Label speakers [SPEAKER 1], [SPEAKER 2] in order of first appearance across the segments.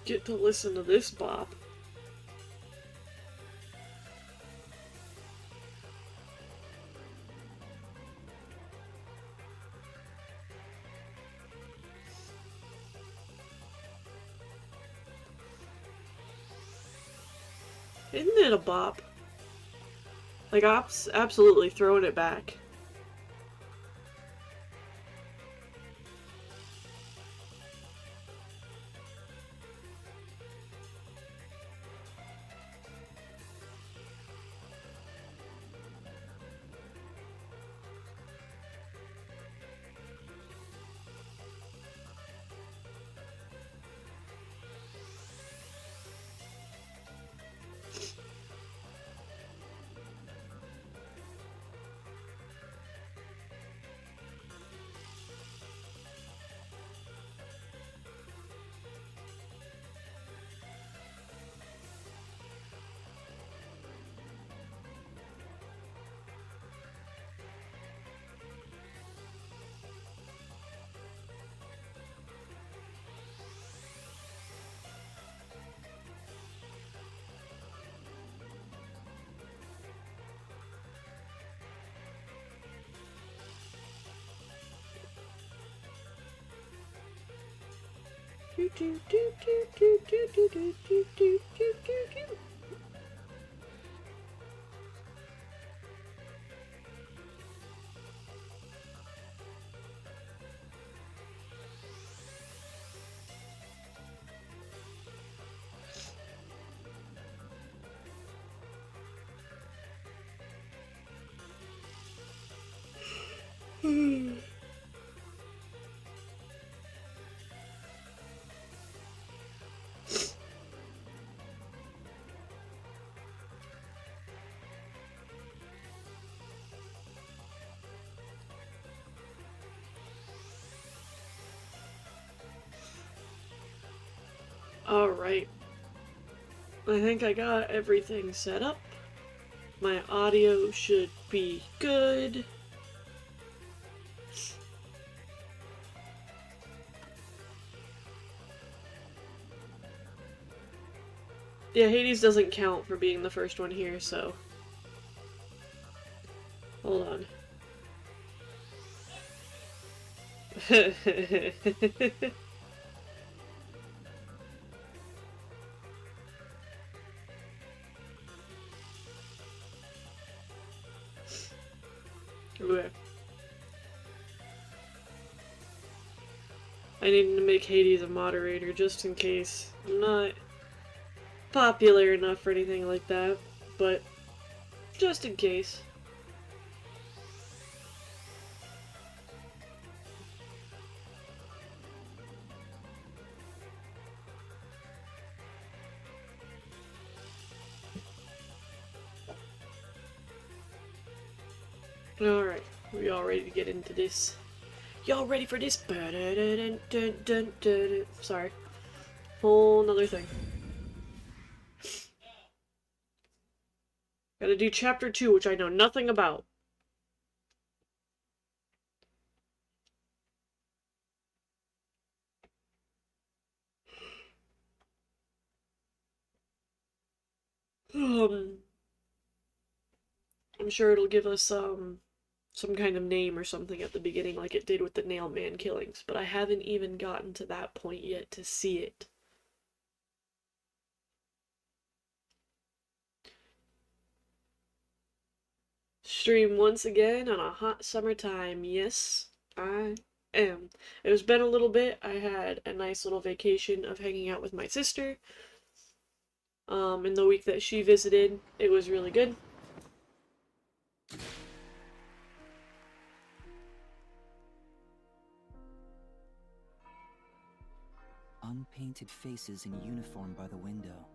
[SPEAKER 1] get to listen to this bop. Isn't it a bop? Like, absolutely throwing it back. Alright. I think I got everything set up. My audio should be good. Yeah, Hades doesn't count for being the first one here, so... Hold on. Okay. I need to make Hades a moderator just in case. I'm not popular enough for anything like that, but just in case. Alright, we all ready to get into this? Y'all ready for this? Sorry. Whole nother thing. Gotta do chapter 2, which I know nothing about. I'm sure it'll give us, some kind of name or something at the beginning like it did with the Nail Man killings, but I haven't even gotten to that point yet to see it. Stream once again on a hot summertime. Yes, I am. It was been a little bit. I had a nice little vacation of hanging out with my sister. In the week that she visited, it was really good.
[SPEAKER 2] Unpainted faces in uniform by the window.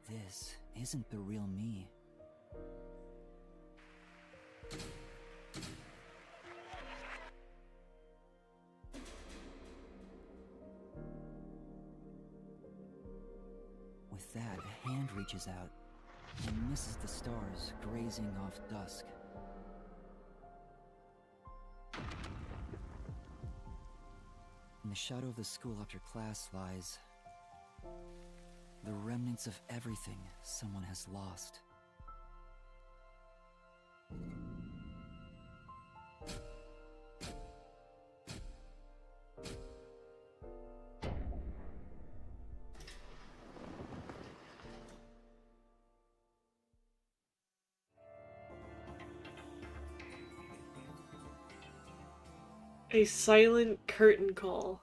[SPEAKER 2] This isn't the real me. With that, a hand reaches out and misses the stars grazing off dusk. In the shadow of the school after class lies the remnants of everything someone has lost.
[SPEAKER 1] A silent curtain call.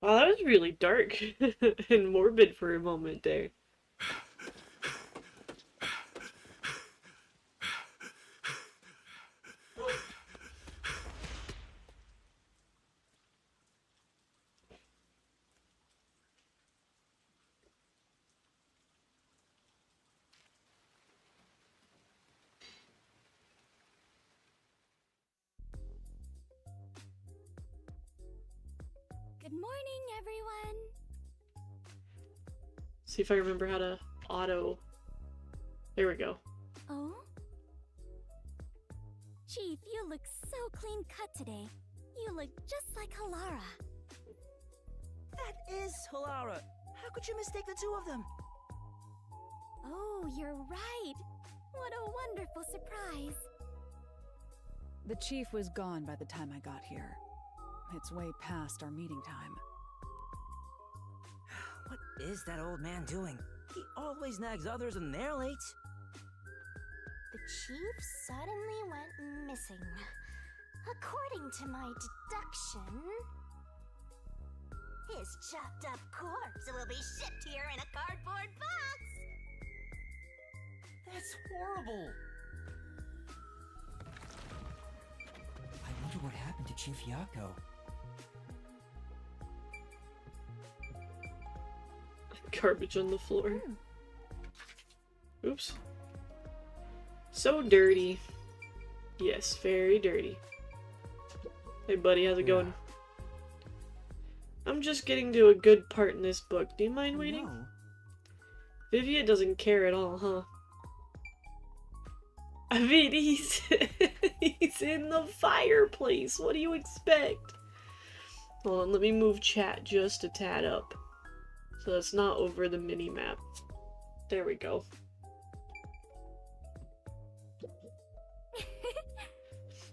[SPEAKER 1] Wow, that was really dark and morbid for a moment there.
[SPEAKER 3] Good morning, everyone.
[SPEAKER 1] See if I remember how to auto. There we go.
[SPEAKER 3] Oh? Chief, you look so clean cut today. You look just like Halara.
[SPEAKER 4] That is Halara. How could you mistake the two of them?
[SPEAKER 3] Oh, you're right. What a wonderful surprise.
[SPEAKER 5] The chief was gone by the time I got here. It's way past our meeting time.
[SPEAKER 4] What is that old man doing? He always nags others when they're late.
[SPEAKER 3] The chief suddenly went missing. According to my deduction, his chopped up corpse will be shipped here in a cardboard box.
[SPEAKER 4] That's horrible.
[SPEAKER 2] I wonder what happened to Chief Yako.
[SPEAKER 1] Garbage on the floor. Oops. So dirty. Yes, very dirty. Hey buddy, how's it going? I'm just getting to a good part in this book. Do you mind waiting?
[SPEAKER 4] No.
[SPEAKER 1] Vivia doesn't care at all, huh? I mean, he's in the fireplace. What do you expect? Hold on, let me move chat just a tad up. So it's not over the mini-map. There we go.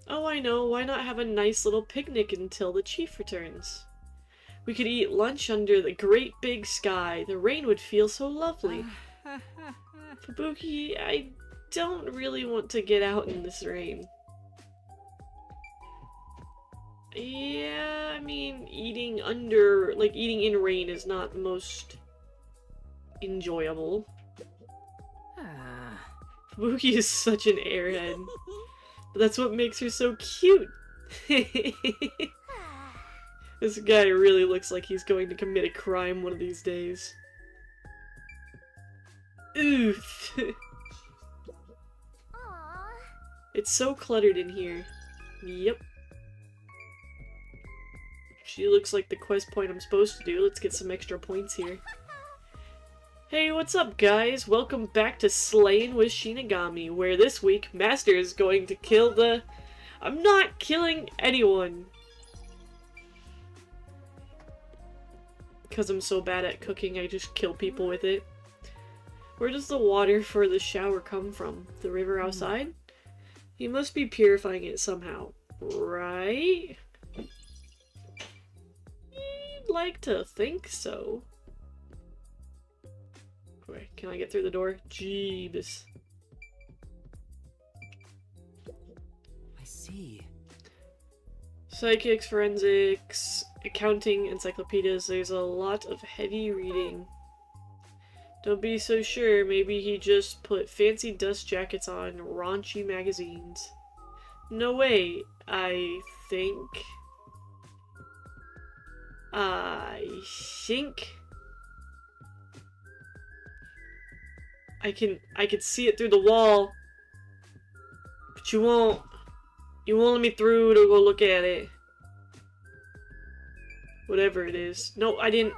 [SPEAKER 1] Oh, I know. Why not have a nice little picnic until the chief returns? We could eat lunch under the great big sky. The rain would feel so lovely. Fubuki, I don't really want to get out in this rain. Yeah, I mean, eating in rain is not the most enjoyable. Fubuki is such an airhead. But that's what makes her so cute. This guy really looks like he's going to commit a crime one of these days. Oof. It's so cluttered in here. Yep. She looks like the quest point I'm supposed to do. Let's get some extra points here. Hey, what's up, guys? Welcome back to Slaying with Shinigami, where this week, Master is going to kill the... I'm not killing anyone! Because I'm so bad at cooking, I just kill people with it. Where does the water for the shower come from? The river outside? He must be purifying it somehow. Right? You'd like to think so. Wait, can I get through the door? Jeebus.
[SPEAKER 2] I see.
[SPEAKER 1] Psychics, forensics, accounting, encyclopedias. There's a lot of heavy reading. Don't be so sure. Maybe he just put fancy dust jackets on raunchy magazines. No way, I think. I can see it through the wall. But you won't let me through to go look at it. Whatever it is. No, I didn't.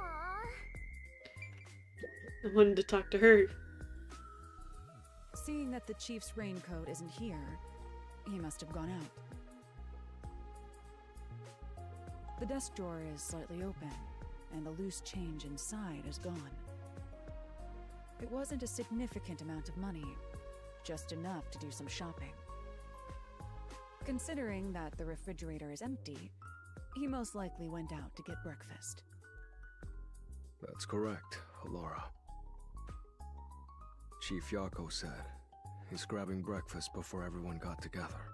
[SPEAKER 1] I wanted to talk to her.
[SPEAKER 5] Seeing that the chief's raincoat isn't here, he must have gone out. The desk drawer is slightly open, and the loose change inside is gone. It wasn't a significant amount of money, just enough to do some shopping. Considering that the refrigerator is empty, he most likely went out to get breakfast.
[SPEAKER 6] That's correct, Alora. Chief Yako said he's grabbing breakfast before everyone got together.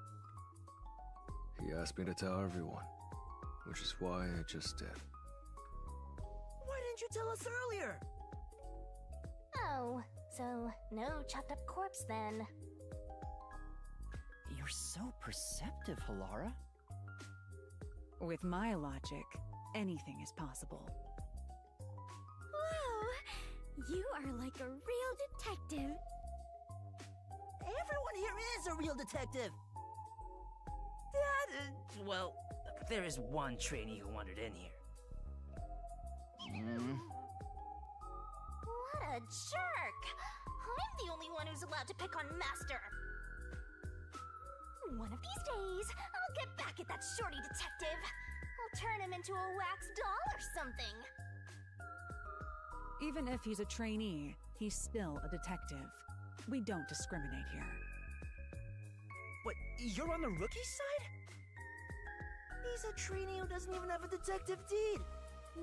[SPEAKER 6] He asked me to tell everyone, which is why I just did.
[SPEAKER 4] Why didn't you tell us earlier?
[SPEAKER 3] Oh, so no chopped up corpse then.
[SPEAKER 2] You're so perceptive, Halara.
[SPEAKER 5] With my logic, anything is possible.
[SPEAKER 3] Whoa! You are like a real detective.
[SPEAKER 4] Everyone here is a real detective. Well, there is one trainee who wandered in here.
[SPEAKER 3] What a jerk! I'm the only one who's allowed to pick on Master. One of these days, I'll get back at that shorty detective. I'll turn him into a wax doll or something.
[SPEAKER 5] Even if he's a trainee, he's still a detective. We don't discriminate here.
[SPEAKER 4] What, you're on the rookie side? He's a trainee who doesn't even have a detective deed.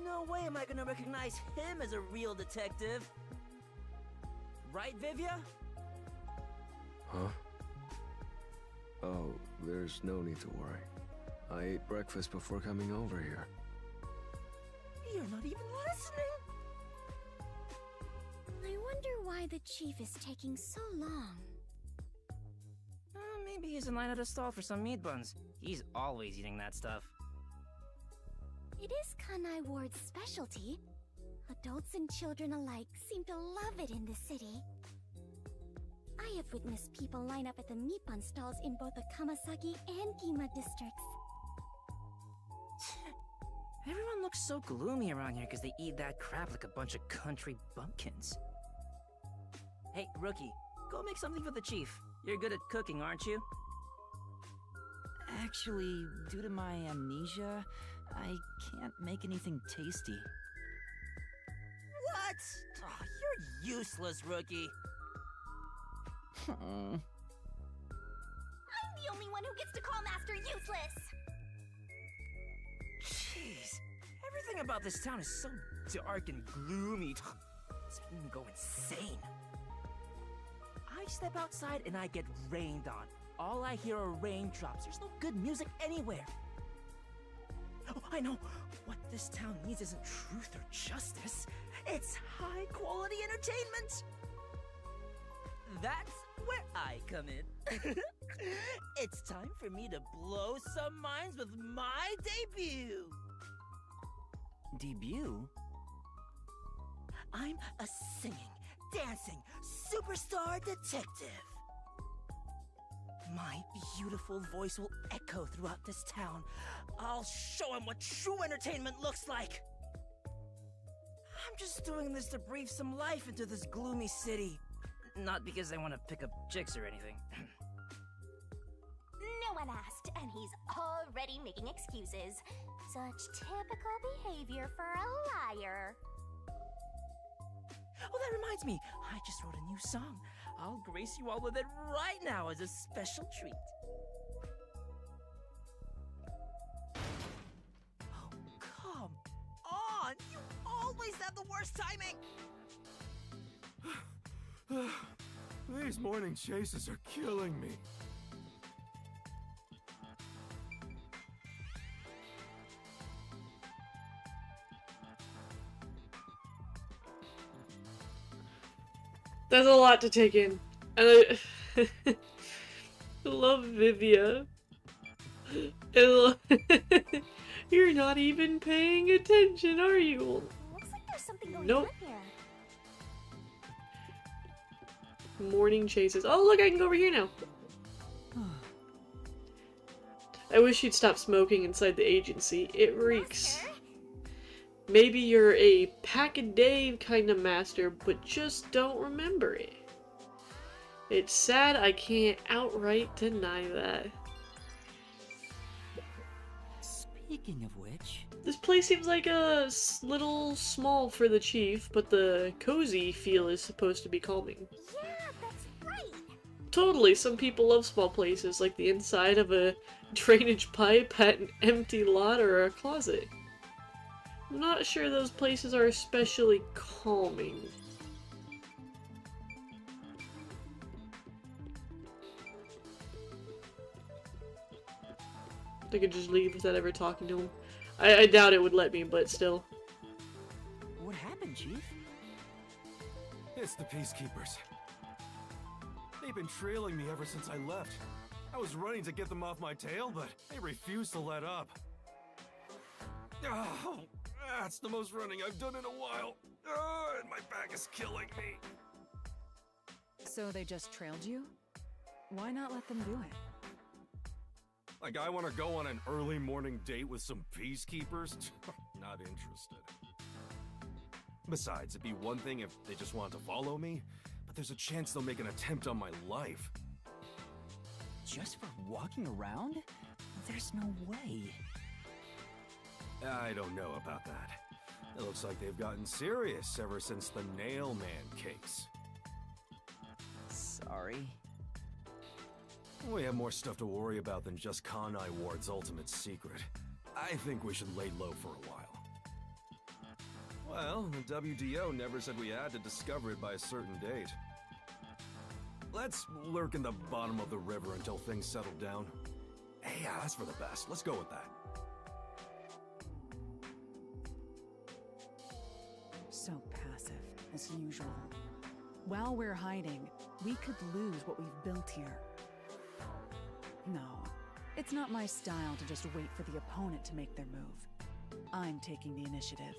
[SPEAKER 4] No way am I gonna recognize him as a real detective. Right, Vivia?
[SPEAKER 6] Huh? Oh, there's no need to worry. I ate breakfast before coming over here.
[SPEAKER 4] You're not even listening.
[SPEAKER 3] I wonder why the chief is taking so long.
[SPEAKER 4] Maybe he's in line at a stall for some meat buns. He's always eating that stuff.
[SPEAKER 3] It is Kanai Ward's specialty. Adults and children alike seem to love it in the city. I have witnessed people line up at the meat bun stalls in both the Kamasaki and Gima districts.
[SPEAKER 4] Everyone looks so gloomy around here because they eat that crap like a bunch of country bumpkins. Hey, rookie, go make something for the chief. You're good at cooking, aren't you?
[SPEAKER 2] Actually, due to my amnesia, I can't make anything tasty.
[SPEAKER 4] What? Oh, you're useless, rookie.
[SPEAKER 3] I'm the only one who gets to call Master useless!
[SPEAKER 4] Jeez, everything about this town is so dark and gloomy. It's making me go insane. I step outside and I get rained on. All I hear are raindrops. There's no good music anywhere. Oh, I know. What this town needs isn't truth or justice. It's high-quality entertainment. That's where I come in. It's time for me to blow some minds with my debut.
[SPEAKER 2] Debut?
[SPEAKER 4] I'm a singing, dancing, superstar detective. My beautiful voice will echo throughout this town. I'll show him what true entertainment looks like. I'm just doing this to breathe some life into this gloomy city. Not because I want to pick up chicks or anything.
[SPEAKER 3] No one asked, and he's already making excuses. Such typical behavior for a liar.
[SPEAKER 4] Oh, that reminds me. I just wrote a new song. I'll grace you all with it right now as a special treat. Oh, come on! You always have the worst timing!
[SPEAKER 7] These morning chases are killing me.
[SPEAKER 1] There's a lot to take in. And I love Vivia. You're not even paying attention, are you?
[SPEAKER 3] Looks like there's something going
[SPEAKER 1] Nope.
[SPEAKER 3] on here.
[SPEAKER 1] Morning chases. Oh, look, I can go over here now. I wish you'd stop smoking inside the agency. It reeks.
[SPEAKER 3] Master?
[SPEAKER 1] Maybe you're a pack-a-day kind of master, but just don't remember it. It's sad I can't outright deny that.
[SPEAKER 2] Speaking of which,
[SPEAKER 1] This place seems like a little small for the chief, but the cozy feel is supposed to be calming.
[SPEAKER 3] Yeah, that's right.
[SPEAKER 1] Totally, some people love small places, like the inside of a drainage pipe at an empty lot or a closet. I'm not sure those places are especially calming. I could just leave without ever talking to him. I doubt it would let me, but still.
[SPEAKER 4] What happened, Chief?
[SPEAKER 7] It's the Peacekeepers. They've been trailing me ever since I left. I was running to get them off my tail, but they refused to let up. Oh, that's the most running I've done in a while. Oh, and my back is killing me.
[SPEAKER 5] So they just trailed you? Why not let them do it?
[SPEAKER 7] Like I want to go on an early morning date with some Peacekeepers? Not interested. Besides, it'd be one thing if they just wanted to follow me, but there's a chance they'll make an attempt on my life.
[SPEAKER 4] Just for walking around? There's no way.
[SPEAKER 7] I don't know about that. It looks like they've gotten serious ever since the Nail Man case.
[SPEAKER 4] Sorry.
[SPEAKER 7] We have more stuff to worry about than just Kanai Ward's ultimate secret. I think we should lay low for a while. Well, the WDO never said we had to discover it by a certain date. Let's lurk in the bottom of the river until things settle down. Hey, yeah, that's for the best. Let's go with that.
[SPEAKER 5] So passive, as usual. While we're hiding, we could lose what we've built here. No, it's not my style to just wait for the opponent to make their move. I'm taking the initiative.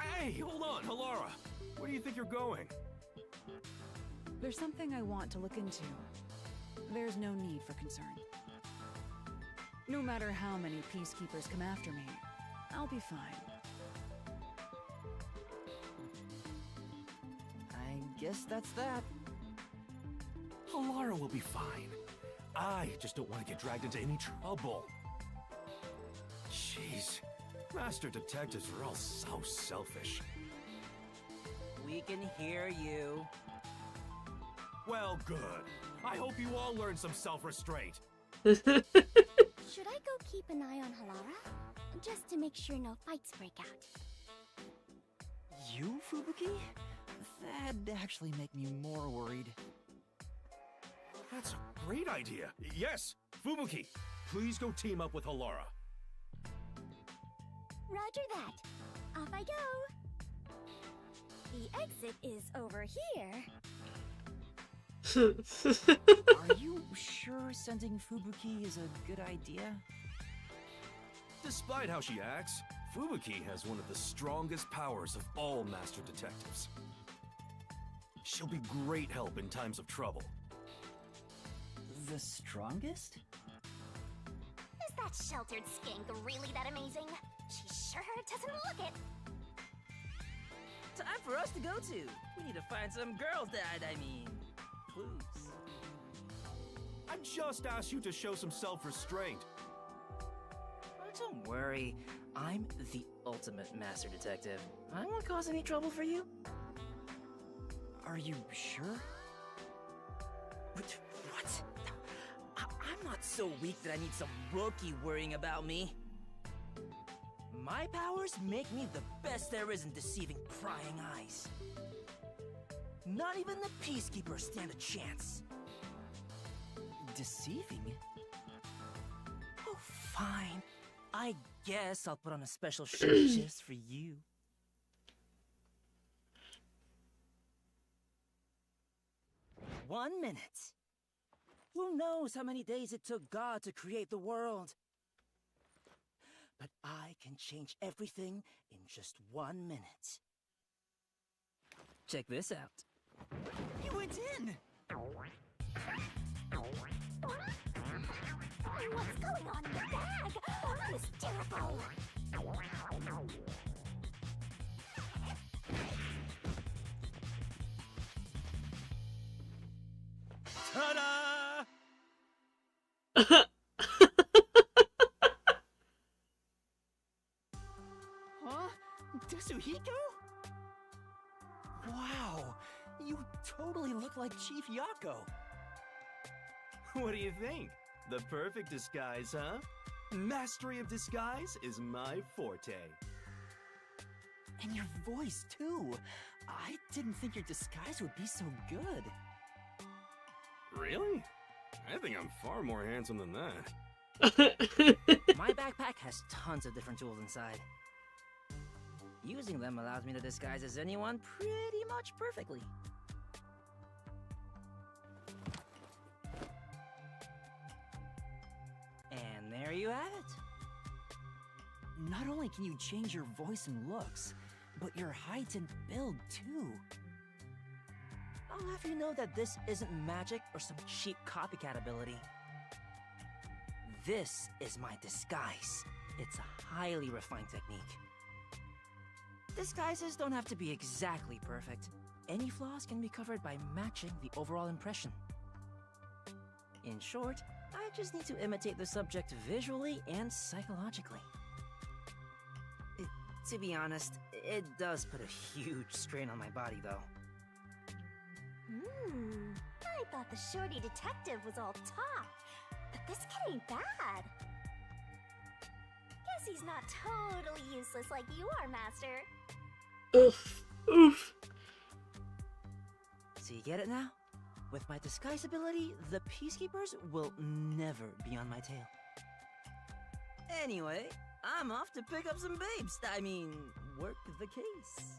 [SPEAKER 7] Hey, hold on, Halara. Where do you think you're going?
[SPEAKER 5] There's something I want to look into. There's no need for concern. No matter how many Peacekeepers come after me, I'll be fine.
[SPEAKER 4] I guess that's that.
[SPEAKER 7] Halara will be fine. I just don't want to get dragged into any trouble. Jeez. Master detectives are all so selfish.
[SPEAKER 4] We can hear you.
[SPEAKER 7] Well, good. I hope you all learn some self-restraint.
[SPEAKER 3] Should I go keep an eye on Halara? Just to make sure no fights break out.
[SPEAKER 2] You, Fubuki? That'd actually make me more worried.
[SPEAKER 7] That's a great idea. Yes, Fubuki, please go team up with Halara.
[SPEAKER 3] Roger that. Off I go. The exit is over here.
[SPEAKER 2] Are you sure sending Fubuki is a good idea?
[SPEAKER 7] Despite how she acts, Fubuki has one of the strongest powers of all master detectives. She'll be great help in times of trouble.
[SPEAKER 2] The strongest?
[SPEAKER 3] Is that sheltered skink really that amazing? She sure doesn't look it.
[SPEAKER 4] Time for us to go to. We need to find some girls that, clues.
[SPEAKER 7] I just asked you to show some self-restraint.
[SPEAKER 4] Oh, don't worry. I'm the ultimate master detective. I won't cause any trouble for you.
[SPEAKER 2] Are you sure?
[SPEAKER 4] What? I'm not so weak that I need some rookie worrying about me. My powers make me the best there is in deceiving prying eyes. Not even the Peacekeepers stand a chance.
[SPEAKER 2] Deceiving?
[SPEAKER 4] Oh, fine. I guess I'll put on a special show just for you. One minute. Who knows how many days it took God to create the world? But I can change everything in just 1 minute. Check this out.
[SPEAKER 2] You went in!
[SPEAKER 3] What's going on in the bag? That is terrible.
[SPEAKER 7] Ta-da!
[SPEAKER 4] You totally look like Chief Yako.
[SPEAKER 7] What do you think? The perfect disguise, huh? Mastery of disguise is my forte.
[SPEAKER 4] And your voice, too. I didn't think your disguise would be so good.
[SPEAKER 7] Really? I think I'm far more handsome than that.
[SPEAKER 4] My backpack has tons of different tools inside. Using them allows me to disguise as anyone pretty much perfectly. And there you have it. Not only can you change your voice and looks, but your height and build too. I'll have you know that this isn't magic or some cheap copycat ability. This is my disguise. It's a highly refined technique. Disguises don't have to be exactly perfect. Any flaws can be covered by matching the overall impression. In short, I just need to imitate the subject visually and psychologically. To be honest, it does put a huge strain on my body, though.
[SPEAKER 3] I thought the shorty detective was all talk, but this kid ain't bad. Guess he's not totally useless like you are, Master.
[SPEAKER 1] Oof. Oof.
[SPEAKER 4] So you get it now? With my disguise ability, the Peacekeepers will never be on my tail. Anyway, I'm off to pick up some babes. I mean, work the case.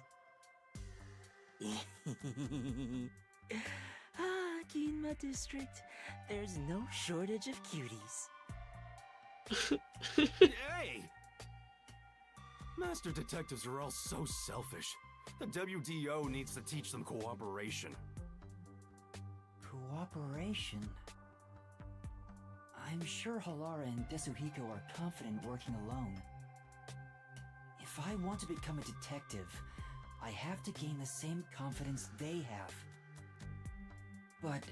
[SPEAKER 4] Kinma District. There's no shortage of cuties.
[SPEAKER 7] Hey! Master detectives are all so selfish. The WDO needs to teach them cooperation.
[SPEAKER 2] Cooperation? I'm sure Halara and Desuhiko are confident working alone. If I want to become a detective, I have to gain the same confidence they have. But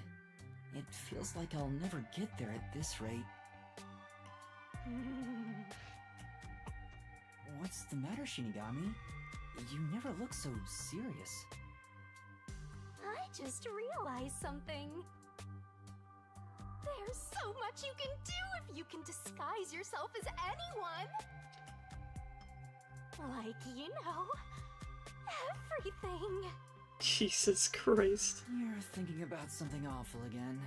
[SPEAKER 2] it feels like I'll never get there at this rate. What's the matter, Shinigami? You never look so serious.
[SPEAKER 3] I just realized something. There's so much you can do if you can disguise yourself as anyone. Like, you know, everything.
[SPEAKER 1] Jesus Christ.
[SPEAKER 2] You're thinking about something awful again.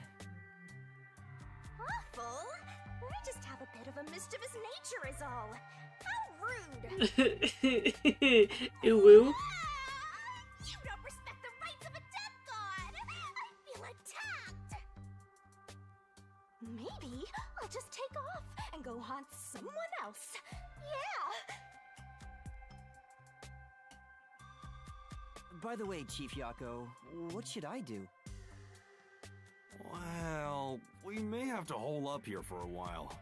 [SPEAKER 3] Awful? I just have a bit of a mischievous nature is all. How rude!
[SPEAKER 1] Ew.
[SPEAKER 3] You don't respect the rights of a death god! I feel attacked! Maybe I'll just take off and go haunt someone else. Yeah!
[SPEAKER 2] By the way, Chief Yako, what should I do?
[SPEAKER 7] Well, we may have to hole up here for a while.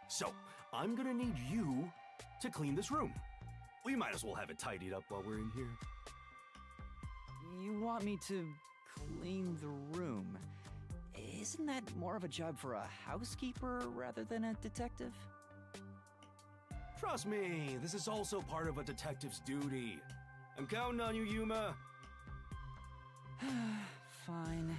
[SPEAKER 7] So, I'm gonna need you to clean this room. We might as well have it tidied up while we're in here.
[SPEAKER 2] You want me to clean the room? Isn't that more of a job for a housekeeper rather than a detective?
[SPEAKER 7] Trust me, this is also part of a detective's duty. I'm counting on you, Yuma.
[SPEAKER 2] Fine.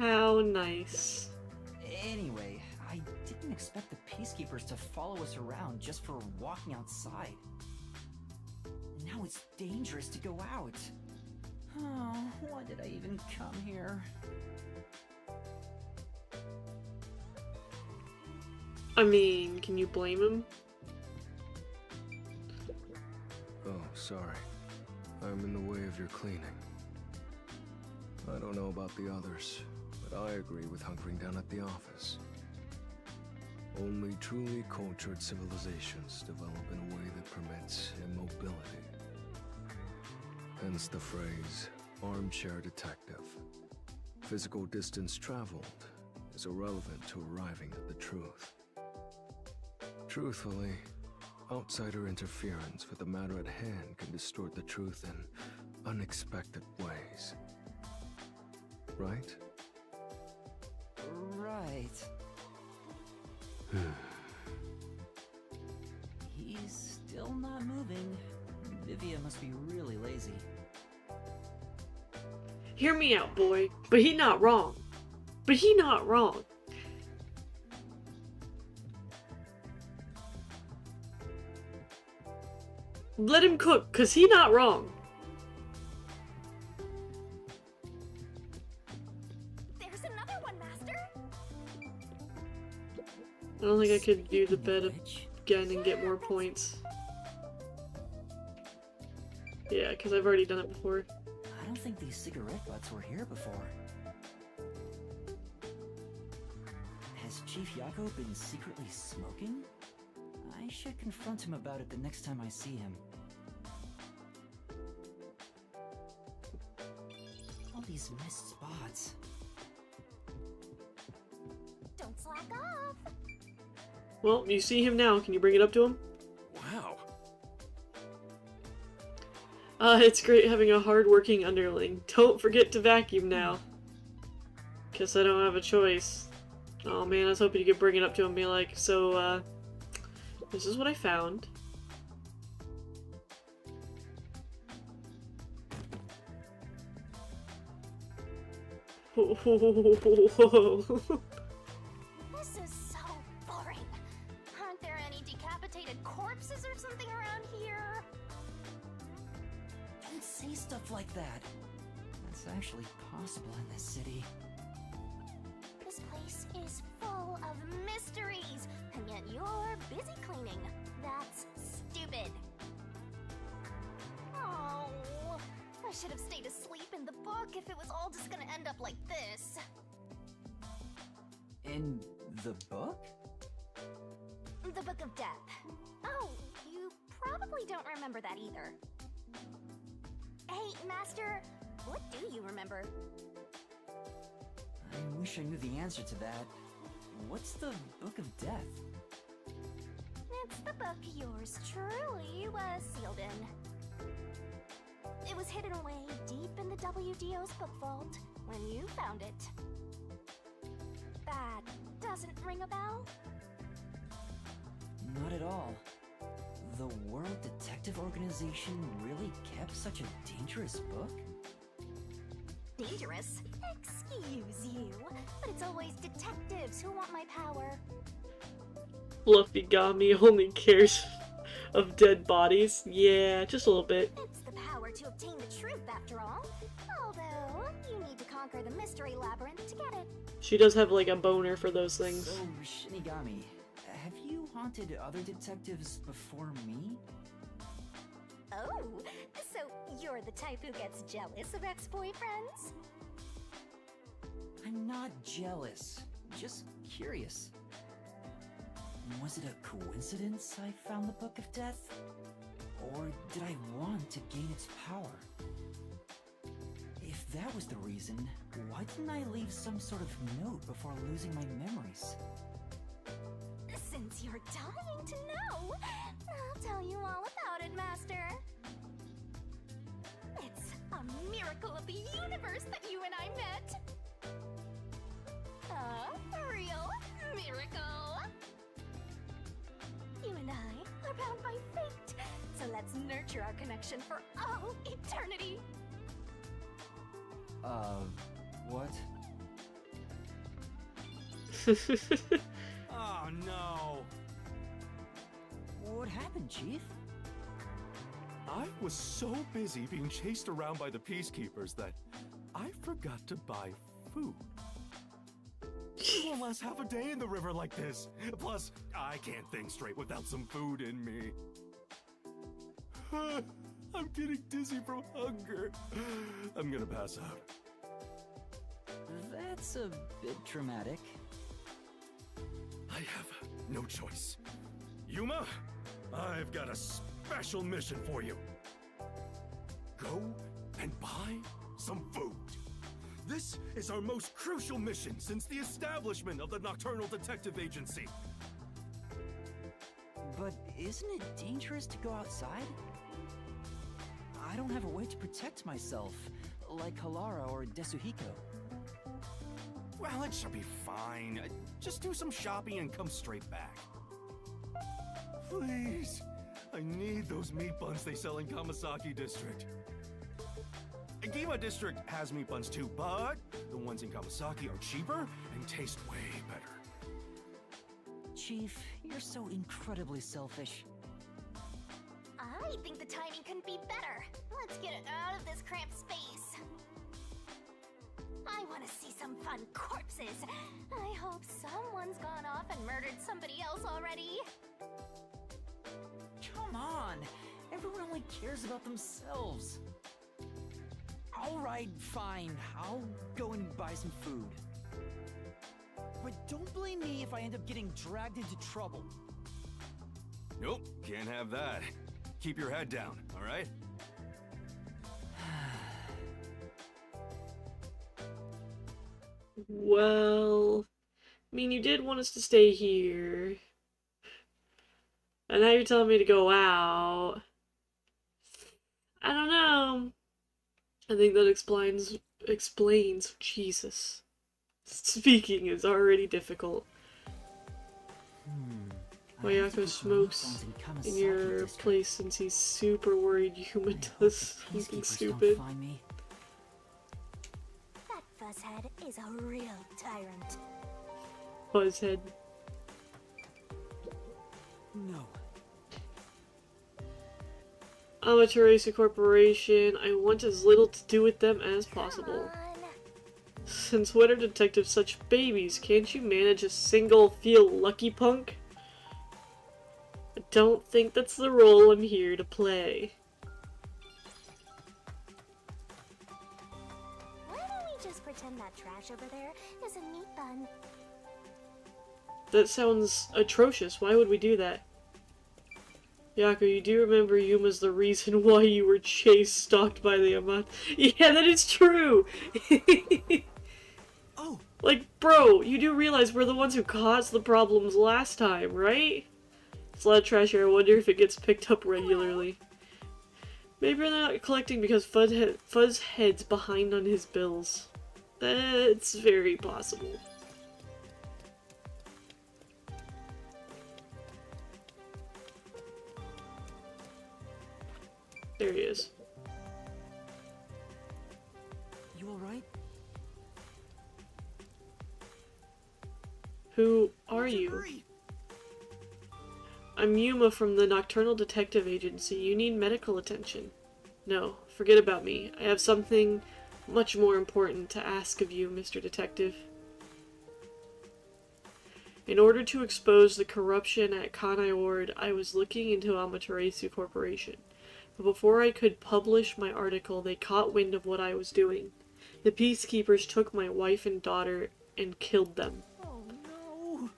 [SPEAKER 1] How nice.
[SPEAKER 2] Anyway, I didn't expect the Peacekeepers to follow us around just for walking outside. Now it's dangerous to go out. Oh, why did I even come here?
[SPEAKER 1] I mean, can you blame him?
[SPEAKER 6] Oh, sorry. I'm in the way of your cleaning. I don't know about the others, but I agree with hunkering down at the office. Only truly cultured civilizations develop in a way that permits immobility. Hence the phrase, armchair detective. Physical distance traveled is irrelevant to arriving at the truth. Truthfully, outsider interference with the matter at hand can distort the truth in unexpected ways. Right?
[SPEAKER 2] Right. He's still not moving. Vivia must be really lazy.
[SPEAKER 1] Hear me out, boy. But he not wrong. But he not wrong. Let him cook, cause he not wrong.
[SPEAKER 3] There's another one, Master.
[SPEAKER 1] I don't think I could do the
[SPEAKER 2] Speaking
[SPEAKER 1] bed
[SPEAKER 2] of which,
[SPEAKER 1] again and get more points. Yeah, because I've already done it before.
[SPEAKER 2] I don't think these cigarette butts were here before. Has Chief Yako been secretly smoking? I should confront him about it the next time I see him. All these missed spots.
[SPEAKER 3] Don't slack off.
[SPEAKER 1] Well, you see him now. Can you bring it up to him?
[SPEAKER 7] Wow.
[SPEAKER 1] It's great having a hard-working underling. Don't forget to vacuum now. Guess I don't have a choice. Oh man, I was hoping you could bring it up to him and be like, so, this is what I found.
[SPEAKER 3] This is so boring. Aren't there any decapitated corpses or something around here?
[SPEAKER 2] Don't say stuff like that. That's actually possible in this city.
[SPEAKER 3] This place is full of mysteries, and yet you're busy cleaning. That's stupid. Oh, I should have stayed asleep in the book if it was all just gonna end up like this.
[SPEAKER 2] In the book?
[SPEAKER 3] The Book of Death. Oh, you probably don't remember that either. Hey, Master, what do you remember?
[SPEAKER 2] I wish I knew the answer to that. What's the Book of Death?
[SPEAKER 3] It's the book yours truly was sealed in. It was hidden away deep in the WDO's book vault when you found it. That doesn't ring a bell?
[SPEAKER 2] Not at all. The World Detective Organization really kept such a dangerous book?
[SPEAKER 3] Dangerous? Excuse you, but it's always detectives who want my power.
[SPEAKER 1] Fluffy Gami only cares of dead bodies. Yeah, just a little bit.
[SPEAKER 3] It's the power to obtain the truth, after all. Although, you need to conquer the mystery labyrinth to get it.
[SPEAKER 1] She does have like a boner for those things.
[SPEAKER 2] So, Shinigami, have you haunted other detectives before me?
[SPEAKER 3] Oh, so you're the type who gets jealous of ex-boyfriends?
[SPEAKER 2] I'm not jealous, just curious. Was it a coincidence I found the Book of Death? Or did I want to gain its power? If that was the reason, why didn't I leave some sort of note before losing my memories?
[SPEAKER 3] Since you're dying to know, I'll tell you all about it, Master. It's a miracle of the universe that you and I met. A real miracle. You and I are bound by fate, so let's nurture our connection for all eternity.
[SPEAKER 2] What?
[SPEAKER 7] Oh no!
[SPEAKER 2] What happened, Chief?
[SPEAKER 7] I was so busy being chased around by the peacekeepers that I forgot to buy food. You won't last half a day in the river like this. Plus, I can't think straight without some food in me. I'm getting dizzy from hunger. I'm gonna pass out.
[SPEAKER 2] That's a bit dramatic.
[SPEAKER 7] I have no choice. Yuma, I've got a special mission for you. Go and buy some food. This is our most crucial mission since the establishment of the Nocturnal Detective Agency.
[SPEAKER 2] But isn't it dangerous to go outside? I don't have a way to protect myself, like Halara or Desuhiko.
[SPEAKER 7] Well, it should be fine. Just do some shopping and come straight back. Please, I need those meat buns they sell in Kamasaki District. Gima District has meat buns too, but the ones in Kamasaki are cheaper and taste way better.
[SPEAKER 2] Chief, you're so incredibly selfish.
[SPEAKER 3] I think the timing couldn't be better. Let's get it out of this cramped space. I want to see some fun corpses. I hope someone's gone off and murdered somebody else already.
[SPEAKER 2] Come on! Everyone only cares about themselves. Alright, fine. I'll go and buy some food. But don't blame me if I end up getting dragged into trouble.
[SPEAKER 7] Nope, can't have that. Keep your head down, alright?
[SPEAKER 1] Well, I mean, you did want us to stay here. And now you're telling me to go out. I don't know. I think that explains Jesus. Speaking is already difficult. Wayako smokes in your place since he's super worried Yuma does something stupid.
[SPEAKER 3] That fuzzhead is a real tyrant.
[SPEAKER 1] Buzzhead.
[SPEAKER 2] No.
[SPEAKER 1] Amaterasu Corporation, I want as little to do with them as possible.
[SPEAKER 3] Come on.
[SPEAKER 1] Since when are detectives such babies? Can't you manage a single feel lucky punk? I don't think that's the role I'm here to play.
[SPEAKER 3] Why don't we just pretend that trash over there is a meat bun?
[SPEAKER 1] That sounds atrocious. Why would we do that? Yako, you do remember Yuma's the reason why you were stalked by the Amat. Yeah, that is true!
[SPEAKER 2] Oh!
[SPEAKER 1] Like, bro, you do realize we're the ones who caused the problems last time, right? It's a lot of trash here. I wonder if it gets picked up regularly. Maybe they're not collecting because Fuzzhead's behind on his bills. That's very possible. There he is.
[SPEAKER 2] You alright?
[SPEAKER 1] Who are you? I'm Yuma from the Nocturnal Detective Agency. You need medical attention. No, forget about me. I have something much more important to ask of you, Mr. Detective. In order to expose the corruption at Kanai Ward, I was looking into Amaterasu Corporation. But before I could publish my article, they caught wind of what I was doing. The peacekeepers took my wife and daughter and killed them.
[SPEAKER 2] Oh no!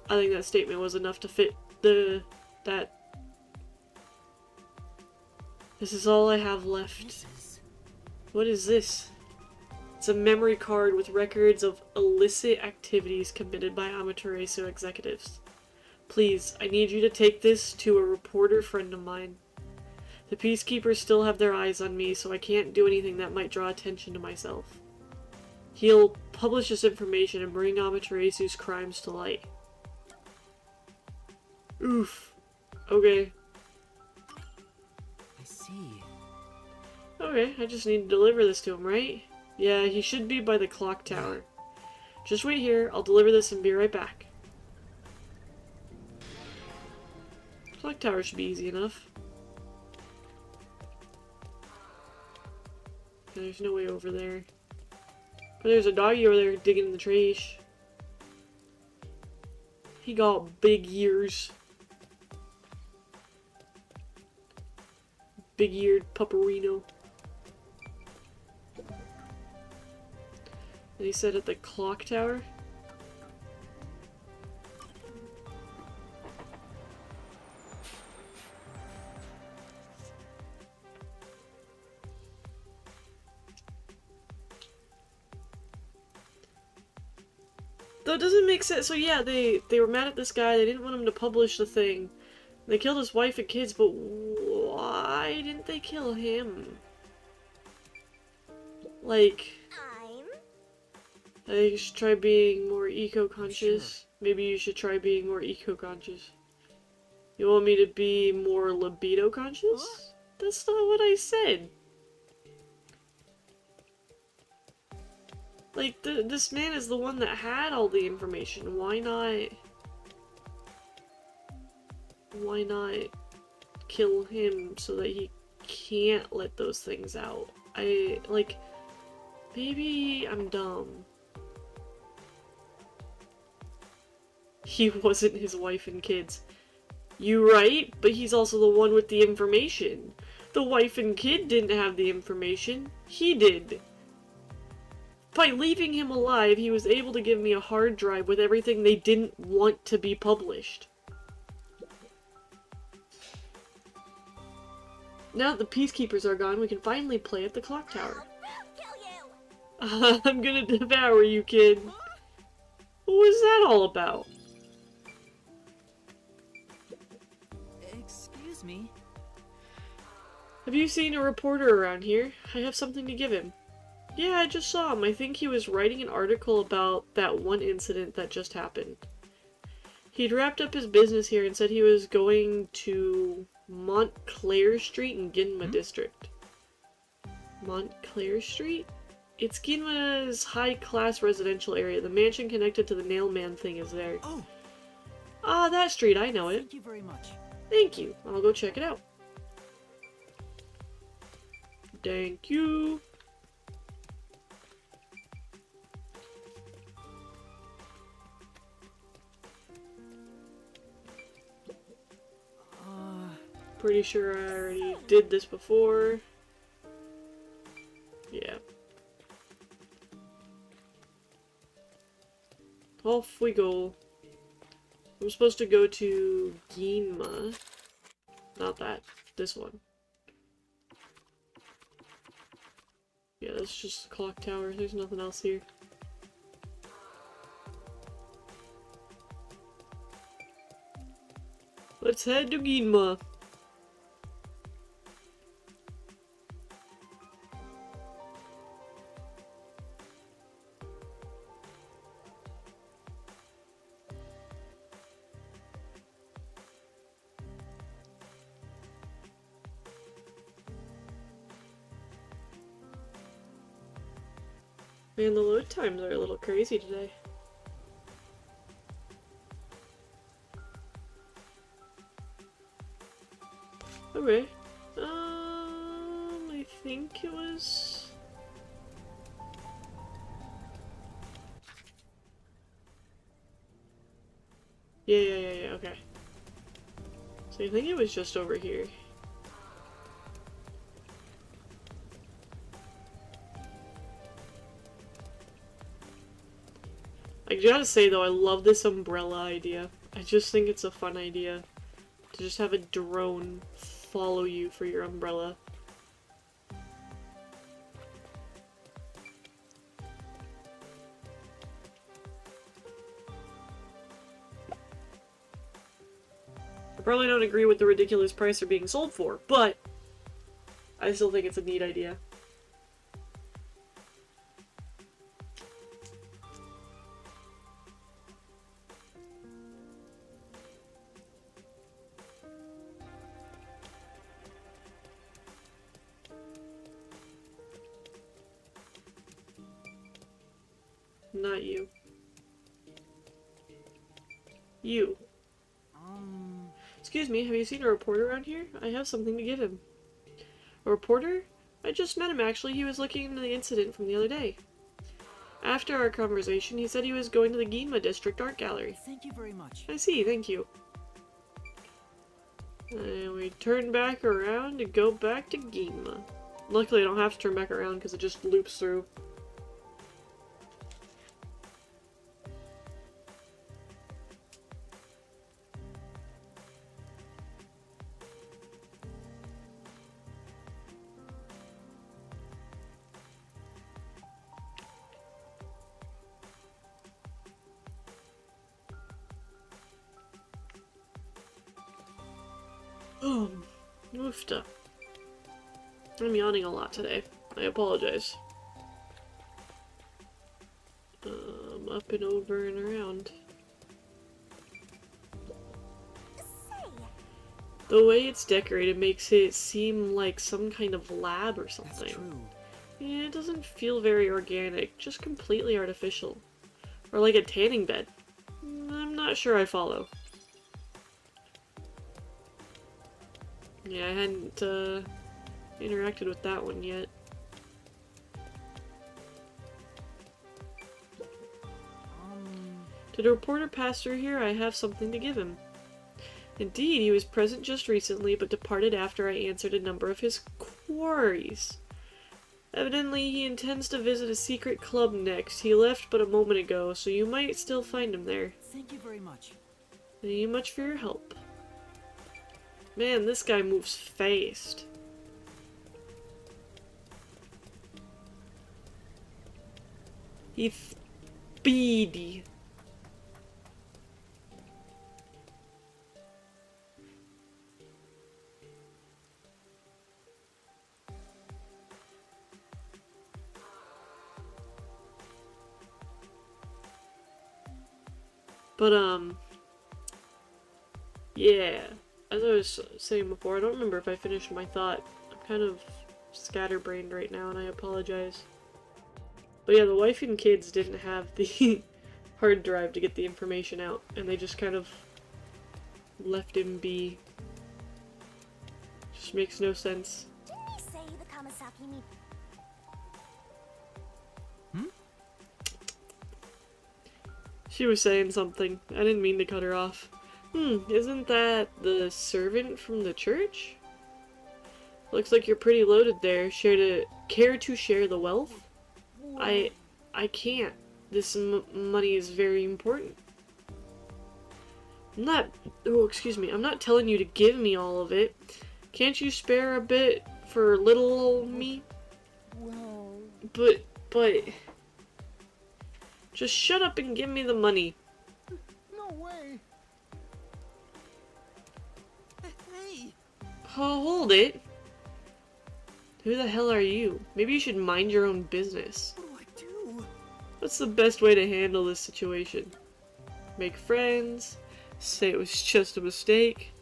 [SPEAKER 1] I think that statement was enough to fit that. This is all I have left. What is this? It's a memory card with records of illicit activities committed by Amaterasu executives. Please, I need you to take this to a reporter friend of mine. The peacekeepers still have their eyes on me, so I can't do anything that might draw attention to myself. He'll publish this information and bring Amaterasu's crimes to light. Oof. Okay.
[SPEAKER 2] I see.
[SPEAKER 1] Okay, I just need to deliver this to him, right? Yeah, he should be by the clock tower. Just wait here, I'll deliver this and be right back. Clock tower should be easy enough. There's no way over there. But there's a doggy over there digging in the trash. He got big ears. Big-eared pupperino. And he said at the clock tower? Though it doesn't make sense. So yeah, they were mad at this guy. They didn't want him to publish the thing. They killed his wife and kids, but why didn't they kill him? Like, I think you should try being more eco-conscious.
[SPEAKER 2] Sure.
[SPEAKER 1] Maybe you should try being more eco-conscious. You want me to be more libido conscious? That's not what I said. Like, this man is the one that had all the information. Why not kill him so that he can't let those things out? Maybe I'm dumb. He wasn't his wife and kids. You right, but he's also the one with the information. The wife and kid didn't have the information. He did. By leaving him alive, he was able to give me a hard drive with everything they didn't want to be published. Now that the Peacekeepers are gone, we can finally play at the clock tower.
[SPEAKER 3] Kill you!
[SPEAKER 1] I'm gonna devour you, kid. What was that all about?
[SPEAKER 2] Excuse me.
[SPEAKER 1] Have you seen a reporter around here? I have something to give him. Yeah, I just saw him. I think he was writing an article about that one incident that just happened. He'd wrapped up his business here and said he was going to Montclair Street in Ginma District. Montclair Street? It's Ginma's high-class residential area. The mansion connected to the Nailman thing is there.
[SPEAKER 2] Oh,
[SPEAKER 1] Ah, that street. I know it.
[SPEAKER 2] thank you very much.
[SPEAKER 1] Thank you. I'll go check it out. Thank you. Pretty sure I already did this before. Yeah. Off we go. I'm supposed to go to Ginma. Not that. This one. Yeah, that's just the clock tower. There's nothing else here. Let's head to Ginma. Man, the load times are a little crazy today. Okay. I think it was... Yeah, okay. So I think it was just over here. I gotta say though, I love this umbrella idea. I just think it's a fun idea. To just have a drone follow you for your umbrella. I probably don't agree with the ridiculous price they're being sold for, but I still think it's a neat idea. Not you. You. Excuse me, have you seen a reporter around here? I have something to give him. A reporter? I just met him actually. He was looking into the incident from the other day. After our conversation, he said he was going to the Ginma District Art Gallery.
[SPEAKER 2] Thank you very much.
[SPEAKER 1] I see, thank you. And we turn back around to go back to Ginma. Luckily I don't have to turn back around because it just loops through. Oofta. I'm yawning a lot today. I apologize. Up and over and around.
[SPEAKER 3] Say,
[SPEAKER 1] The way it's decorated makes it seem like some kind of lab or
[SPEAKER 2] That's
[SPEAKER 1] something.
[SPEAKER 2] true.
[SPEAKER 1] Yeah, it doesn't feel very organic, just completely artificial. Or like a tanning bed. I'm not sure I follow. Yeah, I hadn't interacted with that one yet. Did a reporter pass through here? I have something to give him. Indeed, he was present just recently, but departed after I answered a number of his queries. Evidently, he intends to visit a secret club next. He left but a moment ago, so you might still find him there.
[SPEAKER 2] Thank you very much.
[SPEAKER 1] Thank you much for your help. Man, this guy moves fast. He's speedy. But, yeah. As I was saying before, I don't remember if I finished my thought. I'm kind of scatterbrained right now, and I apologize. But yeah, the wife and kids didn't have the hard drive to get the information out, and they just kind of left him be. Just makes no sense.
[SPEAKER 3] Didn't they say the Kamasaki meet?
[SPEAKER 1] She was saying something. I didn't mean to cut her off. Isn't that the servant from the church? Looks like you're pretty loaded there. Care to share the wealth? I can't. This money is very important. I'm not telling you to give me all of it. Can't you spare a bit for little old me?
[SPEAKER 6] Well...
[SPEAKER 1] But... Just shut up and give me the money.
[SPEAKER 6] No way!
[SPEAKER 2] Hey!
[SPEAKER 1] Oh, hold it. Who the hell are you? Maybe you should mind your own business.
[SPEAKER 2] What do I do?
[SPEAKER 1] What's the best way to handle this situation? Make friends? Say it was just a mistake?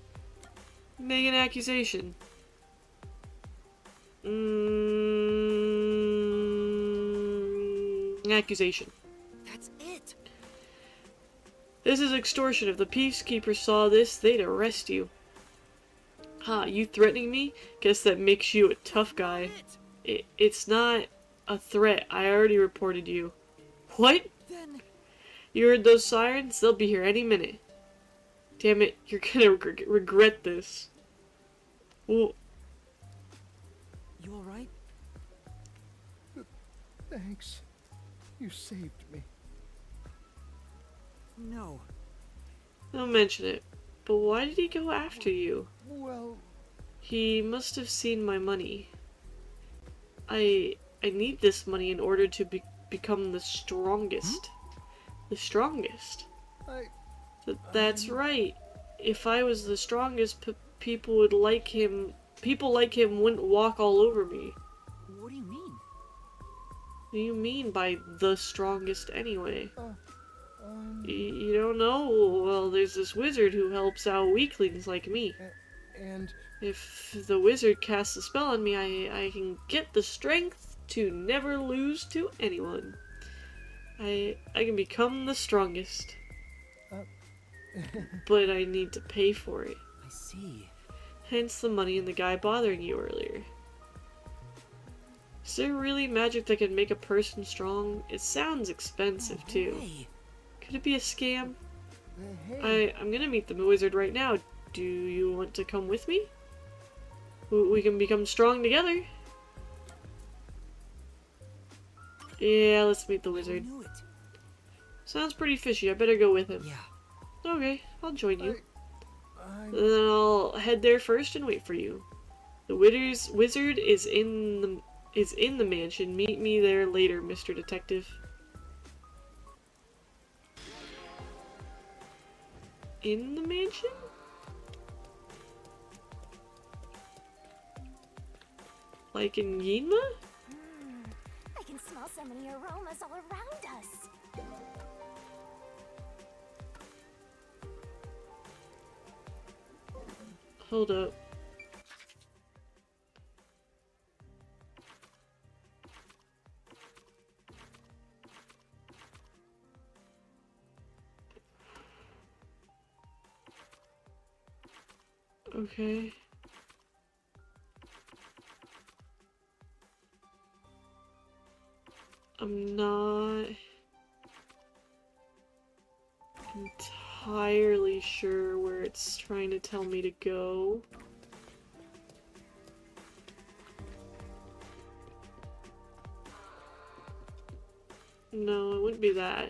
[SPEAKER 1] Make an accusation? Accusation.
[SPEAKER 2] That's it!
[SPEAKER 1] This is extortion. If the peacekeepers saw this, they'd arrest you. You threatening me? Guess that makes you a tough guy. It's not a threat. I already reported you. What?
[SPEAKER 2] Then...
[SPEAKER 1] You heard those sirens? They'll be here any minute. Damn it, you're gonna regret this. Well,
[SPEAKER 2] You alright?
[SPEAKER 6] Thanks. You saved me.
[SPEAKER 2] No.
[SPEAKER 1] don't mention it. But why did he go after you?
[SPEAKER 6] Well...
[SPEAKER 1] He must have seen my money. I need this money in order to become the strongest. The strongest. That's right. If I was the strongest, people would like him. People like him wouldn't walk all over me.
[SPEAKER 2] What do you mean?
[SPEAKER 1] What do you mean by the strongest anyway? You don't know? Well, there's this wizard who helps out weaklings like me.
[SPEAKER 6] And...
[SPEAKER 1] If the wizard casts a spell on me, I can get the strength to never lose to anyone. I can become the strongest. But I need to pay for it.
[SPEAKER 2] I see.
[SPEAKER 1] Hence the money and the guy bothering you earlier. Is there really magic that can make a person strong? It sounds expensive too.
[SPEAKER 2] Hey!
[SPEAKER 1] Could it be a scam?
[SPEAKER 6] hey...
[SPEAKER 1] I'm gonna meet the wizard right now. Do you want to come with me? We can become strong together. Yeah, let's meet the
[SPEAKER 2] I
[SPEAKER 1] wizard.
[SPEAKER 2] knew it.
[SPEAKER 1] Sounds pretty fishy. I better go with him.
[SPEAKER 2] Yeah.
[SPEAKER 1] Okay, I'll join you.
[SPEAKER 6] I...
[SPEAKER 1] Then I'll head there first and wait for you. The wizard is in the mansion. Meet me there later, Mr. Detective. In the mansion? Like in Yinma?
[SPEAKER 3] I can smell so many aromas all around us.
[SPEAKER 1] hold up. Okay. I'm not entirely sure where it's trying to tell me to go. No, it wouldn't be that.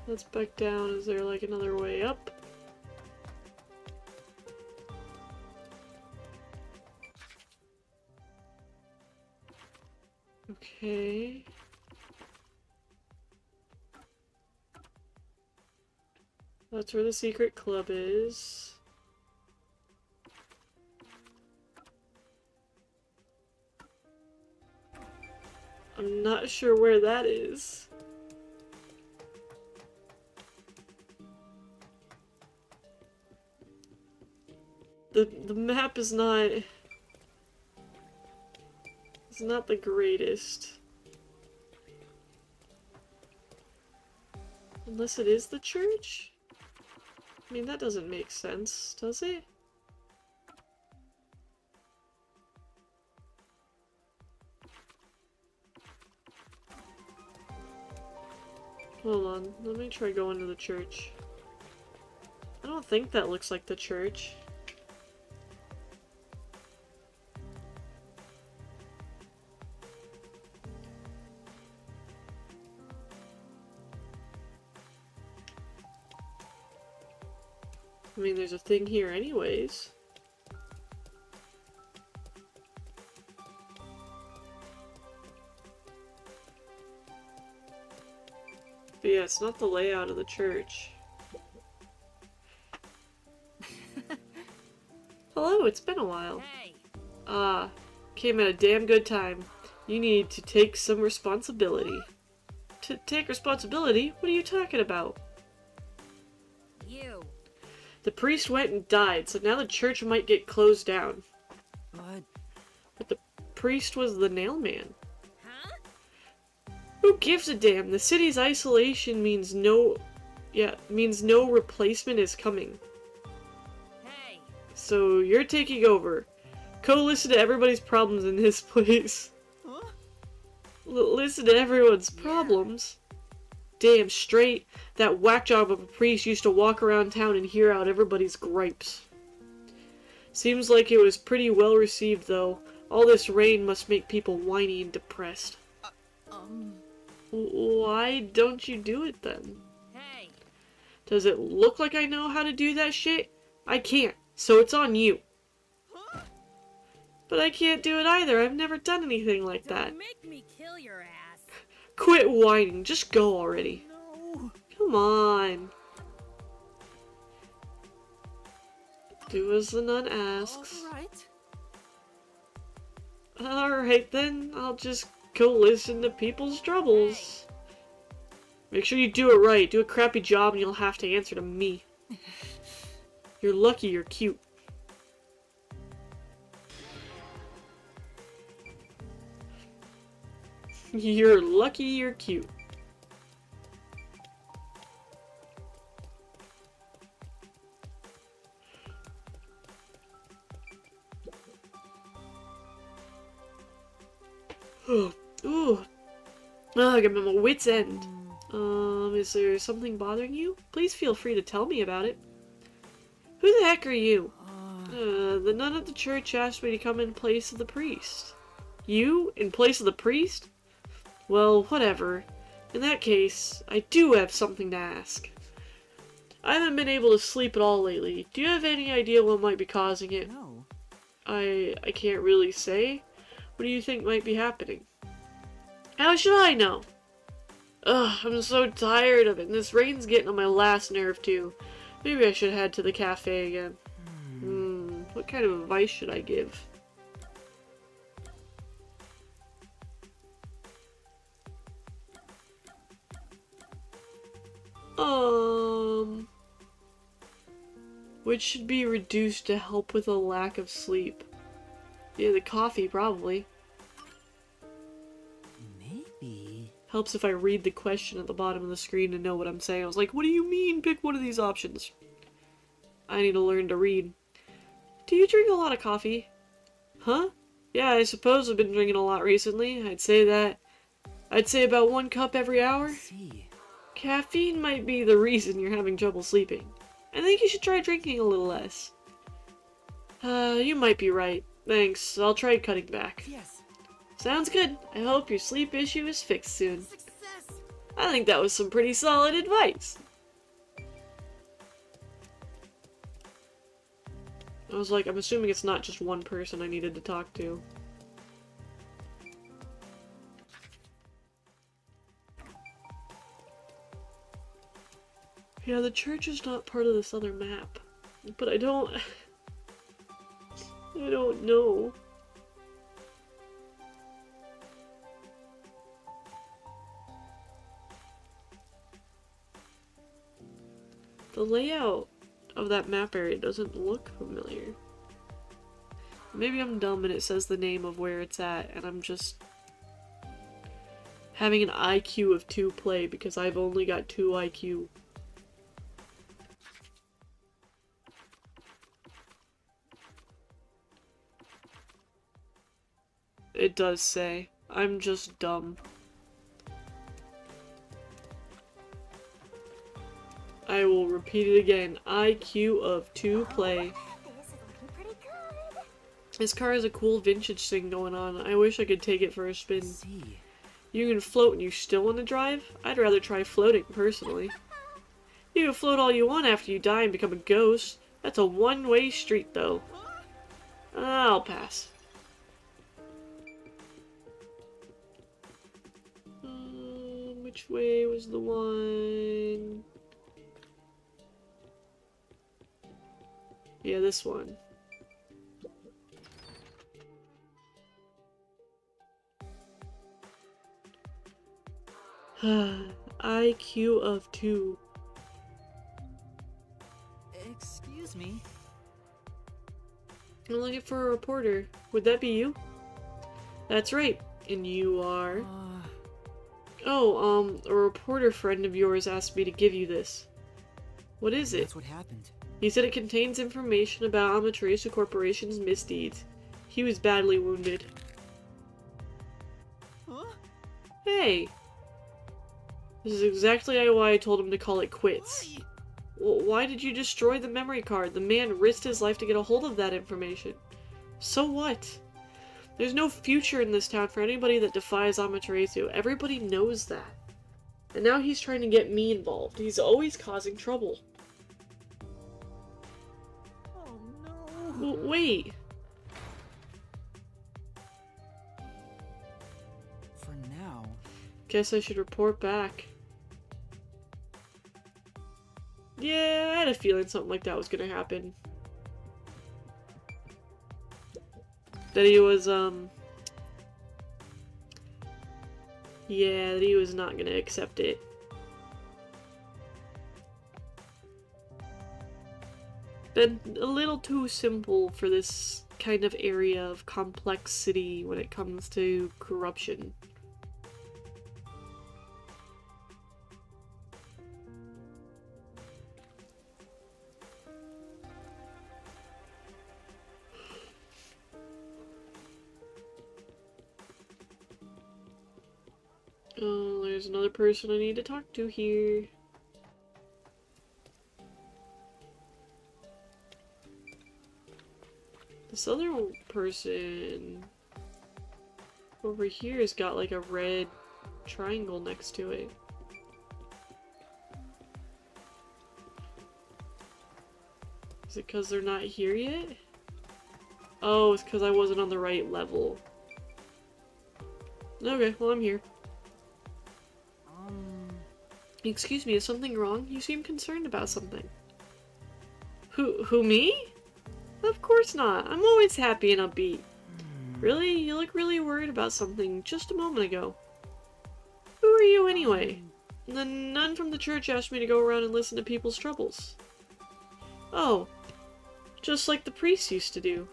[SPEAKER 1] Let's back down. Is there like another way up? Okay. That's where the secret club is. I'm not sure where that is. The map is not... It's not the greatest. Unless it is the church? I mean, that doesn't make sense, does it? Hold on, let me try going to the church. I don't think that looks like the church. I mean, there's a thing here anyways. But yeah, it's not the layout of the church. Hello, it's been a while.
[SPEAKER 4] Hey!
[SPEAKER 1] Came at a damn good time. You need to take some responsibility. To take responsibility? What are you talking about?
[SPEAKER 4] You!
[SPEAKER 1] The priest went and died, so now the church might get closed down. But the priest was the nailman.
[SPEAKER 4] Huh?
[SPEAKER 1] Who gives a damn? The city's isolation means no replacement is coming.
[SPEAKER 4] Hey!
[SPEAKER 1] So you're taking over. Listen to everybody's problems in this place.
[SPEAKER 4] Huh?
[SPEAKER 1] Listen to everyone's problems. Damn straight, that whack job of a priest used to walk around town and hear out everybody's gripes. Seems like it was pretty well received though. All this rain must make people whiny and depressed. Why don't you do it then?
[SPEAKER 4] Hey!
[SPEAKER 1] Does it look like I know how to do that shit? I can't, so it's on you.
[SPEAKER 4] Huh?
[SPEAKER 1] But I can't do it either, I've never done anything like that.
[SPEAKER 4] Don't make me kill your ass!
[SPEAKER 1] Quit whining, just go already.
[SPEAKER 4] No!
[SPEAKER 1] Come on. Do as the nun asks. Alright then, I'll just go listen to people's troubles. Make sure you do it right. Do a crappy job and you'll have to answer to me. You're lucky you're cute. You're lucky you're cute. Ooh. Ugh, I'm at my wit's end. Is there something bothering you? Please feel free to tell me about it. Who the heck are you? The nun at the church asked me to come in place of the priest. You? In place of the priest? Well, whatever. In that case, I do have something to ask. I haven't been able to sleep at all lately. Do you have any idea what might be causing it?
[SPEAKER 2] No.
[SPEAKER 1] I can't really say. What do you think might be happening? How should I know? Ugh, I'm so tired of it, and this rain's getting on my last nerve too. Maybe I should head to the cafe again. What What kind of advice should I give? Which should be reduced to help with a lack of sleep? Yeah, the coffee, probably.
[SPEAKER 2] Maybe.
[SPEAKER 1] Helps if I read the question at the bottom of the screen and know what I'm saying. I was like, what do you mean? Pick one of these options. I need to learn to read. Do you drink a lot of coffee? Huh? Yeah, I suppose I've been drinking a lot recently. I'd say about 1 cup every hour.
[SPEAKER 2] See.
[SPEAKER 1] Caffeine might be the reason you're having trouble sleeping. I think you should try drinking a little less. You might be right. Thanks. I'll try cutting back.
[SPEAKER 4] Yes.
[SPEAKER 1] Sounds good. I hope your sleep issue is fixed soon.
[SPEAKER 4] Success.
[SPEAKER 1] I think that was some pretty solid advice. I was like, I'm assuming it's not just one person I needed to talk to. Yeah, the church is not part of this other map. But I don't know. The layout of that map area doesn't look familiar. Maybe I'm dumb and it says the name of where it's at and I'm just having an IQ of 2 play because I've only got 2 IQ. It does say. I'm just dumb. I will repeat it again. IQ of 2 play.
[SPEAKER 3] This is looking pretty good.
[SPEAKER 1] This car has a cool vintage thing going on. I wish I could take it for a spin.
[SPEAKER 2] See.
[SPEAKER 1] You can float and you still want to drive? I'd rather try floating, personally. You can float all you want after you die and become a ghost. That's a one-way street, though. I'll pass. Which way was the one? Yeah, this one. IQ of 2.
[SPEAKER 2] Excuse me.
[SPEAKER 1] I'm looking for a reporter. Would that be you? That's right. And you are? Oh, a reporter friend of yours asked me to give you this. What is it?
[SPEAKER 2] That's what happened.
[SPEAKER 1] He said it contains information about Amaterasu Corporation's misdeeds. He was badly wounded.
[SPEAKER 2] Huh?
[SPEAKER 1] Hey! This is exactly why I told him to call it quits. Well, why did you destroy the memory card? The man risked his life to get a hold of that information. So what? There's no future in this town for anybody that defies Amaterasu. Everybody knows that. And now he's trying to get me involved. He's always causing trouble.
[SPEAKER 2] Oh no.
[SPEAKER 1] Wait.
[SPEAKER 2] For now.
[SPEAKER 1] Guess I should report back. Yeah, I had a feeling something like that was gonna happen. That he was, yeah, that he was not gonna accept it. Been a little too simple for this kind of area of complexity when it comes to corruption. Oh, there's another person I need to talk to here. This other person over here has got like a red triangle next to it. Is it because they're not here yet? Oh, it's because I wasn't on the right level. Okay, well I'm here. Excuse me, is something wrong? You seem concerned about something. Who me? Of course not. I'm always happy and upbeat. Really? You look really worried about something just a moment ago. Who are you anyway? The nun from the church asked me to go around and listen to people's troubles. Oh, just like the priest used to do.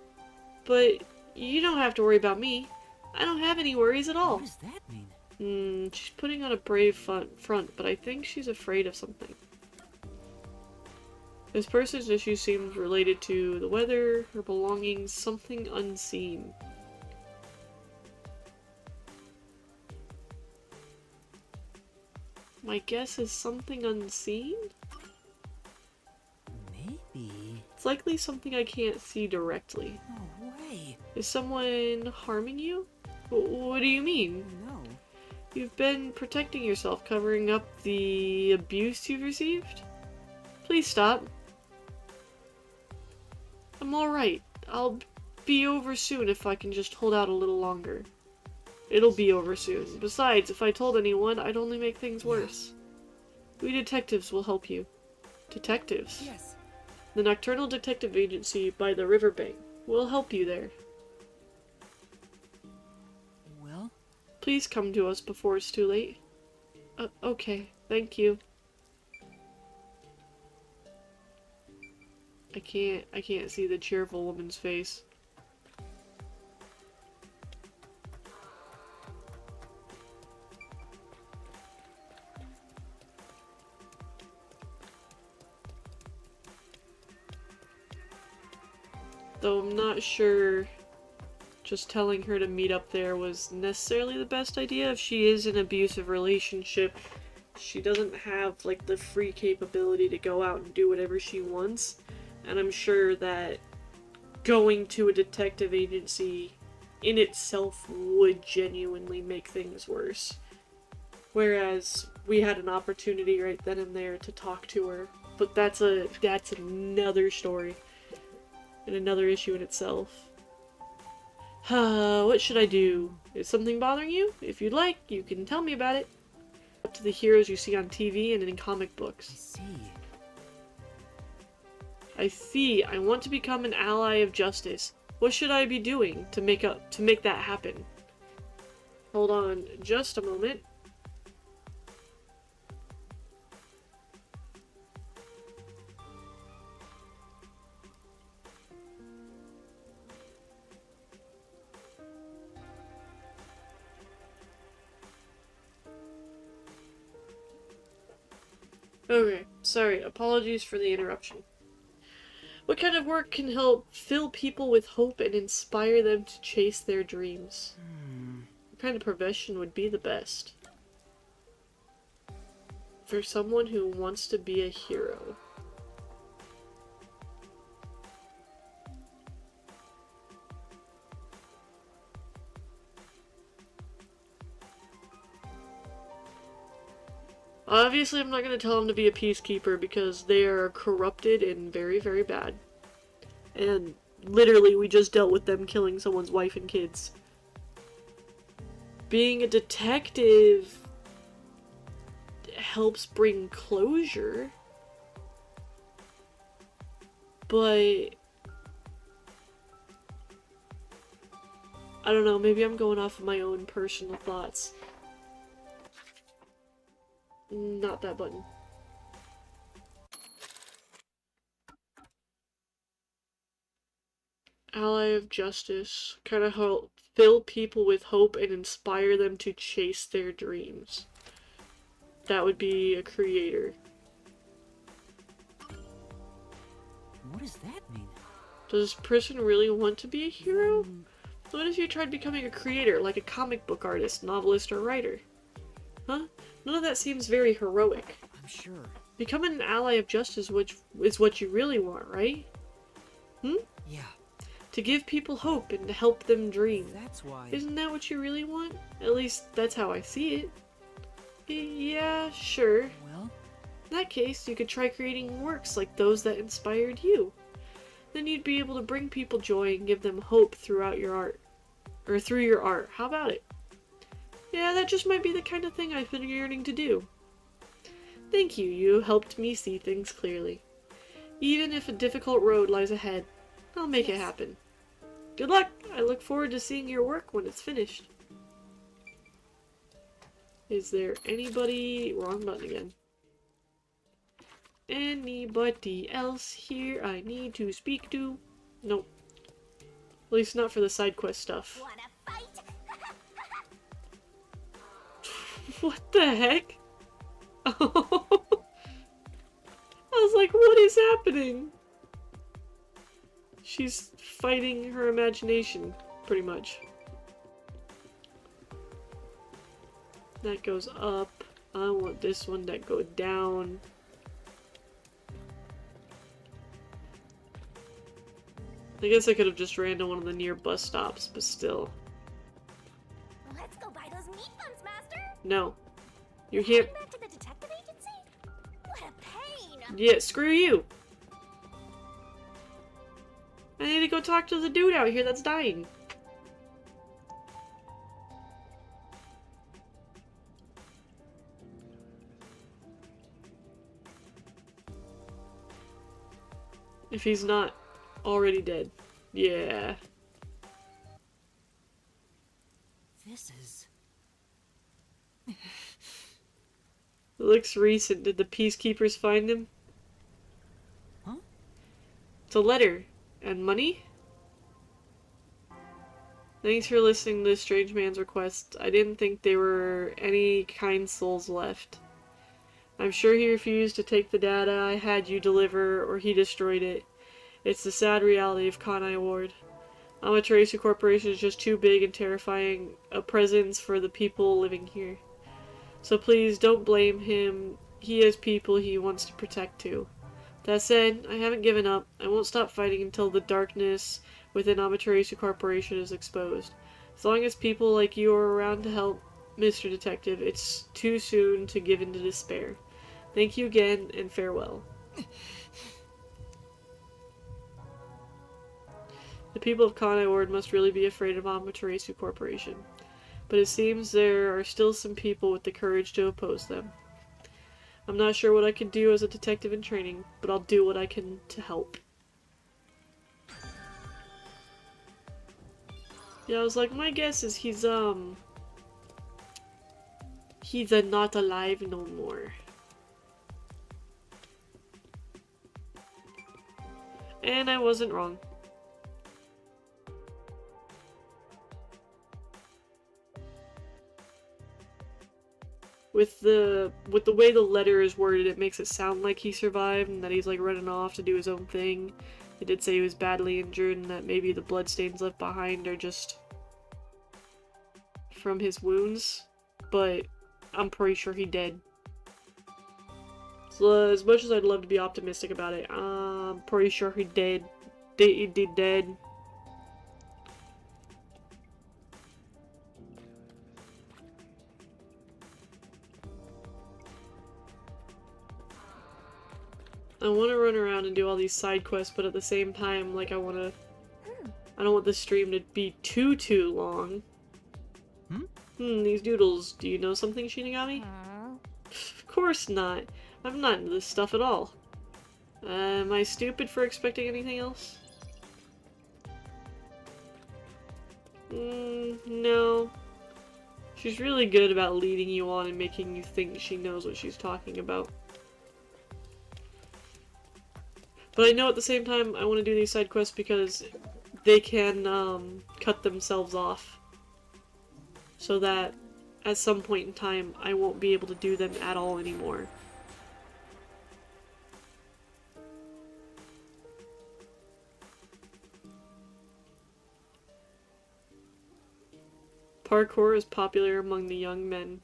[SPEAKER 1] But you don't have to worry about me. I don't have any worries at all.
[SPEAKER 2] What does that mean?
[SPEAKER 1] She's putting on a brave front, but I think she's afraid of something. This person's issue seems related to the weather, her belongings, something unseen. My guess is something unseen?
[SPEAKER 2] Maybe.
[SPEAKER 1] It's likely something I can't see directly.
[SPEAKER 2] No way.
[SPEAKER 1] Is someone harming you? What do you mean?
[SPEAKER 2] No.
[SPEAKER 1] You've been protecting yourself, covering up the abuse you've received? Please stop. I'm alright. I'll be over soon if I can just hold out a little longer. It'll be over soon. Besides, if I told anyone, I'd only make things worse. We detectives will help you. Detectives?
[SPEAKER 2] Yes.
[SPEAKER 1] The Nocturnal Detective Agency by the riverbank will help you there.
[SPEAKER 2] Well?
[SPEAKER 1] Please come to us before it's too late. Okay. Thank you. I can't see the cheerful woman's face. Though I'm not sure just telling her to meet up there was necessarily the best idea. If she is in an abusive relationship, she doesn't have like the free capability to go out and do whatever she wants. And I'm sure that going to a detective agency in itself would genuinely make things worse. Whereas we had an opportunity right then and there to talk to her. But that's another story. And another issue in itself. What should I do? Is something bothering you? If you'd like, you can tell me about it. Up to the heroes you see on TV and in comic
[SPEAKER 2] I
[SPEAKER 1] books.
[SPEAKER 2] see.
[SPEAKER 1] I see. I want to become an ally of justice. What should I be doing to make that happen? Hold on just a moment. Okay, sorry, apologies for the interruption. What kind of work can help fill people with hope and inspire them to chase their dreams? What kind of profession would be the best? For someone who wants to be a hero. Obviously, I'm not going to tell them to be a peacekeeper because they are corrupted and very, very bad. And literally, we just dealt with them killing someone's wife and kids. Being a detective helps bring closure. But I don't know, maybe I'm going off of my own personal thoughts. Not that button. Ally of Justice. Kind of help fill people with hope and inspire them to chase their dreams. That would be a creator.
[SPEAKER 2] What does that mean?
[SPEAKER 1] Does this person really want to be a hero? What if you tried becoming a creator, like a comic book artist, novelist, or writer? Huh? None of that seems very heroic.
[SPEAKER 2] I'm sure.
[SPEAKER 1] Becoming an ally of justice which is what you really want, right?
[SPEAKER 2] Yeah,
[SPEAKER 1] To give people hope and to help them dream.
[SPEAKER 2] that's why.
[SPEAKER 1] Isn't that what you really want? At least that's how I see it. Yeah, sure.
[SPEAKER 2] Well,
[SPEAKER 1] In that case, you could try creating works like those that inspired you. Then you'd be able to bring people joy and give them hope throughout your art. Or through your art. How about it? Yeah, that just might be the kind of thing I've been yearning to do. Thank you, you helped me see things clearly. Even if a difficult road lies ahead, I'll make it happen. Good luck! I look forward to seeing your work when it's finished. Is there anybody... Wrong button again. Anybody else here I need to speak to? Nope. At least not for the side quest stuff.
[SPEAKER 3] Wanna fight?
[SPEAKER 1] What the heck? Oh. I was like, what is happening? She's fighting her imagination, pretty much. That goes up. I want this one that go down. I guess I could have just ran to one of the near bus stops, but still.
[SPEAKER 3] Let's go buy those meat buns, Master!
[SPEAKER 1] No. You can't.
[SPEAKER 3] Back to the detective agency? What a pain!
[SPEAKER 1] Yeah, screw you! I need to go talk to the dude out here that's dying. If he's not already dead. Yeah.
[SPEAKER 2] This is...
[SPEAKER 1] It looks recent. Did the peacekeepers find him?
[SPEAKER 2] Huh?
[SPEAKER 1] It's a letter. And money? Thanks for listening to this strange man's request. I didn't think there were any kind souls left. I'm sure he refused to take the data I had you deliver, or he destroyed it. It's the sad reality of Kanai Ward. Amaterasu Corporation is just too big and terrifying a presence for the people living here. So please, don't blame him. He has people he wants to protect too. That said, I haven't given up. I won't stop fighting until the darkness within Amaterasu Corporation is exposed. As long as people like you are around to help, Mr. Detective, it's too soon to give in to despair. Thank you again, and farewell. The people of Kanai Ward must really be afraid of Amaterasu Corporation. But it seems there are still some people with the courage to oppose them. I'm not sure what I can do as a detective in training, but I'll do what I can to help. Yeah, I was like, my guess is he's not alive no more. And I wasn't wrong. With the way the letter is worded, it makes it sound like he survived and that he's like running off to do his own thing. They did say he was badly injured and that maybe the bloodstains left behind are just from his wounds, but I'm pretty sure he did. So as much as I'd love to be optimistic about it, I'm pretty sure he did. He did dead. I want to run around and do all these side quests, but at the same time, like, I don't want this stream to be too long. These doodles. Do you know something, Shinigami? Of course not. I'm not into this stuff at all. Am I stupid for expecting anything else? No. She's really good about leading you on and making you think she knows what she's talking about. But I know at the same time I want to do these side quests because they can cut themselves off. So that at some point in time I won't be able to do them at all anymore. Parkour is popular among the young men.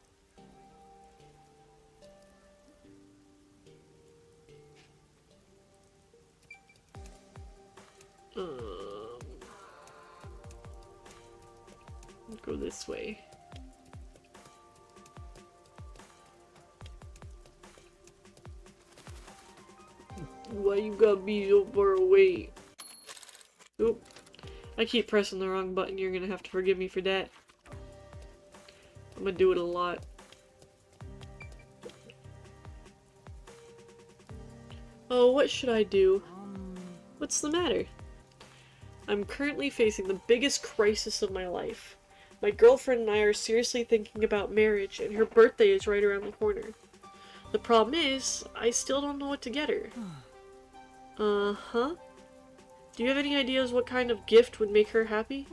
[SPEAKER 1] Go this way. Why you gotta be so far away? Oop. I keep pressing the wrong button, you're gonna have to forgive me for that. I'm gonna do it a lot. Oh, what should I do? What's the matter? I'm currently facing the biggest crisis of my life. My girlfriend and I are seriously thinking about marriage, and her birthday is right around the corner. The problem is, I still don't know what to get her. Uh-huh. Do you have any ideas what kind of gift would make her happy?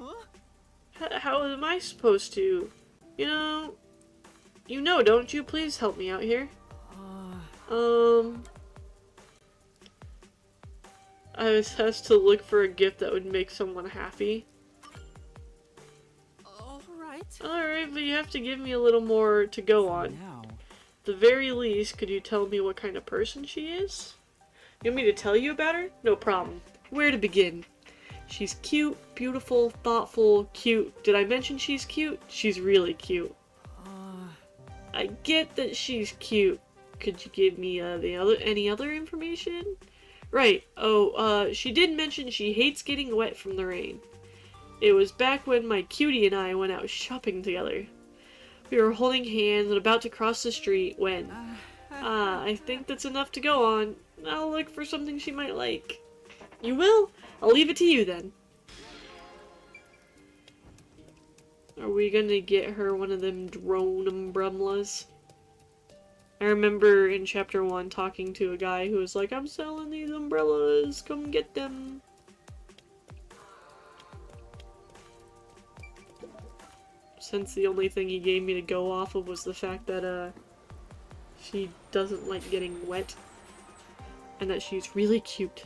[SPEAKER 1] How am I supposed to? You know, don't you? Please help me out here. I was has to look for a gift that would make someone happy. Alright, but you have to give me a little more to go on.
[SPEAKER 2] Now,
[SPEAKER 1] At the very least, could you tell me what kind of person she is? You want me to tell you about her? No problem. Where to begin? She's cute, beautiful, thoughtful, cute. Did I mention she's cute? She's really cute. I get that she's cute. Could you give me any other information? Right. Oh, she did mention she hates getting wet from the rain. It was back when my cutie and I went out shopping together. We were holding hands and about to cross the street when... I think that's enough to go on. I'll look for something she might like. You will? I'll leave it to you then. Are we gonna get her one of them drone umbrellas? I remember in chapter 1 talking to a guy who was like, I'm selling these umbrellas, come get them. Since the only thing he gave me to go off of was the fact that, she doesn't like getting wet. And that she's really cute.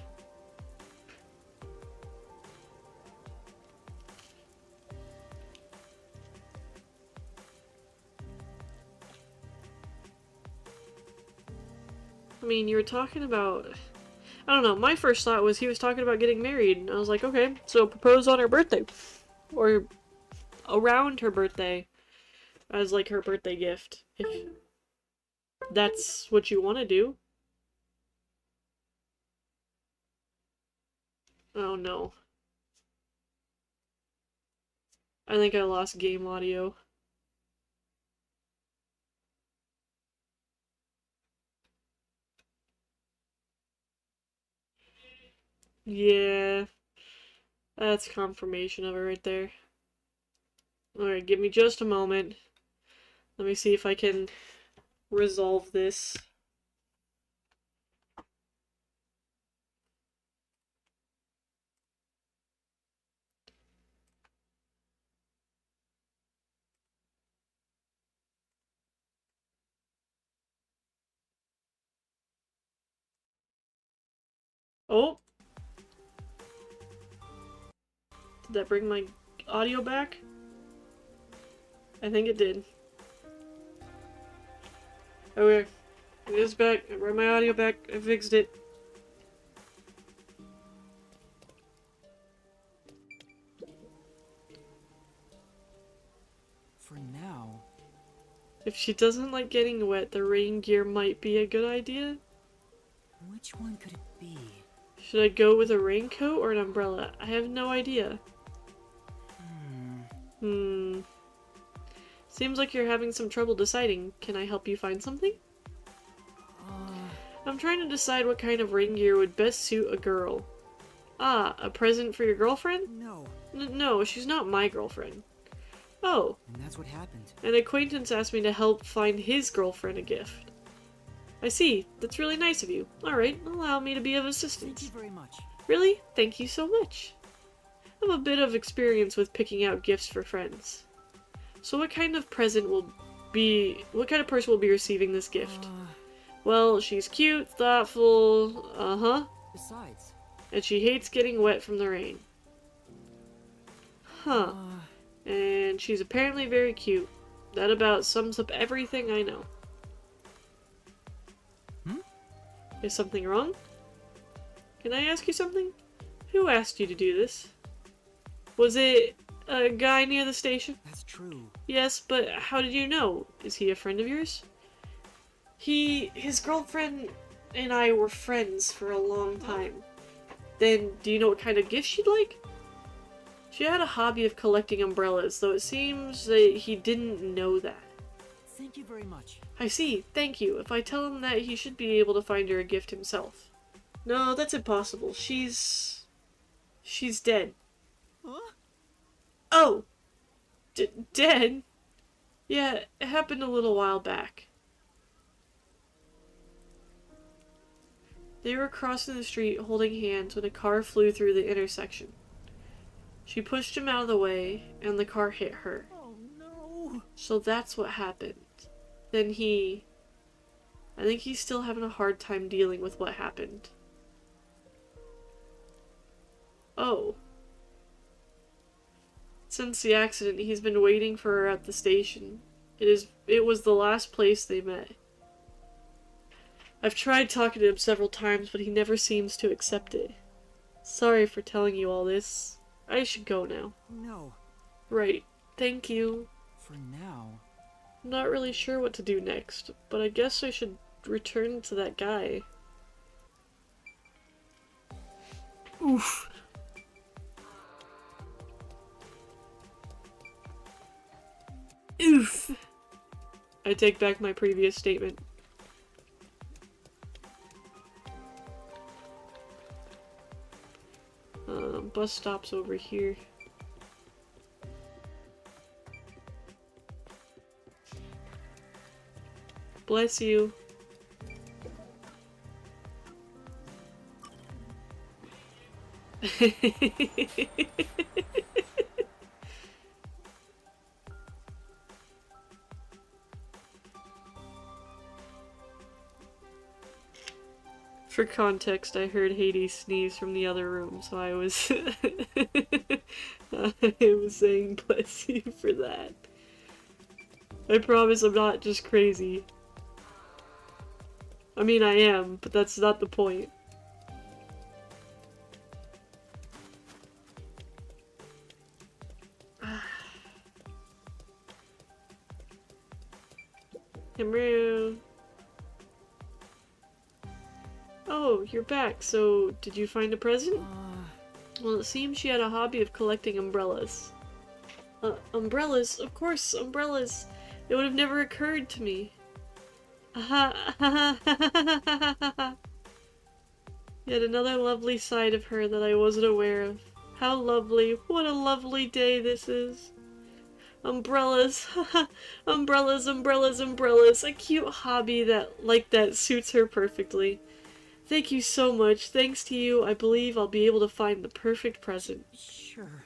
[SPEAKER 1] I mean, you were talking about... I don't know, my first thought was he was talking about getting married. And I was like, okay, so propose on her birthday. Or around her birthday. As, like, her birthday gift. If that's what you want to do. Oh no. I think I lost game audio. Yeah. That's confirmation of it right there. Alright, give me just a moment. Let me see if I can resolve this. Oh! Did that bring my audio back? I think it did. Okay. It is back. I brought my audio back. I fixed it.
[SPEAKER 2] for now.
[SPEAKER 1] If she doesn't like getting wet, the rain gear might be a good idea.
[SPEAKER 2] Which one could it be?
[SPEAKER 1] Should I go with a raincoat or an umbrella? I have no idea. Seems like you're having some trouble deciding. Can I help you find something? I'm trying to decide what kind of rain gear would best suit a girl. Ah, a present for your girlfriend?
[SPEAKER 2] No.
[SPEAKER 1] No, she's not my girlfriend. Oh,
[SPEAKER 2] And that's what happened.
[SPEAKER 1] an acquaintance asked me to help find his girlfriend a gift. I see. That's really nice of you. Alright, allow me to be of
[SPEAKER 2] Thank
[SPEAKER 1] assistance.
[SPEAKER 2] you very much.
[SPEAKER 1] Really? Thank you so much. I have a bit of experience with picking out gifts for friends. So what kind of person will be receiving this gift? Well, she's cute, thoughtful,
[SPEAKER 2] Besides,
[SPEAKER 1] and she hates getting wet from the rain. Huh. And she's apparently very cute. That about sums up everything I know. Is something wrong? Can I ask you something? Who asked you to do this? Was it a guy near the station?
[SPEAKER 2] that's true.
[SPEAKER 1] Yes, but how did you know? Is he a friend of yours? His girlfriend and I were friends for a long time. Then, do you know what kind of gift she'd like? She had a hobby of collecting umbrellas, though it seems that he didn't know that.
[SPEAKER 2] Thank you very much.
[SPEAKER 1] I see, thank you. If I tell him that, he should be able to find her a gift himself. No, that's impossible. She's dead. Oh! Dead? Yeah, it happened a little while back. They were crossing the street holding hands when a car flew through the intersection. She pushed him out of the way, and the car hit her.
[SPEAKER 4] Oh no!
[SPEAKER 1] So that's what happened. Then I think he's still having a hard time dealing with what happened. Oh. Since the accident, he's been waiting for her at the station. It was the last place they met. I've tried talking to him several times, but he never seems to accept it. Sorry for telling you all this. I should go now.
[SPEAKER 2] No,
[SPEAKER 1] Right. Thank you.
[SPEAKER 2] for now.
[SPEAKER 1] I'm not really sure what to do next, but I guess I should return to that guy. Oof. Oof. I take back my previous statement. Bus stop's over here. Bless you. For context, I heard Hades sneeze from the other room, so I was I was saying bless you for that. I promise I'm not just crazy. I mean, I am, but that's not the point. Himru. Oh, you're back. So, did you find a present? Well, it seems she had a hobby of collecting umbrellas. Umbrellas? Of course, umbrellas. It would have never occurred to me. Yet another lovely side of her that I wasn't aware of. How lovely. What a lovely day this is. Umbrellas. Umbrellas, umbrellas, umbrellas. A cute hobby like that suits her perfectly. Thank you so much. Thanks to you, I believe I'll be able to find the perfect present.
[SPEAKER 2] Sure.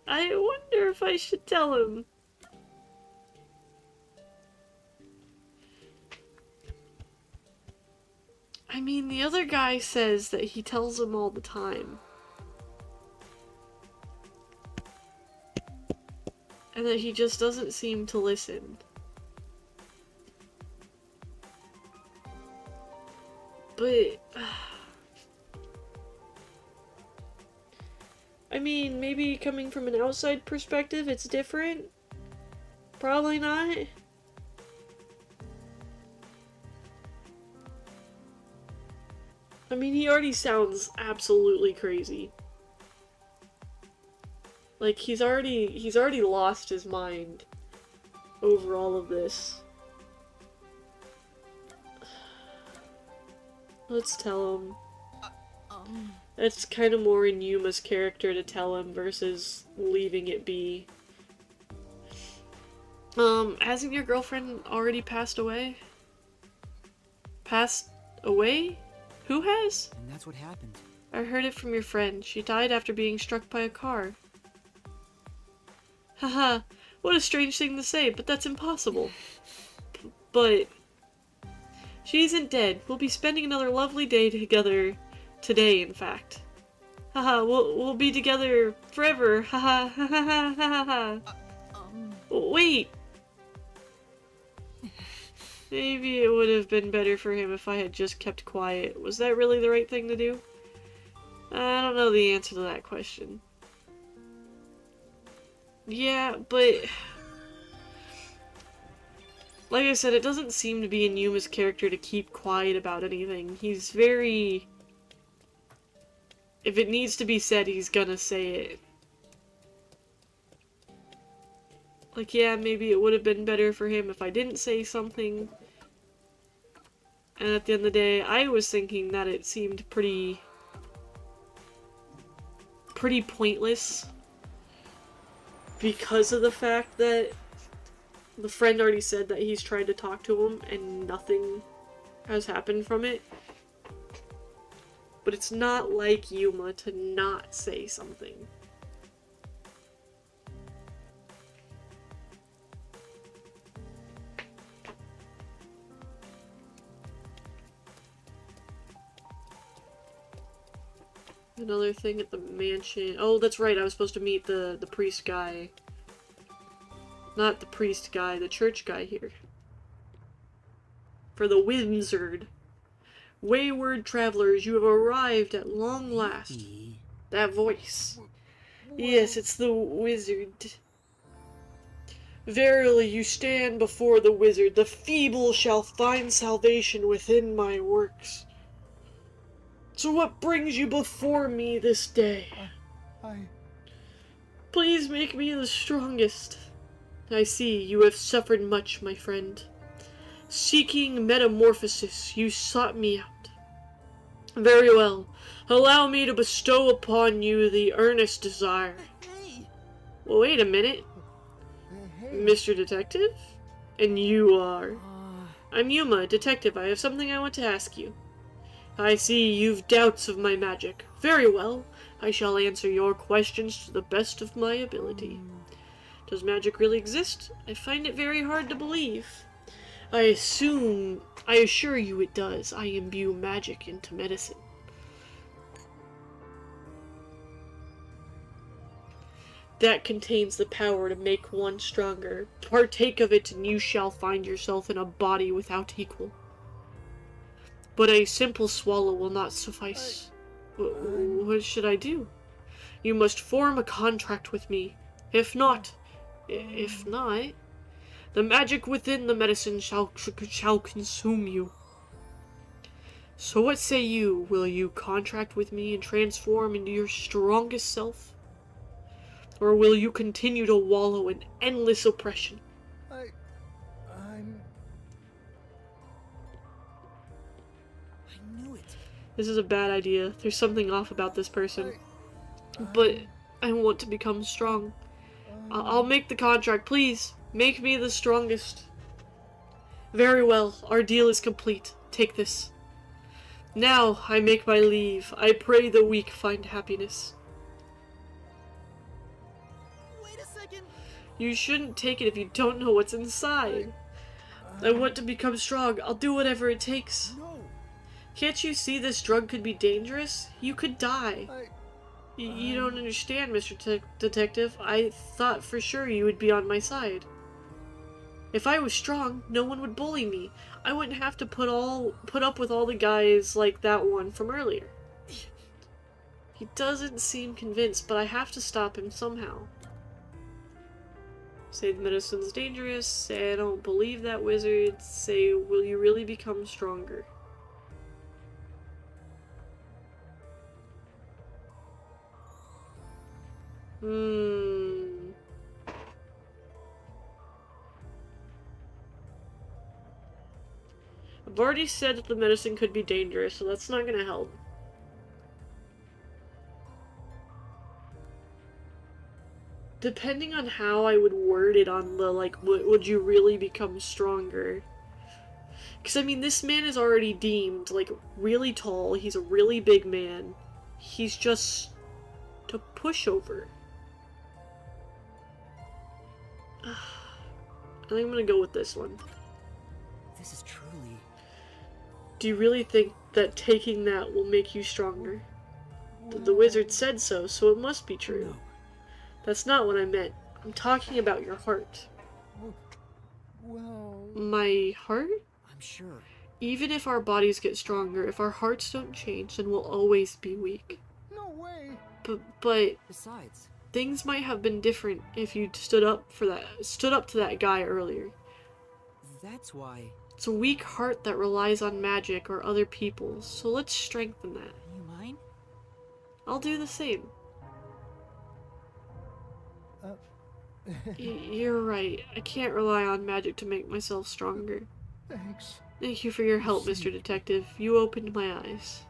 [SPEAKER 1] I wonder if I should tell him. I mean, the other guy says that he tells him all the time. And that he just doesn't seem to listen. But... I mean, maybe coming from an outside perspective, it's different? Probably not. I mean, he already sounds absolutely crazy. Like, he's already lost his mind over all of this. Let's tell him. It's kind of more in Yuma's character to tell him versus leaving it be. Hasn't your girlfriend already passed away? Passed away? Who has?
[SPEAKER 2] And that's what happened.
[SPEAKER 1] I heard it from your friend. She died after being struck by a car. Haha, what a strange thing to say, but that's impossible. But... she isn't dead. We'll be spending another lovely day together. Today, in fact. Haha, we'll be together forever. Haha, ha ha ha ha ha. Wait! Maybe it would have been better for him if I had just kept quiet. Was that really the right thing to do? I don't know the answer to that question. Yeah, but... like I said, it doesn't seem to be in Yuma's character to keep quiet about anything. He's very... if it needs to be said, he's gonna say it. Like, yeah, maybe it would have been better for him if I didn't say something. And at the end of the day, I was thinking that it seemed pretty... pretty pointless because of the fact that the friend already said that he's tried to talk to him and nothing has happened from it. But it's not like Yuma to not say something. Another thing at the mansion. Oh, that's right, I was supposed to meet the priest guy. Not the priest guy, the church guy here. For the wizard. Wayward travelers, you have arrived at long last. That voice. Yes, it's the wizard. Verily, you stand before the wizard. The feeble shall find salvation within my works. So what brings you before me this day? Please make me the strongest. I see you have suffered much, my friend. Seeking metamorphosis, you sought me out. Very well. Allow me to bestow upon you the earnest desire. Well, wait a minute. Mr. Detective? And you are? I'm Yuma, detective. I have something I want to ask you. I see you've doubts of my magic. Very well. I shall answer your questions to the best of my ability. Does magic really exist? I find it very hard to believe. I assure you it does. I imbue magic into medicine. That contains the power to make one stronger. Partake of it and you shall find yourself in a body without equal. But a simple swallow will not suffice. What should I do? You must form a contract with me. If not, the magic within the medicine shall consume you. So what say you? Will you contract with me and transform into your strongest self? Or will you continue to wallow in endless oppression? This is a bad idea. There's something off about this person. But I want to become strong. I'll make the contract, please. Make me the strongest. Very well. Our deal is complete. Take this. Now I make my leave. I pray the weak find happiness.
[SPEAKER 4] Wait a second.
[SPEAKER 1] You shouldn't take it if you don't know what's inside. I want to become strong. I'll do whatever it takes.
[SPEAKER 6] No.
[SPEAKER 1] Can't you see this drug could be dangerous? You could die. You don't understand, Mr. Detective. I thought for sure you would be on my side. If I was strong, no one would bully me. I wouldn't have to put up with all the guys like that one from earlier. He doesn't seem convinced, but I have to stop him somehow. Say the medicine's dangerous. Say I don't believe that wizard. Say, will you really become stronger? I've already said that the medicine could be dangerous, so that's not gonna help. Depending on how I would word it on the, like, would you really become stronger? Because, I mean, this man is already deemed, like, really tall. He's a really big man. He's just a pushover. I think I'm gonna go with this one.
[SPEAKER 2] This is truly...
[SPEAKER 1] Do you really think that taking that will make you stronger? The wizard said so, so it must be true.
[SPEAKER 2] No.
[SPEAKER 1] That's not what I meant. I'm talking about your heart.
[SPEAKER 6] Well...
[SPEAKER 1] My heart?
[SPEAKER 2] I'm sure.
[SPEAKER 1] Even if our bodies get stronger, if our hearts don't change, then we'll always be weak.
[SPEAKER 6] No way.
[SPEAKER 1] But
[SPEAKER 2] Besides,
[SPEAKER 1] things might have been different if you stood up to that guy earlier.
[SPEAKER 2] that's why...
[SPEAKER 1] It's a weak heart that relies on magic or other people, so let's strengthen that.
[SPEAKER 2] You mind?
[SPEAKER 1] I'll do the same. You're right. I can't rely on magic to make myself stronger.
[SPEAKER 6] Thanks.
[SPEAKER 1] Thank you for your help, Mr. Detective. You opened my eyes.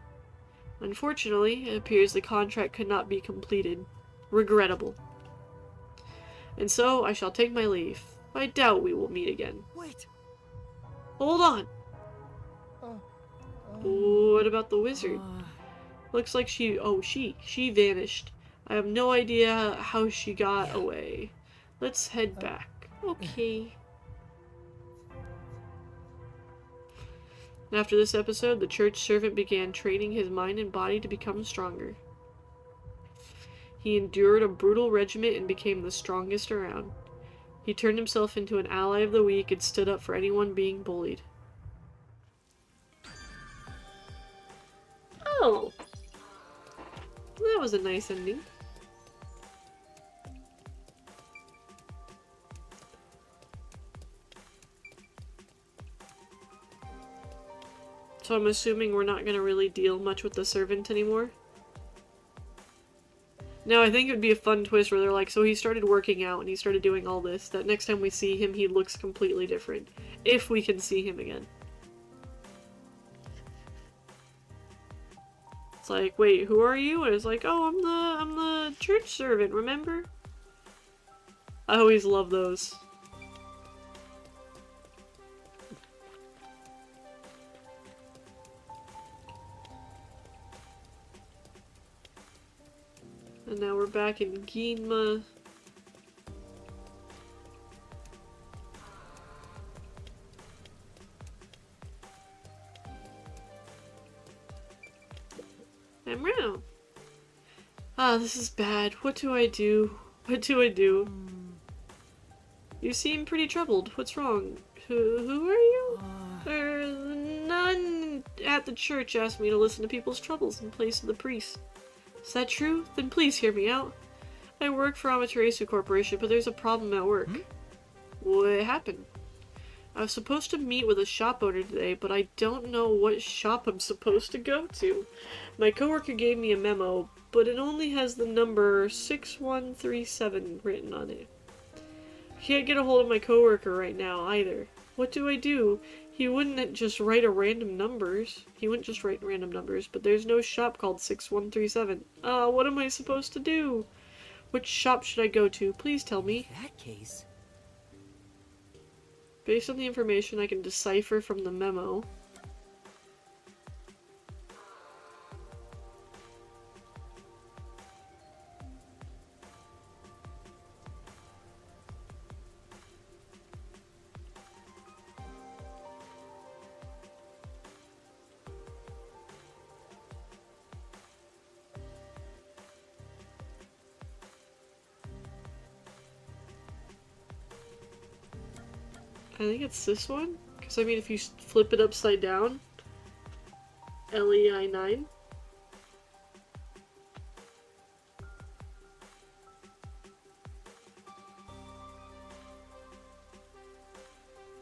[SPEAKER 1] Unfortunately, it appears the contract could not be completed. Regrettable. And so, I shall take my leave. I doubt we will meet again.
[SPEAKER 4] Wait.
[SPEAKER 1] Hold on! What about the wizard? Looks like she vanished. I have no idea how she got away. Let's head back. Okay. After this episode, the church servant began training his mind and body to become stronger. He endured a brutal regiment and became the strongest around. He turned himself into an ally of the weak and stood up for anyone being bullied. Oh! That was a nice ending. So I'm assuming we're not going to really deal much with the servant anymore. Now, I think it would be a fun twist where they're like, so he started working out and he started doing all this, that next time we see him, he looks completely different. If we can see him again. It's like, wait, who are you? And it's like, oh, I'm the church servant, remember? I always love those. And now we're back in Ginma. I'm around. Ah, this is bad. What do I do? What do I do? You seem pretty troubled. What's wrong? Who are you? The nun at the church asked me to listen to people's troubles in place of the priest. Is that true? Then please hear me out. I work for Amaterasu Corporation, but there's a problem at work. What happened? I was supposed to meet with a shop owner today, but I don't know what shop I'm supposed to go to. My coworker gave me a memo, but it only has the number 6137 written on it. I can't get a hold of my coworker right now, either. What do I do? He wouldn't just write random numbers, but there's no shop called 6137. What am I supposed to do? Which shop should I go to? Please tell me.
[SPEAKER 2] In that case,
[SPEAKER 1] Based on the information I can decipher from the memo, I think it's this one? Because, I mean, if you flip it upside down, LEI9.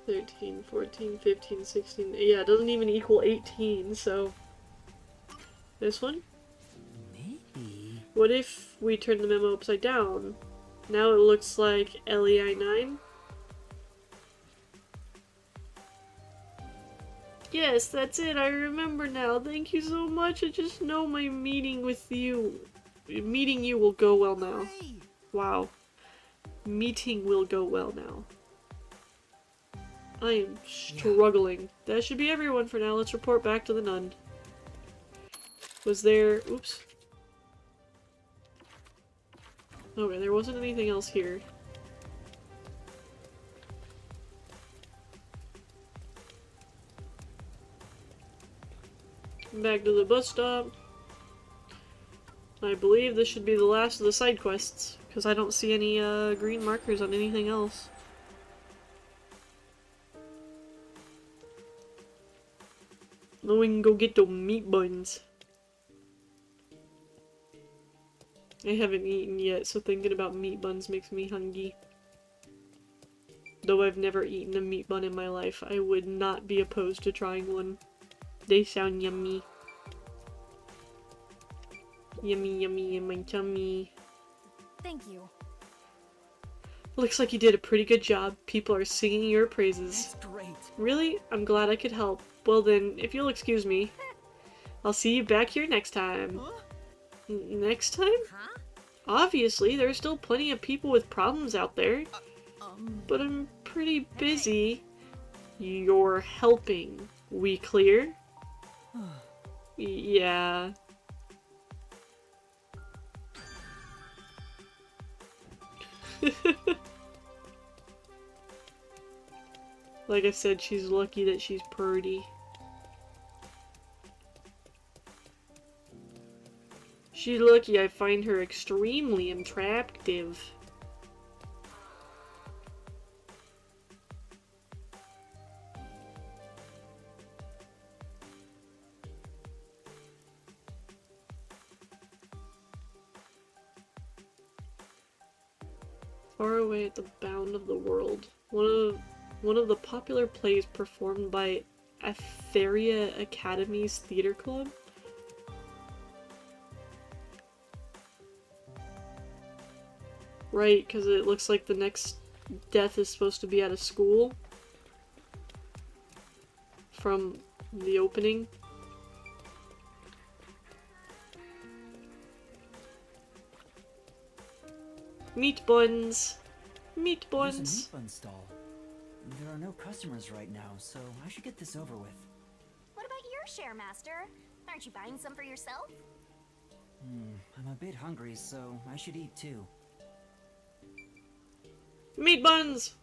[SPEAKER 1] $13, $14, $15, $16. Yeah, it doesn't even equal 18, so. This one?
[SPEAKER 2] maybe.
[SPEAKER 1] What if we turn the memo upside down? Now it looks like LEI9. Yes, that's it. I remember now. Thank you so much. I just know my meeting with you. Meeting you will go well now.
[SPEAKER 2] Hey!
[SPEAKER 1] Wow. Meeting will go well now. I am struggling. That should be everyone for now. Let's report back to the nun. Was there... Oops. Okay, there wasn't anything else here. Back to the bus stop. I believe this should be the last of the side quests, because I don't see any green markers on anything else. Now we can go get the meat buns. I haven't eaten yet, so thinking about meat buns makes me hungry. Though I've never eaten a meat bun in my life, I would not be opposed to trying one. They sound yummy. Yummy, yummy in my tummy.
[SPEAKER 3] Thank you.
[SPEAKER 1] Looks like you did a pretty good job. People are singing your praises.
[SPEAKER 2] That's great.
[SPEAKER 1] Really? I'm glad I could help. Well then, if you'll excuse me. I'll see you back here next time. Next time?
[SPEAKER 5] Huh?
[SPEAKER 1] Obviously, there's still plenty of people with problems out there, but I'm pretty busy. You're helping. We clear? Yeah. Like I said, she's lucky that she's pretty. She's lucky I find her extremely attractive. Far away at the bound of the world. One of the popular plays performed by Atheria Academy's theater club. Right, because it looks like the next death is supposed to be at a school. From the opening. Meat buns! Meat
[SPEAKER 2] There's a
[SPEAKER 1] buns!
[SPEAKER 2] meat bun stall. There are no customers right now, so I should get this over with.
[SPEAKER 3] What about your share, Master? Aren't you buying some for yourself?
[SPEAKER 2] I'm a bit hungry, so I should eat too.
[SPEAKER 1] Meat buns!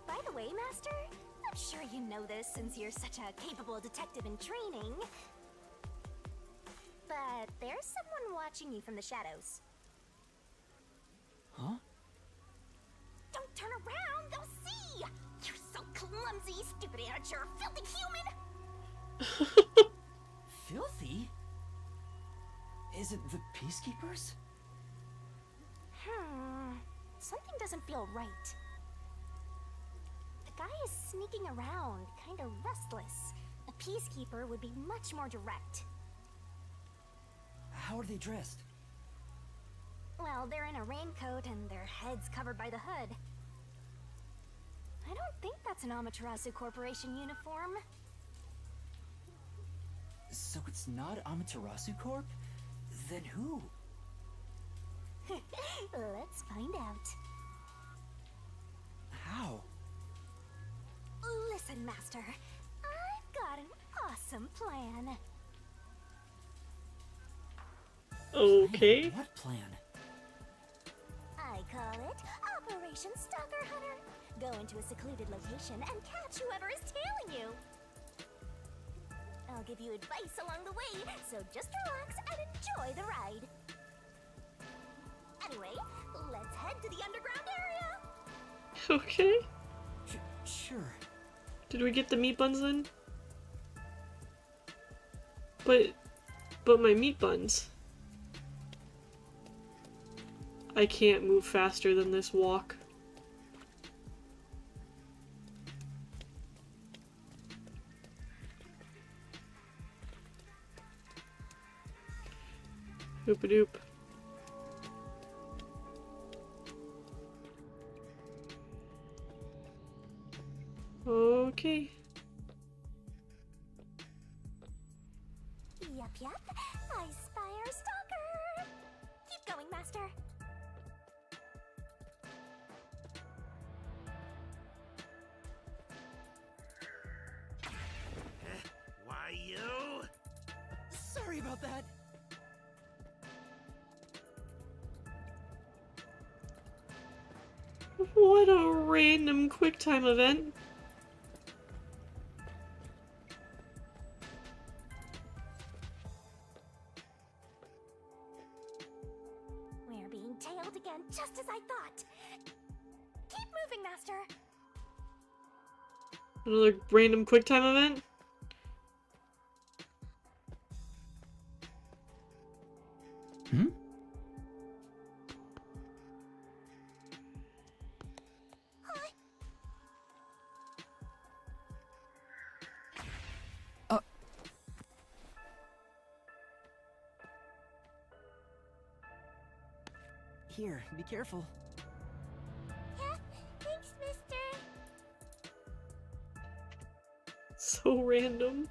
[SPEAKER 3] By the way, Master, I'm sure you know this since you're such a capable detective in training. But there's someone watching you from the shadows.
[SPEAKER 2] Huh?
[SPEAKER 3] Don't turn around, they'll see! You're so clumsy, stupid amateur, filthy human!
[SPEAKER 2] Filthy? Is it the Peacekeepers?
[SPEAKER 3] Something doesn't feel right. The guy is sneaking around, kinda restless. A peacekeeper would be much more direct.
[SPEAKER 2] How are they dressed?
[SPEAKER 3] Well, they're in a raincoat and their heads covered by the hood. I don't think that's an Amaterasu Corporation uniform.
[SPEAKER 2] So it's not Amaterasu Corp? Then who?
[SPEAKER 3] Let's find out.
[SPEAKER 2] How?
[SPEAKER 3] Listen, Master. I've got an awesome plan.
[SPEAKER 1] Okay.
[SPEAKER 2] What plan?
[SPEAKER 3] I call it Operation Stalker Hunter. Go into a secluded location and catch whoever is tailing you. I'll give you advice along the way, so just relax and enjoy the ride. Anyway, let's head to the underground area.
[SPEAKER 1] Okay.
[SPEAKER 2] Sure.
[SPEAKER 1] Did we get the meat buns then? But my meat buns. I can't move faster than this walk. Doop-a-doop. Okay.
[SPEAKER 3] Yup. I spy our stalker. Keep going, Master.
[SPEAKER 7] Why you?
[SPEAKER 4] Sorry about that.
[SPEAKER 1] What a random QuickTime event.
[SPEAKER 3] We're being tailed again, just as I thought. Keep moving, Master.
[SPEAKER 1] Another random QuickTime event?
[SPEAKER 2] Here, be careful.
[SPEAKER 3] Yeah, thanks, Mister.
[SPEAKER 1] So random.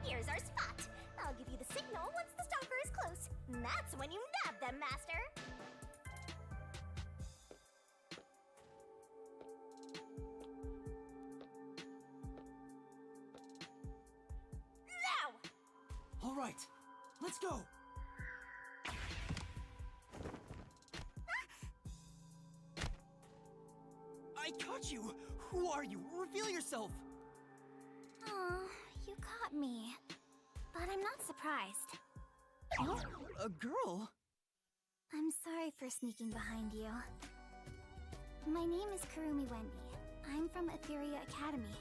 [SPEAKER 3] Here's our spot. I'll give you the signal once the stalker is close. That's when you nab them, Master. Now!
[SPEAKER 2] All right, let's go. I caught you. Who are you? Reveal yourself.
[SPEAKER 3] Oh, you caught me. But I'm not surprised.
[SPEAKER 2] A girl?
[SPEAKER 3] I'm sorry for sneaking behind you. My name is Kurumi Wendy. I'm from Etheria Academy.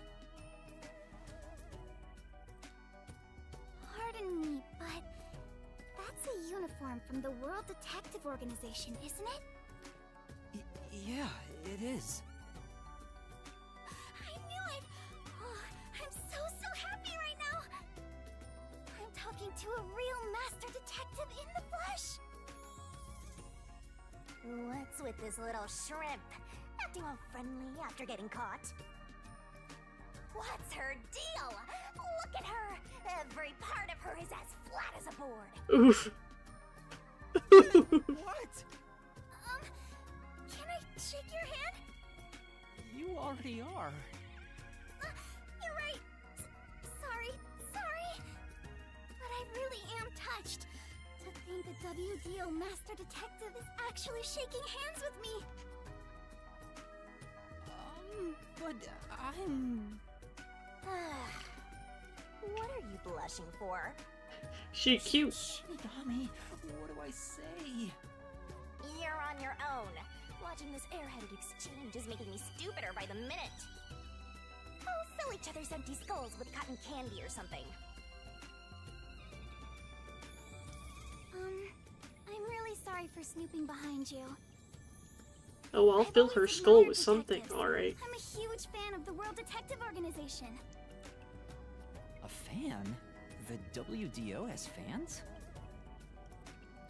[SPEAKER 3] Pardon me, but that's a uniform from the World Detective Organization, isn't it?
[SPEAKER 2] Yeah, it is.
[SPEAKER 3] I knew it! Oh, I'm so happy right now! I'm talking to a real master detective in the flesh! What's with this little shrimp? Acting all friendly after getting caught? What's her deal? Look at her! Every part of her is as flat as a board!
[SPEAKER 1] Oof.
[SPEAKER 2] What?
[SPEAKER 3] Can I shake your hand?
[SPEAKER 2] You already are.
[SPEAKER 3] You're right! Sorry! But I really am touched. To think a WDO Master Detective is actually shaking hands with me!
[SPEAKER 2] But I'm...
[SPEAKER 3] What are you blushing for?
[SPEAKER 1] She cute.
[SPEAKER 2] Shinigami, what do I say?
[SPEAKER 3] You're on your own. Watching this airheaded exchange is making me stupider by the minute. Oh, fill each other's empty skulls with cotton candy or something. I'm really sorry for snooping behind you.
[SPEAKER 1] Oh, I'll
[SPEAKER 3] I've
[SPEAKER 1] fill
[SPEAKER 3] always
[SPEAKER 1] her skull
[SPEAKER 3] admired
[SPEAKER 1] with something,
[SPEAKER 3] detectives.
[SPEAKER 1] alright.
[SPEAKER 3] I'm a huge fan of the World Detective Organization.
[SPEAKER 2] A fan? The WDO has fans?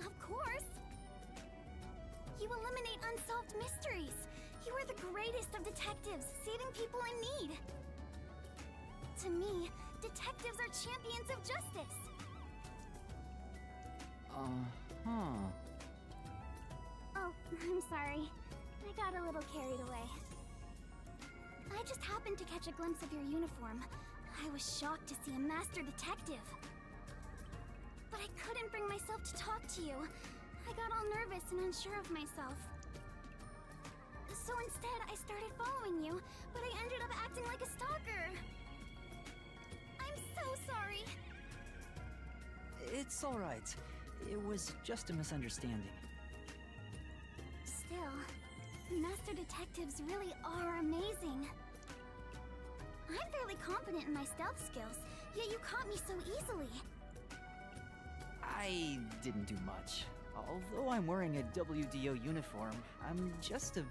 [SPEAKER 3] Of course. You eliminate unsolved mysteries. You are the greatest of detectives, saving people in need. To me, detectives are champions of justice.
[SPEAKER 2] Uh-huh.
[SPEAKER 3] Oh, I'm sorry. I got a little carried away. I just happened to catch a glimpse of your uniform. I was shocked to see a master detective. But I couldn't bring myself to talk to you. I got all nervous and unsure of myself. So instead, I started following you, but I ended up acting like a stalker. I'm so sorry.
[SPEAKER 2] It's alright. It was just a misunderstanding.
[SPEAKER 3] Still, master detectives really are amazing. I'm fairly confident in my stealth skills, yet you caught me so easily.
[SPEAKER 2] I didn't do much. Although I'm wearing a WDO uniform, I'm just a...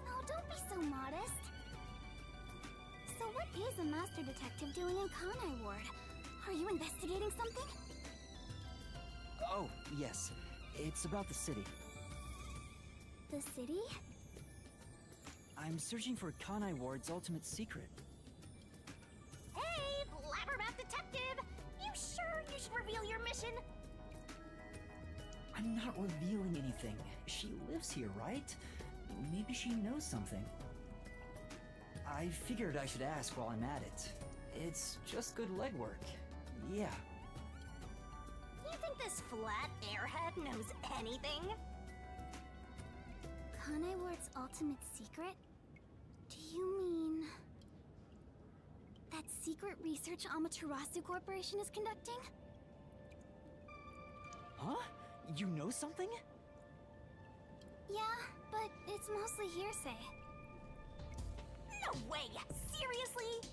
[SPEAKER 3] Oh, don't be so modest. So what is a master detective doing in Kanai Ward? Are you investigating something?
[SPEAKER 2] Oh, yes. It's about the city.
[SPEAKER 3] The city?
[SPEAKER 2] I'm searching for Kanai Ward's ultimate secret.
[SPEAKER 3] Hey, Blabbermouth Detective! You sure you should reveal your mission?
[SPEAKER 2] I'm not revealing anything. She lives here, right? Maybe she knows something. I figured I should ask while I'm at it. It's just good legwork. Yeah.
[SPEAKER 3] You think this flat airhead knows anything? Kanai Ward's ultimate secret? Do you mean... that secret research Amaterasu Corporation is conducting?
[SPEAKER 2] Huh? You know something?
[SPEAKER 3] Yeah, but it's mostly hearsay. No way! Seriously?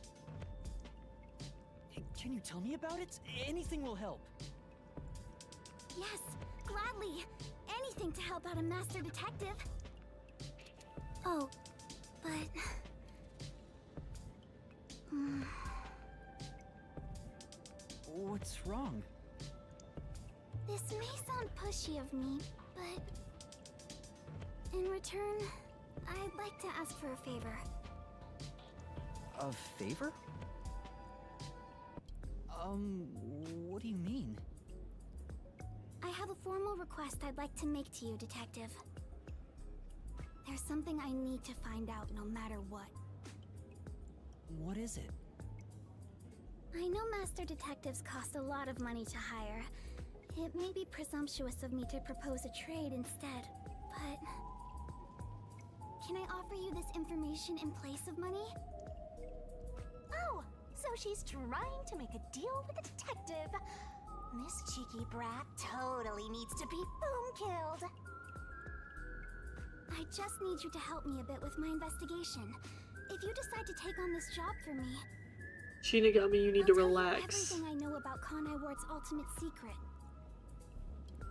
[SPEAKER 2] Can you tell me about it? Anything will help.
[SPEAKER 3] Yes, gladly. Anything to help out a master detective. Oh, but...
[SPEAKER 2] What's wrong?
[SPEAKER 3] This may sound pushy of me, but in return, I'd like to ask for a favor.
[SPEAKER 2] A favor? What do you mean?
[SPEAKER 3] I have a formal request I'd like to make to you, Detective. There's something I need to find out no matter what.
[SPEAKER 2] What is it?
[SPEAKER 3] I know Master Detectives cost a lot of money to hire. It may be presumptuous of me to propose a trade instead, but... Can I offer you this information in place of money?
[SPEAKER 8] Oh, so she's trying to make a deal with a detective. This cheeky brat totally needs to be boom-killed.
[SPEAKER 3] I just need you to help me a bit with my investigation. If you decide to take on this job for me,
[SPEAKER 1] Shinigami, you need
[SPEAKER 3] I'll
[SPEAKER 1] to
[SPEAKER 3] tell you
[SPEAKER 1] relax.
[SPEAKER 3] everything I know about Kanai Ward's ultimate secret,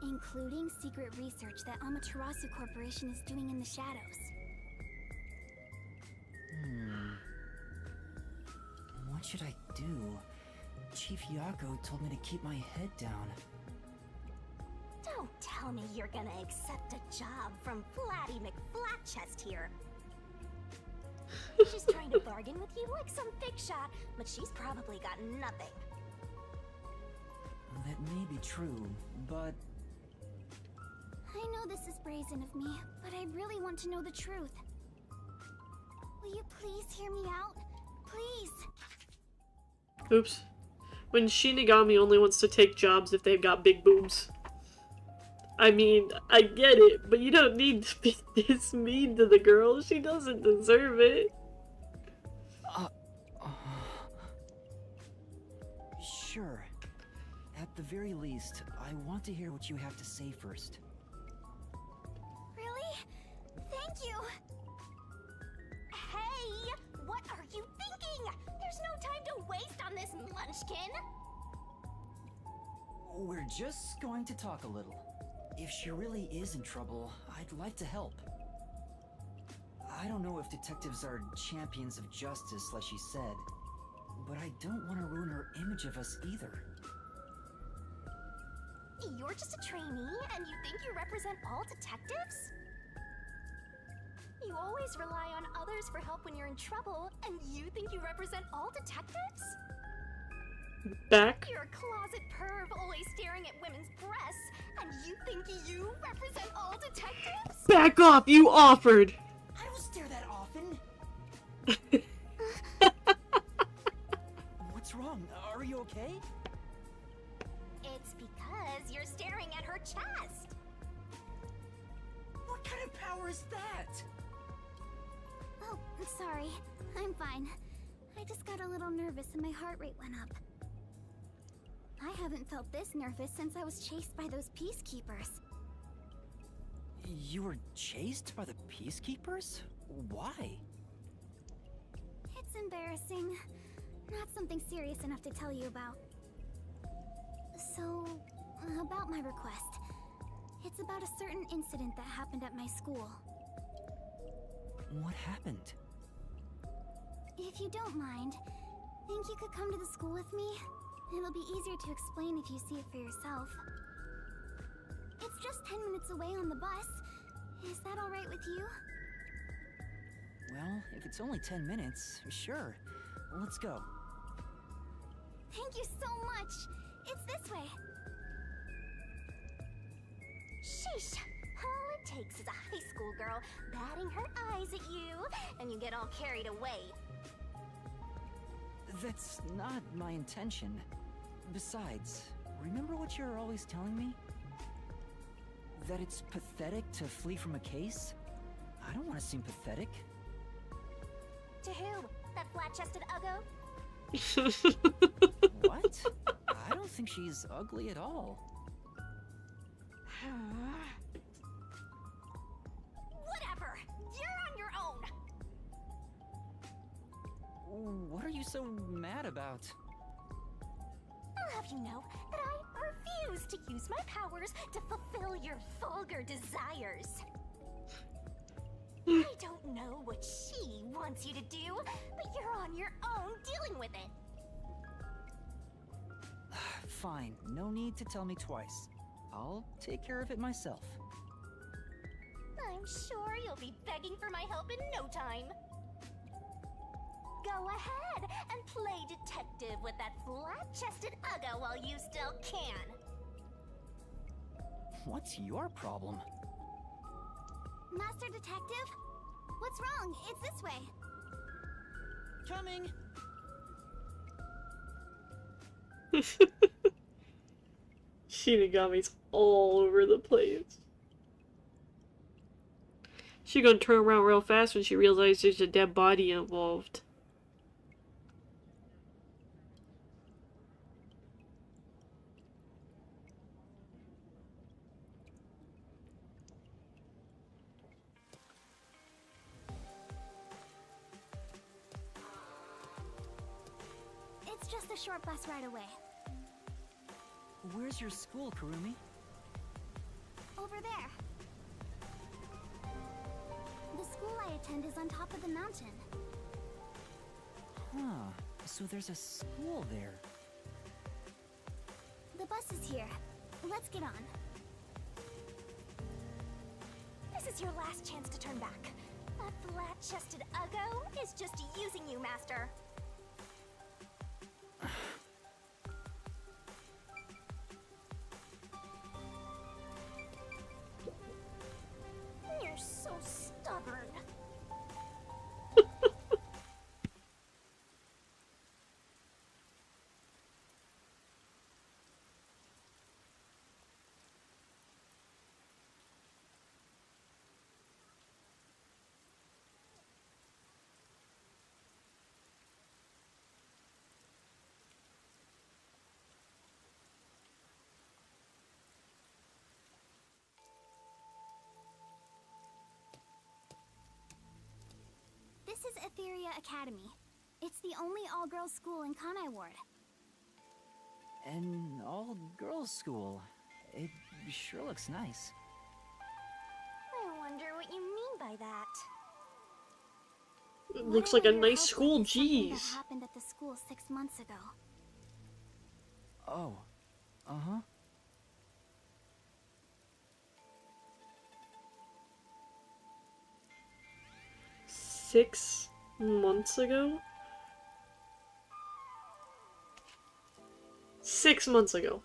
[SPEAKER 3] including secret research that Amaterasu Corporation is doing in the shadows.
[SPEAKER 2] What should I do? Chief Yako told me to keep my head down.
[SPEAKER 8] Don't tell me you're gonna accept a job from Flatty McFlatchest here. She's trying to bargain with you like some big shot, but she's probably got nothing.
[SPEAKER 2] That may be true, but
[SPEAKER 3] I know this is brazen of me, but I really want to know the truth. Will you please hear me out? Please!
[SPEAKER 1] Oops. When Shinigami only wants to take jobs if they've got big boobs. I mean, I get it, but you don't need to be this mean to the girl. She doesn't deserve it.
[SPEAKER 2] Sure. At the very least, I want to hear what you have to say first.
[SPEAKER 3] Really? Thank you!
[SPEAKER 8] Hey! What are you thinking? There's no time to waste on this munchkin!
[SPEAKER 2] We're just going to talk a little. If she really is in trouble, I'd like to help. I don't know if detectives are champions of justice, like she said, but I don't want to ruin her image of us either.
[SPEAKER 8] You're just a trainee, and you think you represent all detectives? You always rely on others for help when you're in trouble, and you think you represent all detectives?
[SPEAKER 1] Back.
[SPEAKER 8] You're a closet perv always staring at women's breasts, and you think you represent all detectives?
[SPEAKER 1] Back off, you offered!
[SPEAKER 2] I don't stare that often! What's wrong? Are you okay?
[SPEAKER 8] It's because you're staring at her chest.
[SPEAKER 2] What kind of power is that?
[SPEAKER 3] Oh, sorry. I'm fine. I just got a little nervous and my heart rate went up. I haven't felt this nervous since I was chased by those peacekeepers.
[SPEAKER 2] You were chased by the peacekeepers? Why?
[SPEAKER 3] It's embarrassing. Not something serious enough to tell you about. So, about my request. It's about a certain incident that happened at my school.
[SPEAKER 2] What happened?
[SPEAKER 3] If you don't mind, think you could come to the school with me? It'll be easier to explain if you see it for yourself. It's just 10 minutes away on the bus. Is that alright with you?
[SPEAKER 2] Well, if it's only 10 minutes, sure. Let's go.
[SPEAKER 3] Thank you so much! It's this way!
[SPEAKER 8] Sheesh. All it takes is a high school girl batting her eyes at you, and you get all carried away.
[SPEAKER 2] That's not my intention. Besides, remember what you're always telling me? That it's pathetic to flee from a case? I don't want to seem pathetic.
[SPEAKER 8] To who? That flat-chested uggo?
[SPEAKER 2] What? I don't think she's ugly at all.
[SPEAKER 8] Whatever. You're on your own.
[SPEAKER 2] What are you so mad about?
[SPEAKER 8] I'll have you know that I refuse to use my powers to fulfill your vulgar desires. I don't know what she wants you to do, but you're on your own dealing with it.
[SPEAKER 2] Fine, no need to tell me twice. I'll take care of it myself.
[SPEAKER 8] I'm sure you'll be begging for my help in no time. Go ahead and play detective with that flat-chested Ugga while you still can.
[SPEAKER 2] What's your problem?
[SPEAKER 3] Master Detective? What's wrong? It's this way.
[SPEAKER 2] Coming!
[SPEAKER 1] Shinigami's all over the place. She gonna turn around real fast when she realizes there's a dead body involved.
[SPEAKER 3] It's just a short bus ride away.
[SPEAKER 2] Where's your school, Kurumi?
[SPEAKER 3] Over there. The school I attend is on top of the mountain.
[SPEAKER 2] Huh, so there's a school there.
[SPEAKER 3] The bus is here. Let's get on.
[SPEAKER 8] This is your last chance to turn back. That flat-chested Uggo is just using you, Master. You're so stubborn.
[SPEAKER 3] This is Etheria Academy. It's the only all-girls school in Kanai Ward.
[SPEAKER 2] An all-girls school. It sure looks nice.
[SPEAKER 8] I wonder what you mean by that.
[SPEAKER 1] It looks like a
[SPEAKER 3] Whatever your
[SPEAKER 1] nice
[SPEAKER 3] house
[SPEAKER 1] school,
[SPEAKER 3] was is something
[SPEAKER 1] jeez.
[SPEAKER 3] That happened at the school 6 months ago.
[SPEAKER 2] Oh, uh-huh.
[SPEAKER 1] 6 months ago? 6 months ago.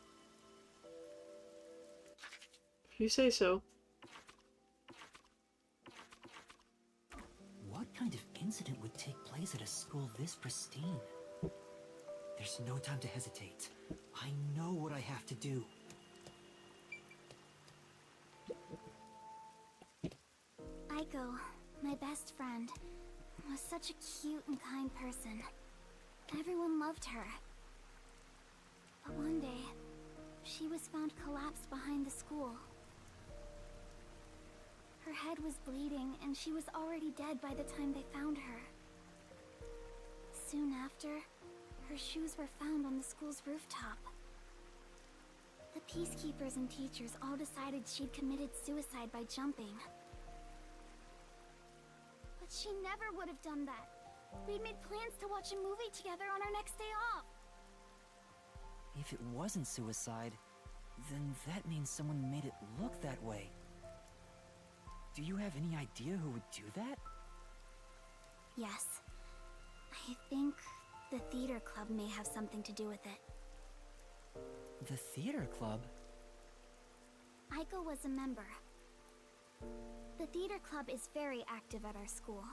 [SPEAKER 1] If you say so.
[SPEAKER 2] What kind of incident would take place at a school this pristine? There's no time to hesitate. I know what I have to do.
[SPEAKER 3] Aiko, my best friend, was such a cute and kind person. Everyone loved her. But one day, she was found collapsed behind the school. Her head was bleeding, and she was already dead by the time they found her. Soon after, her shoes were found on the school's rooftop. The peacekeepers and teachers all decided she'd committed suicide by jumping. But she never would have done that. We'd made plans to watch a movie together on our next day off.
[SPEAKER 2] If it wasn't suicide, then that means someone made it look that way. Do you have any idea who would do that?
[SPEAKER 3] Yes. I think the theater club may have something to do with it.
[SPEAKER 2] The theater club?
[SPEAKER 3] Aiko was a member. The theater club is very active at our school.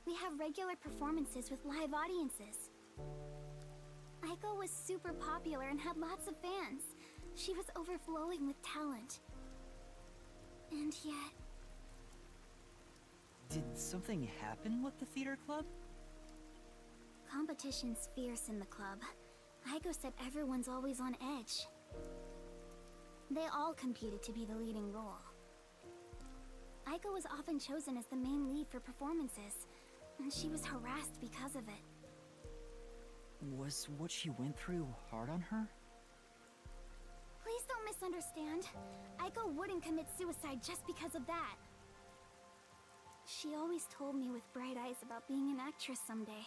[SPEAKER 3] We have regular performances with live audiences. Aiko was super popular and had lots of fans. She was overflowing with talent. And yet...
[SPEAKER 2] Did something happen with the theater club?
[SPEAKER 3] Competition's fierce in the club. Aiko said everyone's always on edge. They all competed to be the leading role. Aiko was often chosen as the main lead for performances, and she was harassed because of it.
[SPEAKER 2] Was what she went through hard on her?
[SPEAKER 3] Please don't misunderstand. Aiko wouldn't commit suicide just because of that. She always told me with bright eyes about being an actress someday.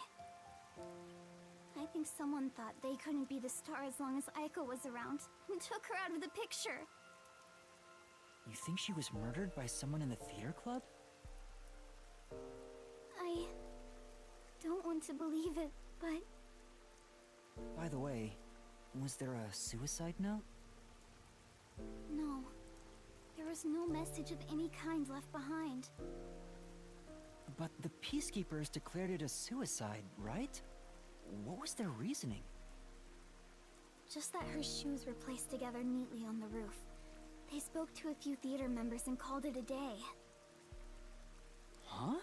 [SPEAKER 3] I think someone thought they couldn't be the star as long as Aiko was around, and took her out of the picture.
[SPEAKER 2] You think she was murdered by someone in the theater club?
[SPEAKER 3] I don't want to believe it, but
[SPEAKER 2] By the way, was there a suicide note?
[SPEAKER 3] no. There was no message of any kind left behind.
[SPEAKER 2] But the Peacekeepers declared it a suicide, right? What was their reasoning?
[SPEAKER 3] Just that her shoes were placed together neatly on the roof. They spoke to a few theater members and called it a day.
[SPEAKER 2] Huh?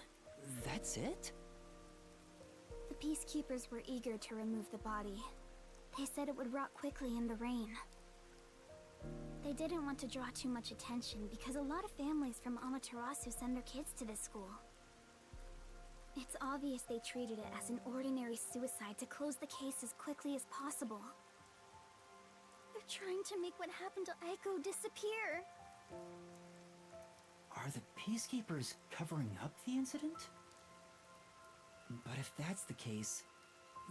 [SPEAKER 2] That's it?
[SPEAKER 3] The Peacekeepers were eager to remove the body. They said it would rot quickly in the rain. They didn't want to draw too much attention because a lot of families from Amaterasu send their kids to this school. It's obvious they treated it as an ordinary suicide to close the case as quickly as possible. They're trying to make what happened to Aiko disappear.
[SPEAKER 2] Are the Peacekeepers covering up the incident? But if that's the case,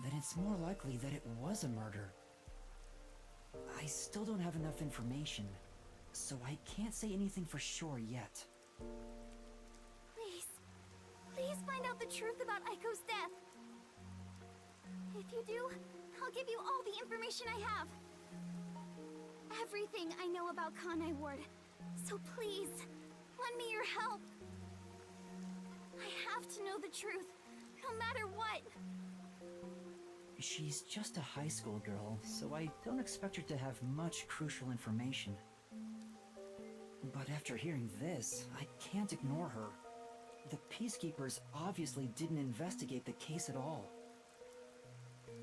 [SPEAKER 2] then it's more likely that it was a murder. I still don't have enough information, so I can't say anything for sure yet.
[SPEAKER 3] Please find out the truth about Aiko's death. If you do, I'll give you all the information I have. Everything I know about Kanai Ward. So please, lend me your help. I have to know the truth, no matter what.
[SPEAKER 2] She's just a high school girl, so I don't expect her to have much crucial information. But after hearing this, I can't ignore her. The Peacekeepers obviously didn't investigate the case at all.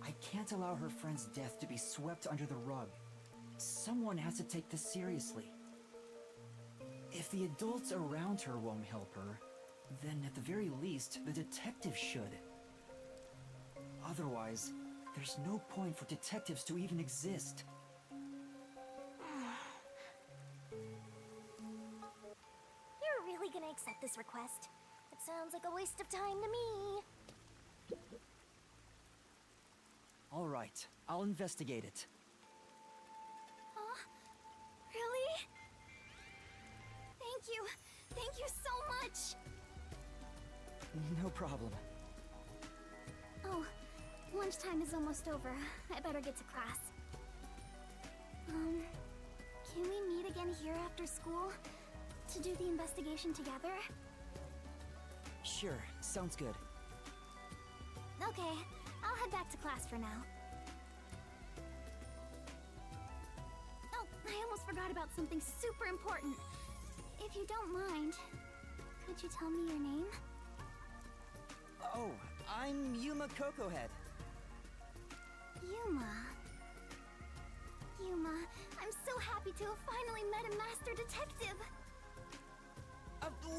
[SPEAKER 2] I can't allow her friend's death to be swept under the rug. Someone has to take this seriously. If the adults around her won't help her, then at the very least, the detective should. Otherwise, there's no point for detectives to even exist.
[SPEAKER 8] You're really gonna accept this request? It sounds like a waste of time to me.
[SPEAKER 2] All right, I'll investigate it.
[SPEAKER 3] Really? Thank you. Thank you so much.
[SPEAKER 2] No problem.
[SPEAKER 3] Oh, lunchtime is almost over. I better get to class. Can we meet again here after school? To do the investigation together?
[SPEAKER 2] Sure, sounds good.
[SPEAKER 3] Okay, I'll head back to class for now. Oh, I almost forgot about something super important. If you don't mind, could you tell me your name?
[SPEAKER 2] Oh, I'm Yuma Cocohead.
[SPEAKER 3] Yuma. Yuma, I'm so happy to have finally met a master detective.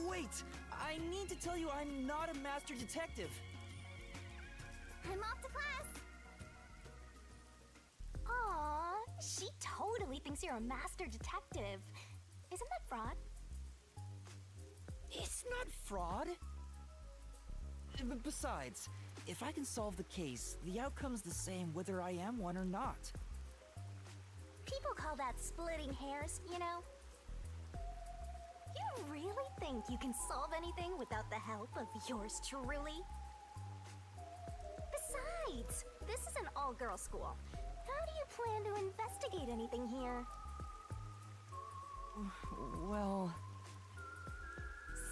[SPEAKER 2] Wait! I need to tell you I'm not a master detective.
[SPEAKER 3] I'm off to class.
[SPEAKER 8] Aw, she totally thinks you're a master detective. Isn't that fraud?
[SPEAKER 2] It's not fraud. Besides, if I can solve the case, the outcome's the same whether I am one or not.
[SPEAKER 8] People call that splitting hairs, you know? You really think you can solve anything without the help of yours truly? Besides, this is an all-girl school. How do you plan to investigate anything here?
[SPEAKER 2] Well...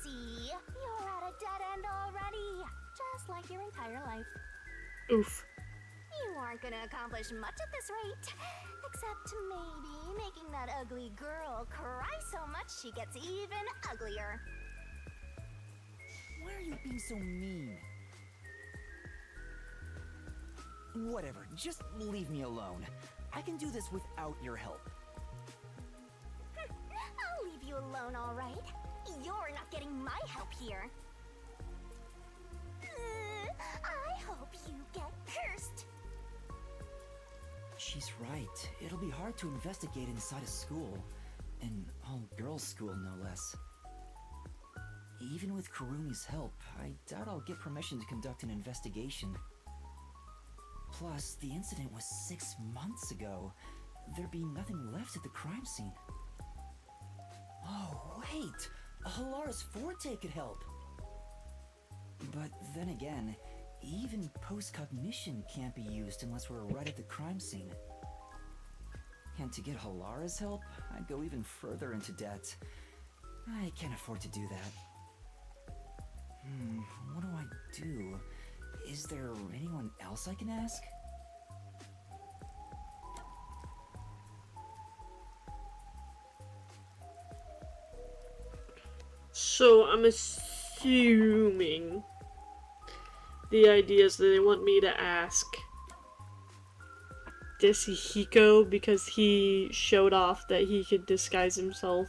[SPEAKER 8] See? You're at a dead end already. Just like your entire life.
[SPEAKER 1] Oof.
[SPEAKER 8] You aren't gonna accomplish much at this rate. Except maybe making that ugly girl cry so much she gets even uglier.
[SPEAKER 2] Why are you being so mean? Whatever, just leave me alone. I can do this without your help.
[SPEAKER 8] I'll leave you alone, all right? You're not getting my help here. I hope you get cursed.
[SPEAKER 2] She's right. It'll be hard to investigate inside a school. An all-girls school, no less. Even with Kurumi's help, I doubt I'll get permission to conduct an investigation. Plus, the incident was 6 months ago. There'd be nothing left at the crime scene. Oh, wait! Halara's Forte could help! But then again, even post-cognition can't be used unless we're right at the crime scene. And to get Halara's help, I'd go even further into debt. I can't afford to do that. What do I do? Is there anyone else I can ask?
[SPEAKER 1] So I'm assuming the idea is that they want me to ask Desihiko because he showed off that he could disguise himself,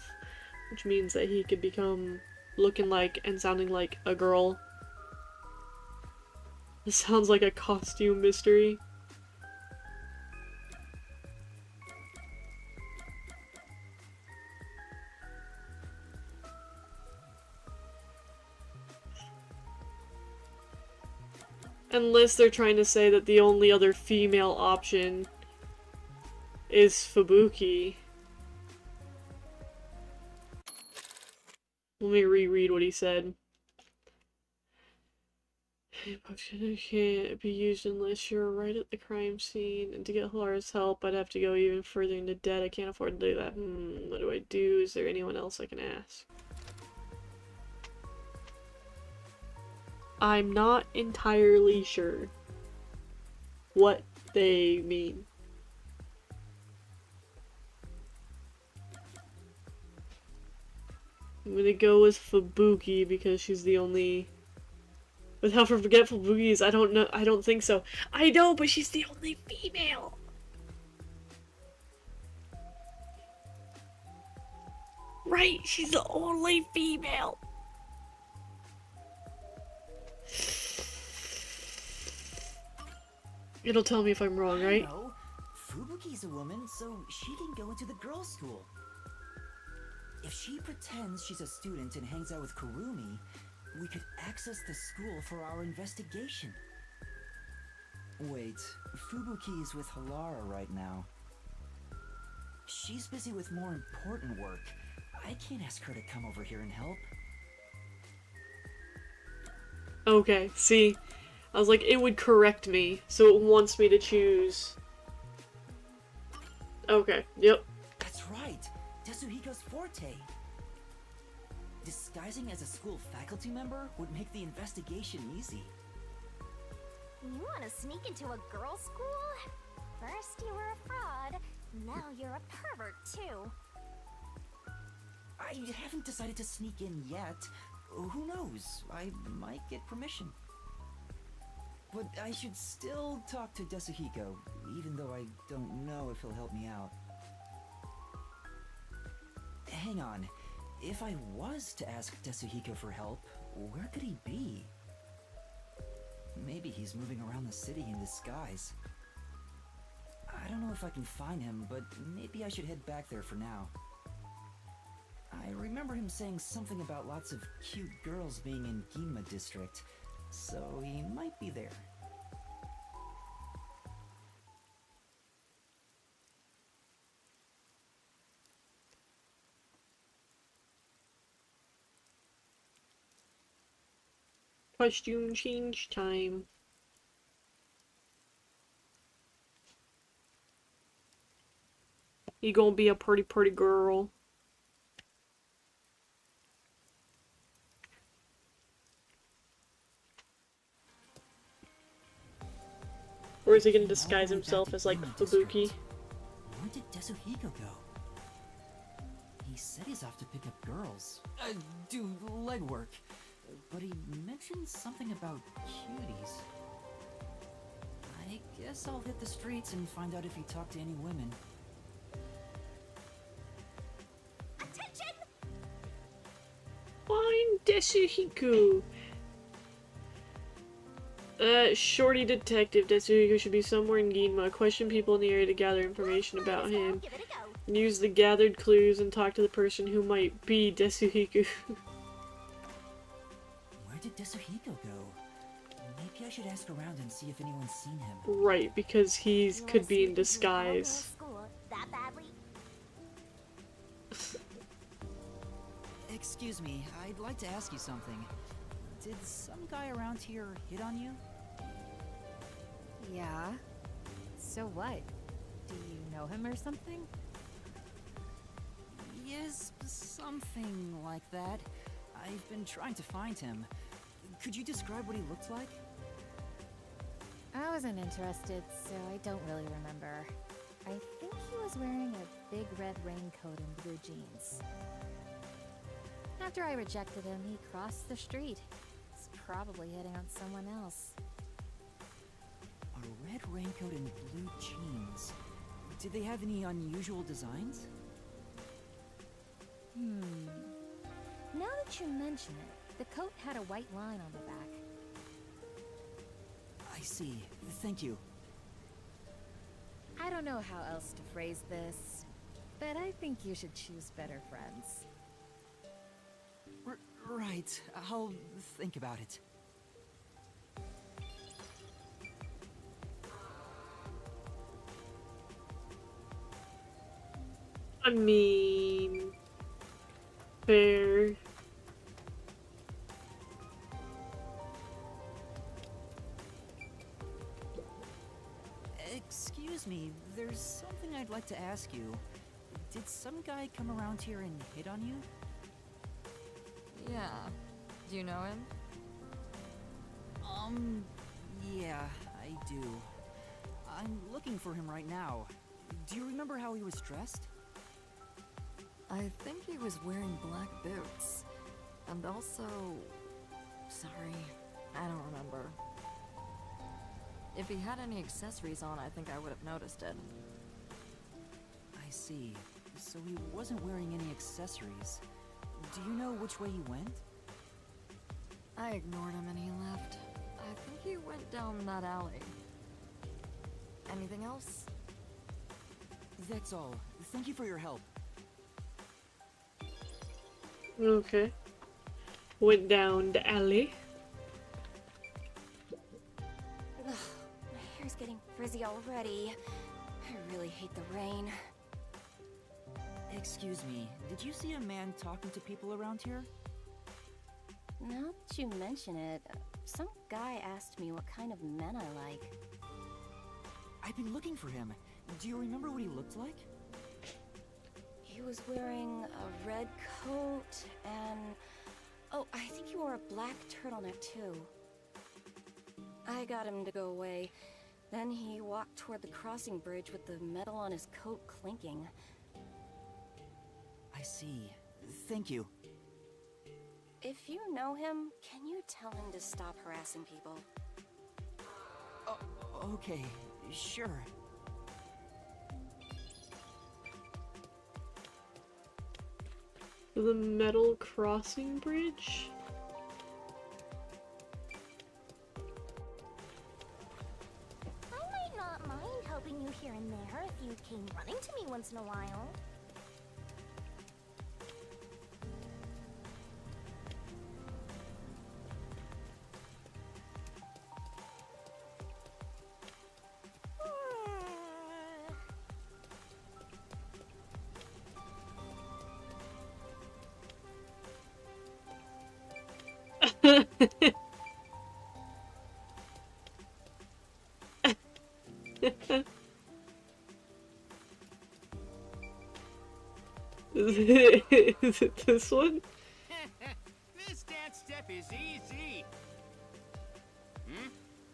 [SPEAKER 1] which means that he could become looking like and sounding like a girl. This sounds like a costume mystery. Unless they're trying to say that the only other female option is Fubuki. Let me reread what he said. Potion can't be used unless you're right at the crime scene, and to get Halara's help, I'd have to go even further into debt. I can't afford to do that. What do I do? Is there anyone else I can ask? I'm not entirely sure what they mean. I'm gonna go with Fubuki because she's the only... With how forgetful Fubuki is, I don't know. I don't think so. I know, but she's the only female. Right, she's the only female. It'll tell me if I'm wrong, right?
[SPEAKER 2] No, Fubuki's a woman, so she can go into the girls' school. If she pretends she's a student and hangs out with Kurumi, we could access the school for our investigation. Wait, Fubuki is with Halara right now. She's busy with more important work. I can't ask her to come over here and help.
[SPEAKER 1] Okay, see? I was like, it would correct me, so it wants me to choose. Okay, yep.
[SPEAKER 2] That's right! Tetsuhiko's forte! Disguising as a school faculty member would make the investigation easy.
[SPEAKER 8] You want to sneak into a girls' school? First you were a fraud, now you're a pervert too.
[SPEAKER 2] I haven't decided to sneak in yet. Who knows? I might get permission. But I should still talk to Tetsuhiko, even though I don't know if he'll help me out. Hang on. If I was to ask Tetsuhiko for help, where could he be? Maybe he's moving around the city in disguise. I don't know if I can find him, but maybe I should head back there for now. I remember him saying something about lots of cute girls being in Ginma District, so he might be there.
[SPEAKER 1] Costume change time. You gonna be a pretty girl. Or is he gonna disguise himself as like Fubuki?
[SPEAKER 2] Where did Tetsuhiko go? He said he's off to pick up girls. Do legwork. But he mentioned something about cuties. I guess I'll hit the streets and find out if he talked to any women.
[SPEAKER 8] Attention!
[SPEAKER 1] Find Tetsuhiko. Shorty detective. Tetsuhiko should be somewhere in Ginma. Question people in the area to gather information about him.
[SPEAKER 8] Give it a go.
[SPEAKER 1] Use the gathered clues and talk to the person who might be Tetsuhiko.
[SPEAKER 2] Where did Tetsuhiko go? Maybe I should ask around and see if anyone's seen him.
[SPEAKER 1] Right, because he
[SPEAKER 8] You
[SPEAKER 1] could
[SPEAKER 8] wanna
[SPEAKER 1] be
[SPEAKER 8] sneak
[SPEAKER 1] in
[SPEAKER 8] into a
[SPEAKER 1] disguise.
[SPEAKER 8] girls' school that badly?
[SPEAKER 2] Excuse me, I'd like to ask you something. Did some guy around here hit on you?
[SPEAKER 9] Yeah. So what? Do you know him or something?
[SPEAKER 2] Yes, something like that. I've been trying to find him. Could you describe what he looked like?
[SPEAKER 9] I wasn't interested, so I don't really remember. I think he was wearing a big red raincoat and blue jeans. After I rejected him, he crossed the street. He's probably hitting on someone else.
[SPEAKER 2] A red raincoat and blue jeans. Did they have any unusual designs?
[SPEAKER 9] Now that you mention it, the coat had a white line on the back.
[SPEAKER 2] I see. Thank you.
[SPEAKER 9] I don't know how else to phrase this, but I think you should choose better friends.
[SPEAKER 2] Right. I'll think about it.
[SPEAKER 1] I mean, fair.
[SPEAKER 2] Excuse me, there's something I'd like to ask you. Did some guy come around here and hit on you?
[SPEAKER 10] Yeah. Do you know him?
[SPEAKER 2] Yeah, I do. I'm looking for him right now. Do you remember how he was dressed?
[SPEAKER 10] I think he was wearing black boots. And also... Sorry, I don't remember. If he had any accessories on, I think I would have noticed it.
[SPEAKER 2] I see. So he wasn't wearing any accessories. Do you know which way he went?
[SPEAKER 10] I ignored him and he left. I think he went down that alley. Anything else?
[SPEAKER 2] That's all. Thank you for your help.
[SPEAKER 1] Okay. Went down the alley.
[SPEAKER 8] Ugh, my hair's getting frizzy already. I really hate the rain.
[SPEAKER 2] Excuse me, did you see a man talking to people around here?
[SPEAKER 3] Now that you mention it, some guy asked me what kind of men I like.
[SPEAKER 2] I've been looking for him. Do you remember what he looked like?
[SPEAKER 3] He was wearing a red coat and... Oh, I think he wore a black turtleneck too. I got him to go away. Then he walked toward the crossing bridge with the metal on his coat clinking.
[SPEAKER 2] I see. Thank you.
[SPEAKER 3] If you know him, can you tell him to stop harassing people?
[SPEAKER 2] Okay, sure.
[SPEAKER 1] The metal crossing bridge?
[SPEAKER 8] I might not mind helping you here and there if you came running to me once in a while.
[SPEAKER 1] Is it this one?
[SPEAKER 11] This dance step is easy.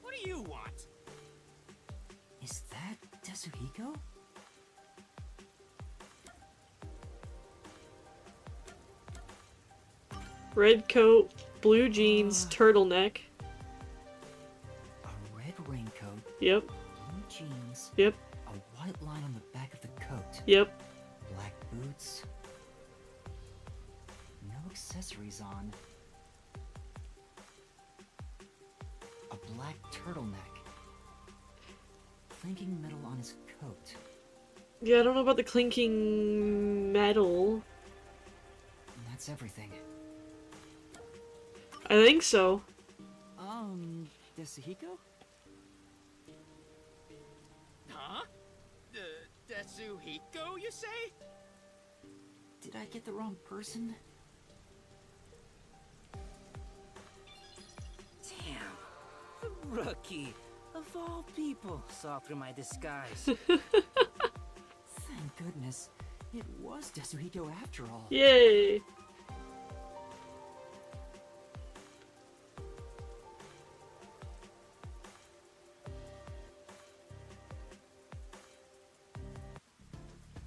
[SPEAKER 11] What do you want?
[SPEAKER 2] Is that Tetsuhiko?
[SPEAKER 1] Red coat, blue jeans, turtleneck.
[SPEAKER 2] A red raincoat,
[SPEAKER 1] Yep,
[SPEAKER 2] blue jeans,
[SPEAKER 1] yep,
[SPEAKER 2] a white line on the back of the coat,
[SPEAKER 1] yep.
[SPEAKER 2] black boots, no accessories on, a black turtleneck, clinking metal on his coat.
[SPEAKER 1] Yeah, I don't know about the clinking metal.
[SPEAKER 2] And that's everything.
[SPEAKER 1] I think so.
[SPEAKER 2] Tetsuhiko?
[SPEAKER 11] Huh? Tetsuhiko, you say?
[SPEAKER 2] Did I get the wrong person?
[SPEAKER 4] Rookie, of all people, saw through my disguise.
[SPEAKER 2] Thank goodness. It was Tetsuhiko after all.
[SPEAKER 1] Yay!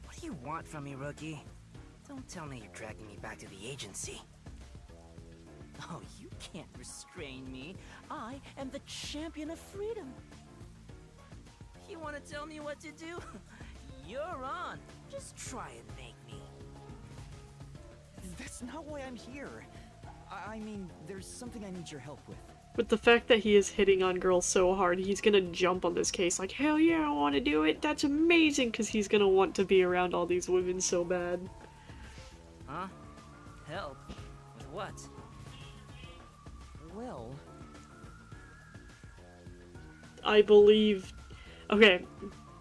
[SPEAKER 4] What do you want from me, Rookie? Don't tell me you're dragging me back to the agency. Oh, you can't restrain me. I am the champion of freedom. You want to tell me what to do? You're on. Just try and make me.
[SPEAKER 2] That's not why I'm here. I mean, there's something I need your help with.
[SPEAKER 1] With the fact that he is hitting on girls so hard, he's gonna jump on this case like, hell yeah, I want to do it. That's amazing, because he's gonna want to be around all these women so bad.
[SPEAKER 4] Huh? Help? With what?
[SPEAKER 2] Well,
[SPEAKER 1] I believe... Okay,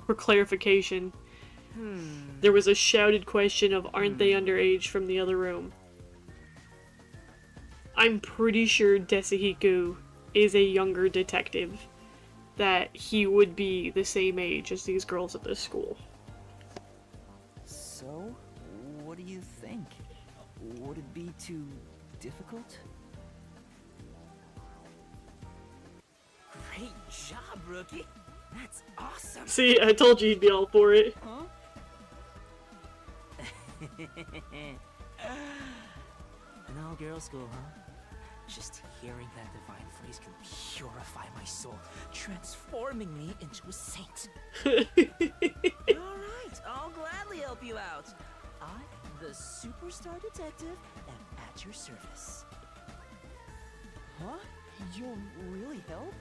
[SPEAKER 1] for clarification, there was a shouted question of, aren't they underage, from the other room. I'm pretty sure Tetsuhiko is a younger detective, that he would be the same age as these girls at this school.
[SPEAKER 2] so, what do you think? Would it be too difficult?
[SPEAKER 4] Great job, Rookie. That's awesome.
[SPEAKER 1] See, I told you he'd be all for it.
[SPEAKER 4] Huh? An all-girl school, huh? Just hearing that divine phrase can purify my soul, transforming me into a saint. Alright, I'll gladly help you out. I, the superstar detective, am at your service.
[SPEAKER 2] Huh? You'll really help?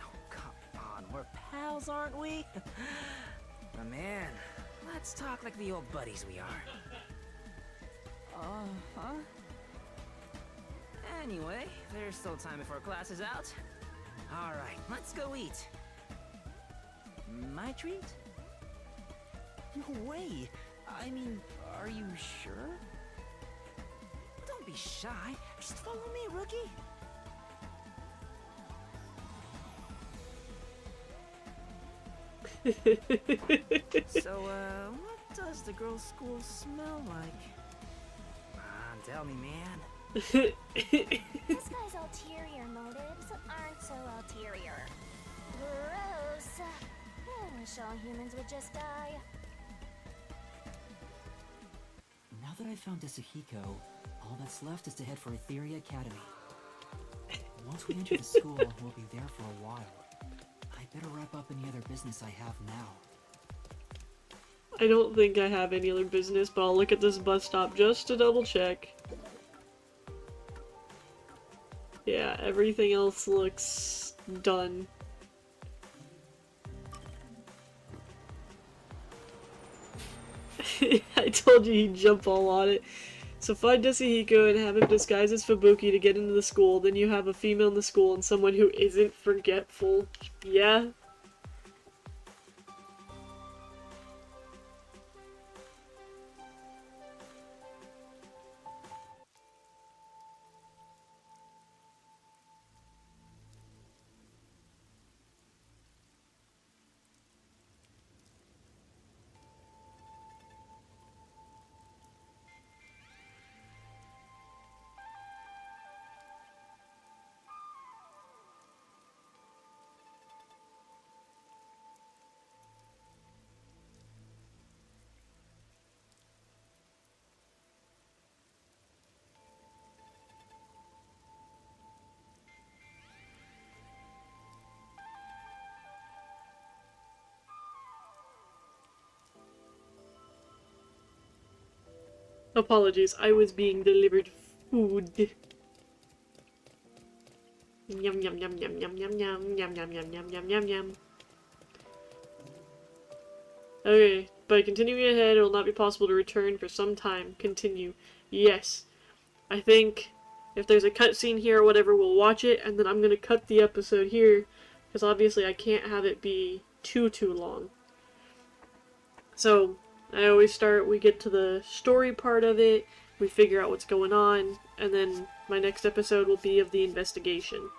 [SPEAKER 4] Oh, come on, we're pals, aren't we? Oh, man, let's talk like the old buddies we are.
[SPEAKER 2] Uh-huh.
[SPEAKER 4] Anyway, there's still time before class is out. Alright, let's go eat. My treat?
[SPEAKER 2] No way! I mean, are you sure?
[SPEAKER 4] Don't be shy. Just follow me, Rookie. So, what does the girls' school smell like? Come on, tell me, man.
[SPEAKER 8] This guy's ulterior motives aren't so ulterior. Gross. I wish all humans would just die.
[SPEAKER 2] Now that I've found Tetsuhiko, all that's left is to head for Etheria Academy. Once we enter the school, we'll be there for a while. I better wrap up any other business I have now.
[SPEAKER 1] I don't think I have any other business, but I'll look at this bus stop just to double check. Yeah, everything else looks done. I told you he'd jump all on it. So find Tetsuhiko and have him disguise as Fubuki to get into the school, then you have a female in the school and someone who isn't forgetful. Yeah? Apologies, I was being delivered food. Yum yum yum yum yum yum yum yum yum yum yum yum yum yum. Okay, by continuing ahead, it will not be possible to return for some time. Continue. Yes. I think if there's a cutscene here or whatever, we'll watch it, and then I'm gonna cut the episode here, because obviously I can't have it be too long. So, I always start, we get to the story part of it, we figure out what's going on, and then my next episode will be of the investigation.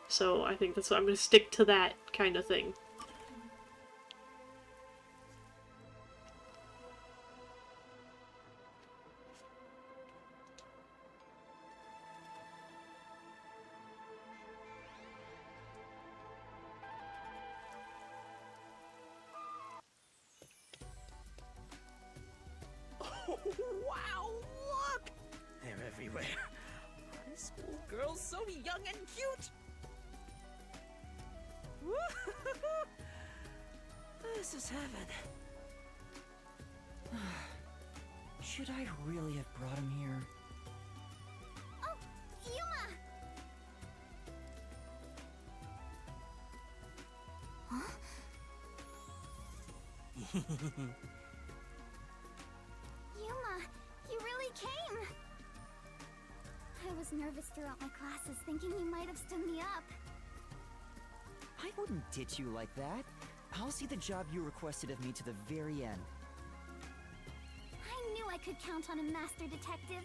[SPEAKER 1] So I think that's what I'm gonna stick to that kind of thing.
[SPEAKER 4] Oh, wow, look! They're everywhere. High school girls so young and cute! This is heaven.
[SPEAKER 2] Should I really have brought him here?
[SPEAKER 3] Oh, Yuma! Huh? Yuma, you really came! I was nervous throughout my classes, thinking you might have stood me up.
[SPEAKER 2] I wouldn't ditch you like that. I'll see the job you requested of me to the very end.
[SPEAKER 3] I knew I could count on a master detective.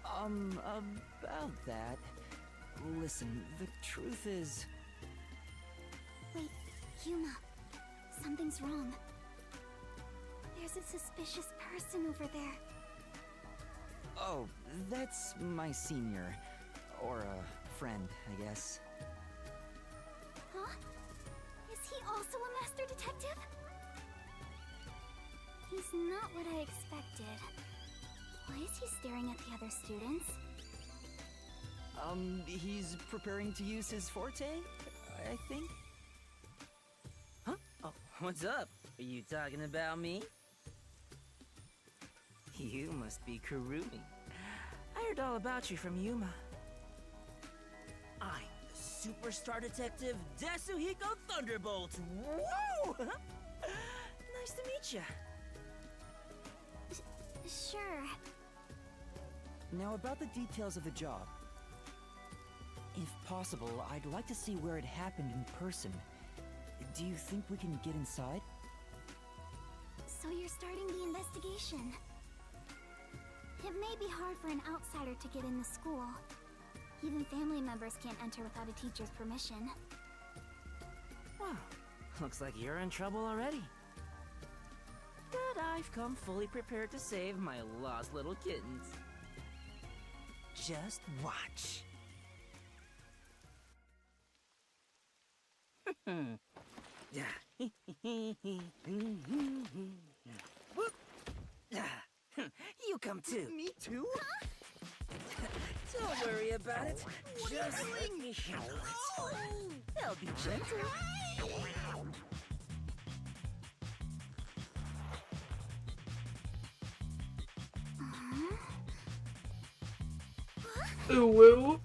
[SPEAKER 2] About that... Listen, the truth is...
[SPEAKER 3] Wait, Yuma. Something's wrong. There's a suspicious person over there.
[SPEAKER 2] Oh, that's my senior. Or a friend, I guess.
[SPEAKER 3] Huh? Is he also a master detective? He's not what I expected. Why is he staring at the other students?
[SPEAKER 2] He's preparing to use his forte, I think?
[SPEAKER 4] Huh? Oh, what's up? Are you talking about me? You must be Kurumi. I heard all about you from Yuma. I'm the superstar detective Desuhiko Thunderbolt. Whoa! Nice to meet you.
[SPEAKER 3] Sure.
[SPEAKER 2] Now about the details of the job. If possible, I'd like to see where it happened in person. Do you think we can get inside?
[SPEAKER 3] So you're starting the investigation. It may be hard for an outsider to get in the school. Even family members can't enter without a teacher's permission.
[SPEAKER 4] Wow, looks like you're in trouble already. But I've come fully prepared to save my lost little kittens. Just watch. You come too.
[SPEAKER 11] Me too?
[SPEAKER 4] Don't worry about it. Just let me handle it. I'll be gentle.
[SPEAKER 1] Ooh woo.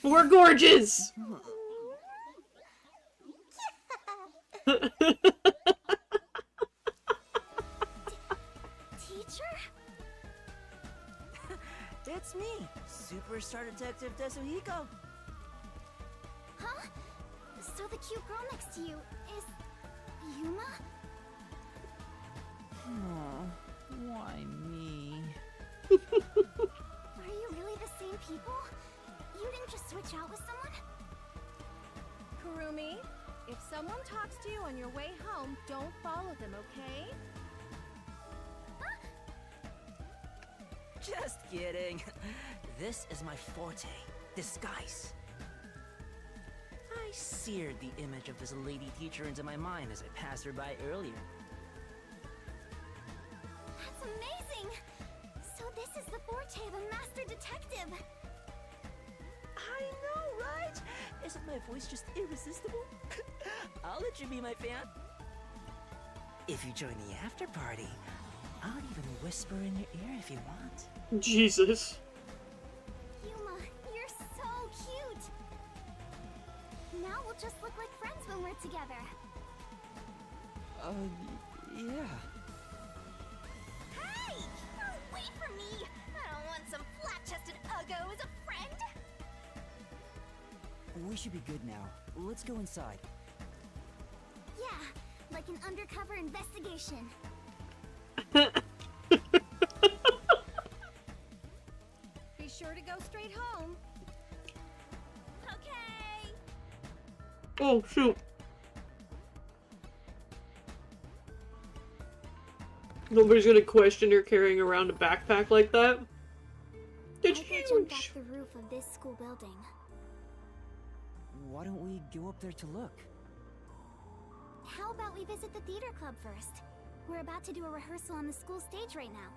[SPEAKER 1] We're gorgeous!
[SPEAKER 3] Teacher?
[SPEAKER 4] It's me, Superstar Detective Desuhiko.
[SPEAKER 3] Huh? So the cute girl next to you is... Yuma?
[SPEAKER 2] Oh, why me?
[SPEAKER 3] Are you really the same people? You didn't just switch out with someone?
[SPEAKER 12] Kurumi, if someone talks to you on your way home, don't follow them, okay?
[SPEAKER 4] Just kidding. This is my forte, disguise. I seared the image of this lady teacher into my mind as I passed her by earlier.
[SPEAKER 3] That's amazing! So this is the forte of a master detective!
[SPEAKER 4] I know, right? Isn't my voice just irresistible? I'll let you be my fan. If you join the after party, I'll even whisper in your ear if you want.
[SPEAKER 1] Jesus.
[SPEAKER 3] Yuma, you're so cute! Now we'll just look like friends when we're together.
[SPEAKER 2] Yeah.
[SPEAKER 8] Hey! Oh, wait for me! I don't want some flat-chested uggo as a friend!
[SPEAKER 2] We should be good now. Let's go inside.
[SPEAKER 3] Yeah, like an undercover investigation.
[SPEAKER 12] sure to go straight home.
[SPEAKER 8] Okay.
[SPEAKER 1] Oh, shoot. Nobody's gonna question her carrying around a backpack like that. It's
[SPEAKER 3] I could jump
[SPEAKER 1] huge.
[SPEAKER 3] off the roof of this school building.
[SPEAKER 2] Why don't we go up there to look?
[SPEAKER 3] How about we visit the theater club first? We're about to do a rehearsal on the school stage right now.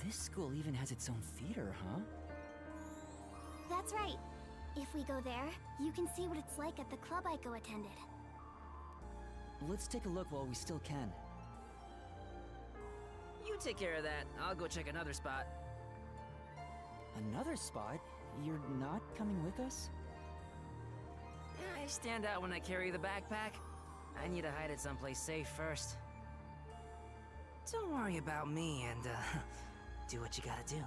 [SPEAKER 2] This school even has its own theater, huh?
[SPEAKER 3] That's right. If we go there, you can see what it's like at the club Aiko attended.
[SPEAKER 2] Let's take a look while we still can.
[SPEAKER 4] You take care of that. I'll go check another spot.
[SPEAKER 2] Another spot? You're not coming with us?
[SPEAKER 4] I stand out when I carry the backpack. I need to hide it someplace safe first. Don't worry about me and, do what you gotta do.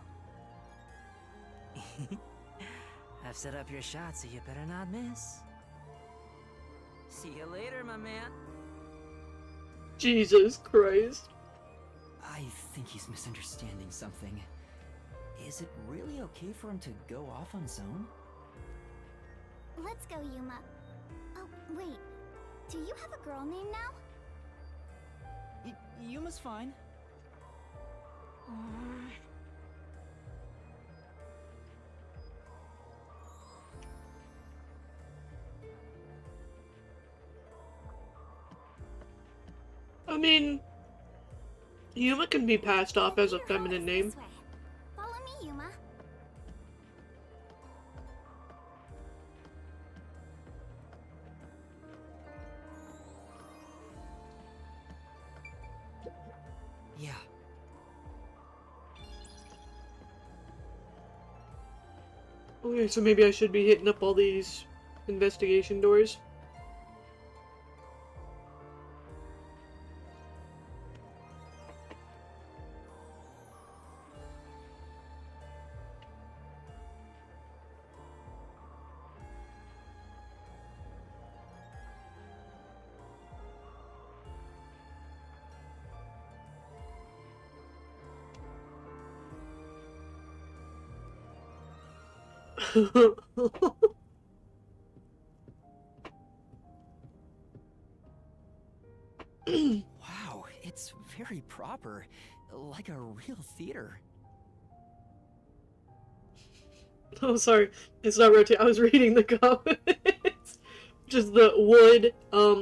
[SPEAKER 4] I've set up your shot, so you better not miss. See you later, my man.
[SPEAKER 1] Jesus Christ.
[SPEAKER 2] I think he's misunderstanding something. Is it really okay for him to go off on his own?
[SPEAKER 3] Let's go, Yuma. Oh, wait. Do you have a girl name now?
[SPEAKER 2] Yuma's fine.
[SPEAKER 1] I mean, Yuma can be passed off as a
[SPEAKER 3] Theater hall
[SPEAKER 1] feminine
[SPEAKER 3] is
[SPEAKER 1] name.
[SPEAKER 3] this way. Follow me, Yuma.
[SPEAKER 2] Yeah.
[SPEAKER 1] Okay, so maybe I should be hitting up all these investigation doors.
[SPEAKER 2] Wow, it's very proper. Like a real theater.
[SPEAKER 1] Oh, sorry. It's not rotating. I was reading the comments. Just the wood.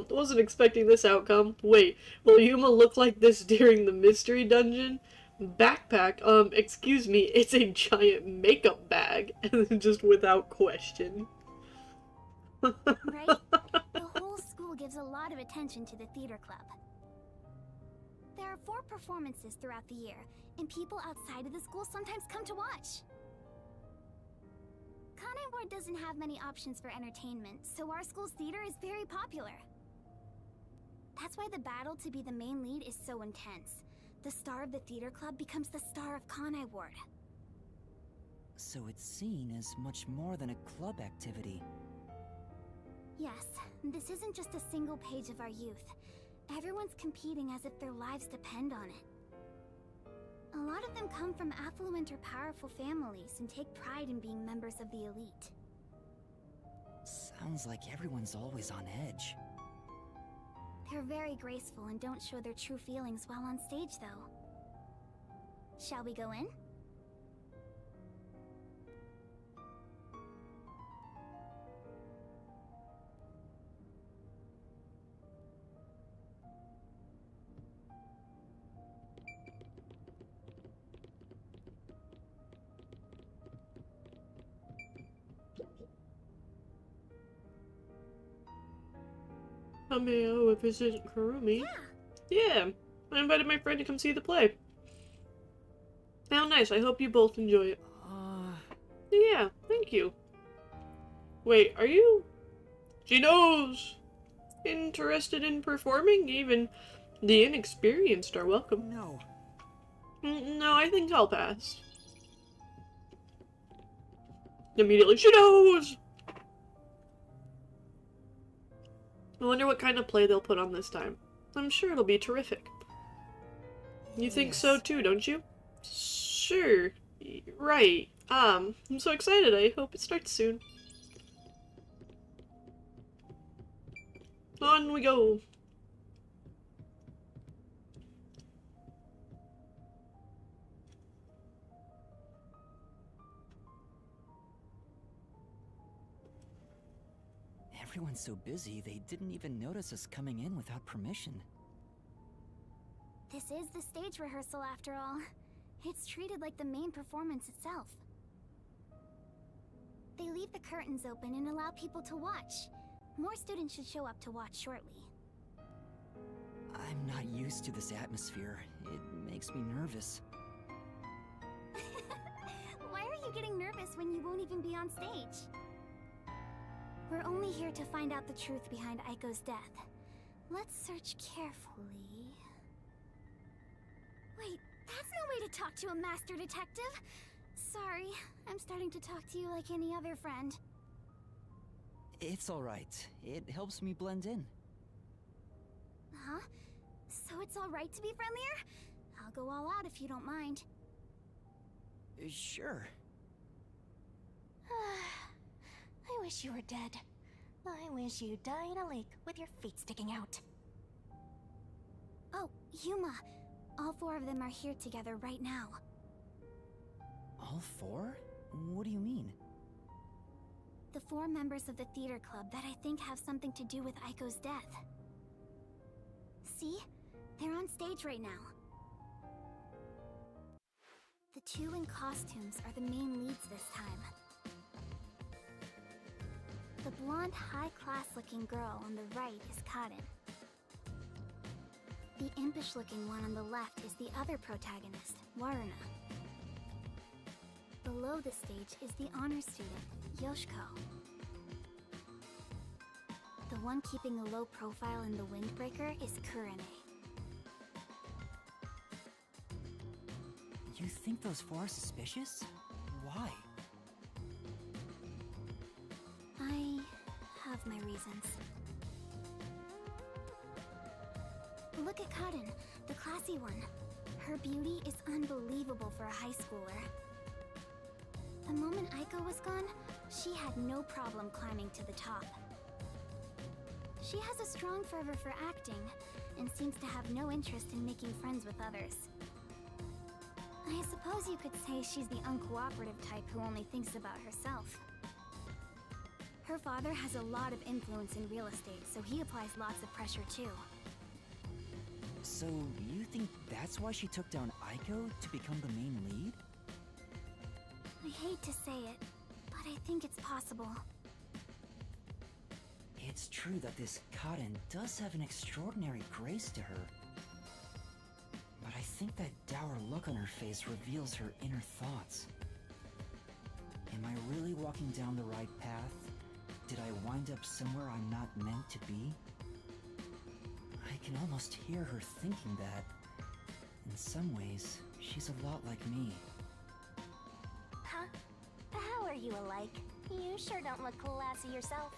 [SPEAKER 1] Wasn't expecting this outcome. Wait, will Yuma look like this during the mystery dungeon? Backpack. Excuse me. It's a giant makeup bag. Just without question.
[SPEAKER 3] Right? The whole school gives a lot of attention to the theater club. There are 4 performances throughout the year, and people outside of the school sometimes come to watch. Kanai Ward doesn't have many options for entertainment, so our school's theater is very popular. That's why the battle to be the main lead is so intense. The star of the theater club becomes the star of Kanai Ward.
[SPEAKER 2] So it's seen as much more than a club activity.
[SPEAKER 3] Yes, this isn't just a single page of our youth. Everyone's competing as if their lives depend on it. A lot of them come from affluent or powerful families and take pride in being members of the elite.
[SPEAKER 2] Sounds like everyone's always on edge.
[SPEAKER 3] They're very graceful and don't show their true feelings while on stage, though. Shall we go in?
[SPEAKER 1] If this isn't Kurumi. Yeah, I invited my friend to come see the play. How nice, I hope you both enjoy it. Yeah, thank you. Wait, are you... She knows! Interested in performing? Even the inexperienced are welcome.
[SPEAKER 2] No.
[SPEAKER 1] No, I think I'll pass. Immediately, she knows! I wonder what kind of play they'll put on this time. I'm sure it'll be terrific. You think so too, don't you? Sure. Right. I'm so excited. I hope it starts soon. On we go.
[SPEAKER 2] Everyone's so busy, they didn't even notice us coming in without permission.
[SPEAKER 3] This is the stage rehearsal after all. It's treated like the main performance itself. They leave the curtains open and allow people to watch. More students should show up to watch shortly.
[SPEAKER 2] I'm not used to this atmosphere. It makes me nervous.
[SPEAKER 3] Why are you getting nervous when you won't even be on stage? We're only here to find out the truth behind Aiko's death. Let's search carefully. Wait, that's no way to talk to a master detective! Sorry, I'm starting to talk to you like any other friend.
[SPEAKER 2] It's alright. It helps me blend in.
[SPEAKER 3] Huh? So it's alright to be friendlier? I'll go all out if you don't mind.
[SPEAKER 2] Sure.
[SPEAKER 8] I wish you were dead. I wish you died in a lake with your feet sticking out.
[SPEAKER 3] Oh, Yuma. All four of them are here together right now.
[SPEAKER 2] All four? What do you mean?
[SPEAKER 3] The four members of the theater club that I think have something to do with Aiko's death. See? They're on stage right now. The two in costumes are the main leads this time. The blonde, high-class looking girl on the right is Karin. The impish looking one on the left is the other protagonist, Waruna. Below the stage is the honor student, Yoshiko. The one keeping a low profile in the windbreaker is Kurene.
[SPEAKER 2] You think those four are suspicious? Why?
[SPEAKER 3] I have my reasons. Look at Karin, the classy one. Her beauty is unbelievable for a high schooler. The moment Aiko was gone, she had no problem climbing to the top. She has a strong fervor for acting, and seems to have no interest in making friends with others. I suppose you could say she's the uncooperative type who only thinks about herself. Her father has a lot of influence in real estate, so he applies lots of pressure too.
[SPEAKER 2] So, you think that's why she took down Aiko to become the main lead?
[SPEAKER 3] I hate to say it, but I think it's possible.
[SPEAKER 2] It's true that this Karin does have an extraordinary grace to her. But I think that dour look on her face reveals her inner thoughts. Am I really walking down the right path? Did I wind up somewhere I'm not meant to be? I can almost hear her thinking that. In some ways, she's a lot like me.
[SPEAKER 8] Huh? How are you alike? You sure don't look classy yourself.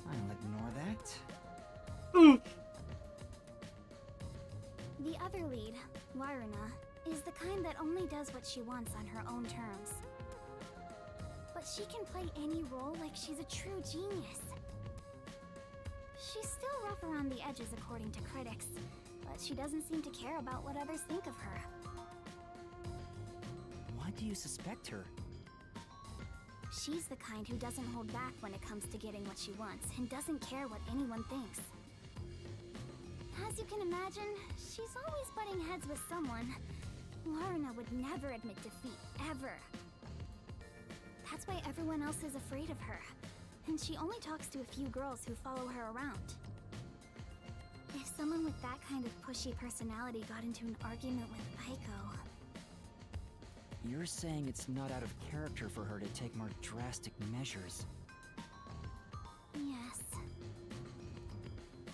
[SPEAKER 2] I'll ignore that.
[SPEAKER 3] The other lead, Waruna, is the kind that only does what she wants on her own terms. But she can play any role like she's a true genius. She's still rough around the edges according to critics, but she doesn't seem to care about what others think of her.
[SPEAKER 2] Why do you suspect her?
[SPEAKER 3] She's the kind who doesn't hold back when it comes to getting what she wants, and doesn't care what anyone thinks. As you can imagine, she's always butting heads with someone. Waruna would never admit defeat, ever. That's why everyone else is afraid of her, and she only talks to a few girls who follow her around. If someone with that kind of pushy personality got into an argument with Aiko...
[SPEAKER 2] You're saying it's not out of character for her to take more drastic measures.
[SPEAKER 3] Yes.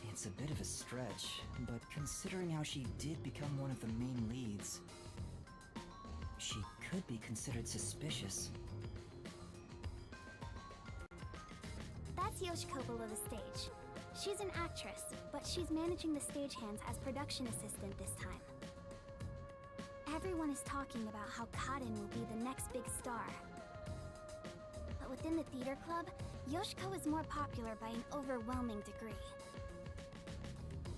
[SPEAKER 2] It's a bit of a stretch, but considering how she did become one of the main leads, she could be considered suspicious.
[SPEAKER 3] That's Yoshiko below the stage. She's an actress, but she's managing the stagehands as production assistant this time. Everyone is talking about how Kaden will be the next big star. But within the theater club, Yoshiko is more popular by an overwhelming degree.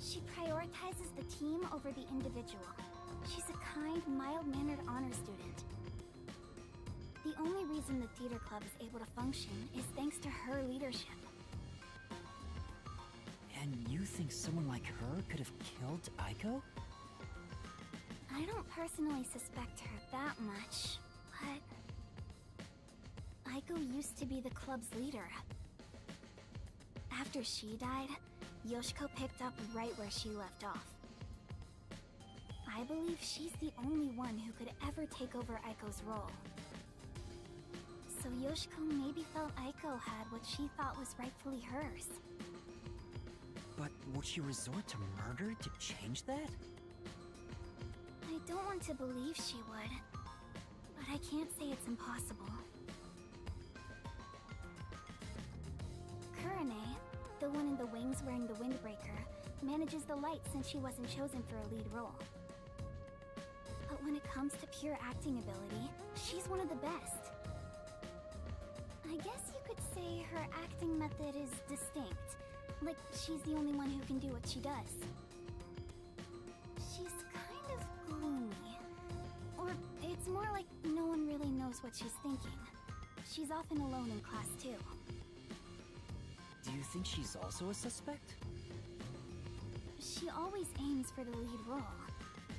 [SPEAKER 3] She prioritizes the team over the individual. She's a kind, mild-mannered honor student. The only reason the theater club is able to function is thanks to her leadership.
[SPEAKER 2] And you think someone like her could have killed Aiko?
[SPEAKER 3] I don't personally suspect her that much, but... Aiko used to be the club's leader. After she died, Yoshiko picked up right where she left off. I believe she's the only one who could ever take over Aiko's role. So Yoshiko maybe felt Aiko had what she thought was rightfully hers.
[SPEAKER 2] But would she resort to murder to change that?
[SPEAKER 3] I don't want to believe she would, but I can't say it's impossible. Kurane, the one in the wings wearing the windbreaker, manages the light since she wasn't chosen for a lead role. But when it comes to pure acting ability, she's one of the best. I guess you could say her acting method is distinct. Like, she's the only one who can do what she does. She's kind of gloomy. Or it's more like no one really knows what she's thinking. She's often alone in class, too.
[SPEAKER 2] Do you think she's also a suspect?
[SPEAKER 3] She always aims for the lead role.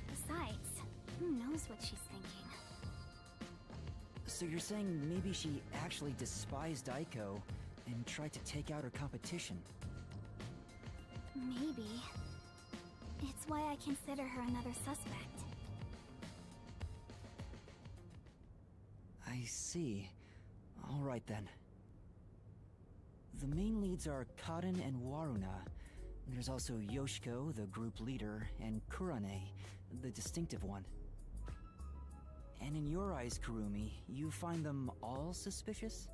[SPEAKER 3] Besides, who knows what she's thinking?
[SPEAKER 2] So you're saying maybe she actually despised Aiko and tried to take out her competition?
[SPEAKER 3] Maybe. It's why I consider her another suspect.
[SPEAKER 2] I see. All right then. The main leads are Kaden and Waruna. There's also Yoshiko, the group leader, and Kurane, the distinctive one. And in your eyes, Kurumi, you find them all suspicious?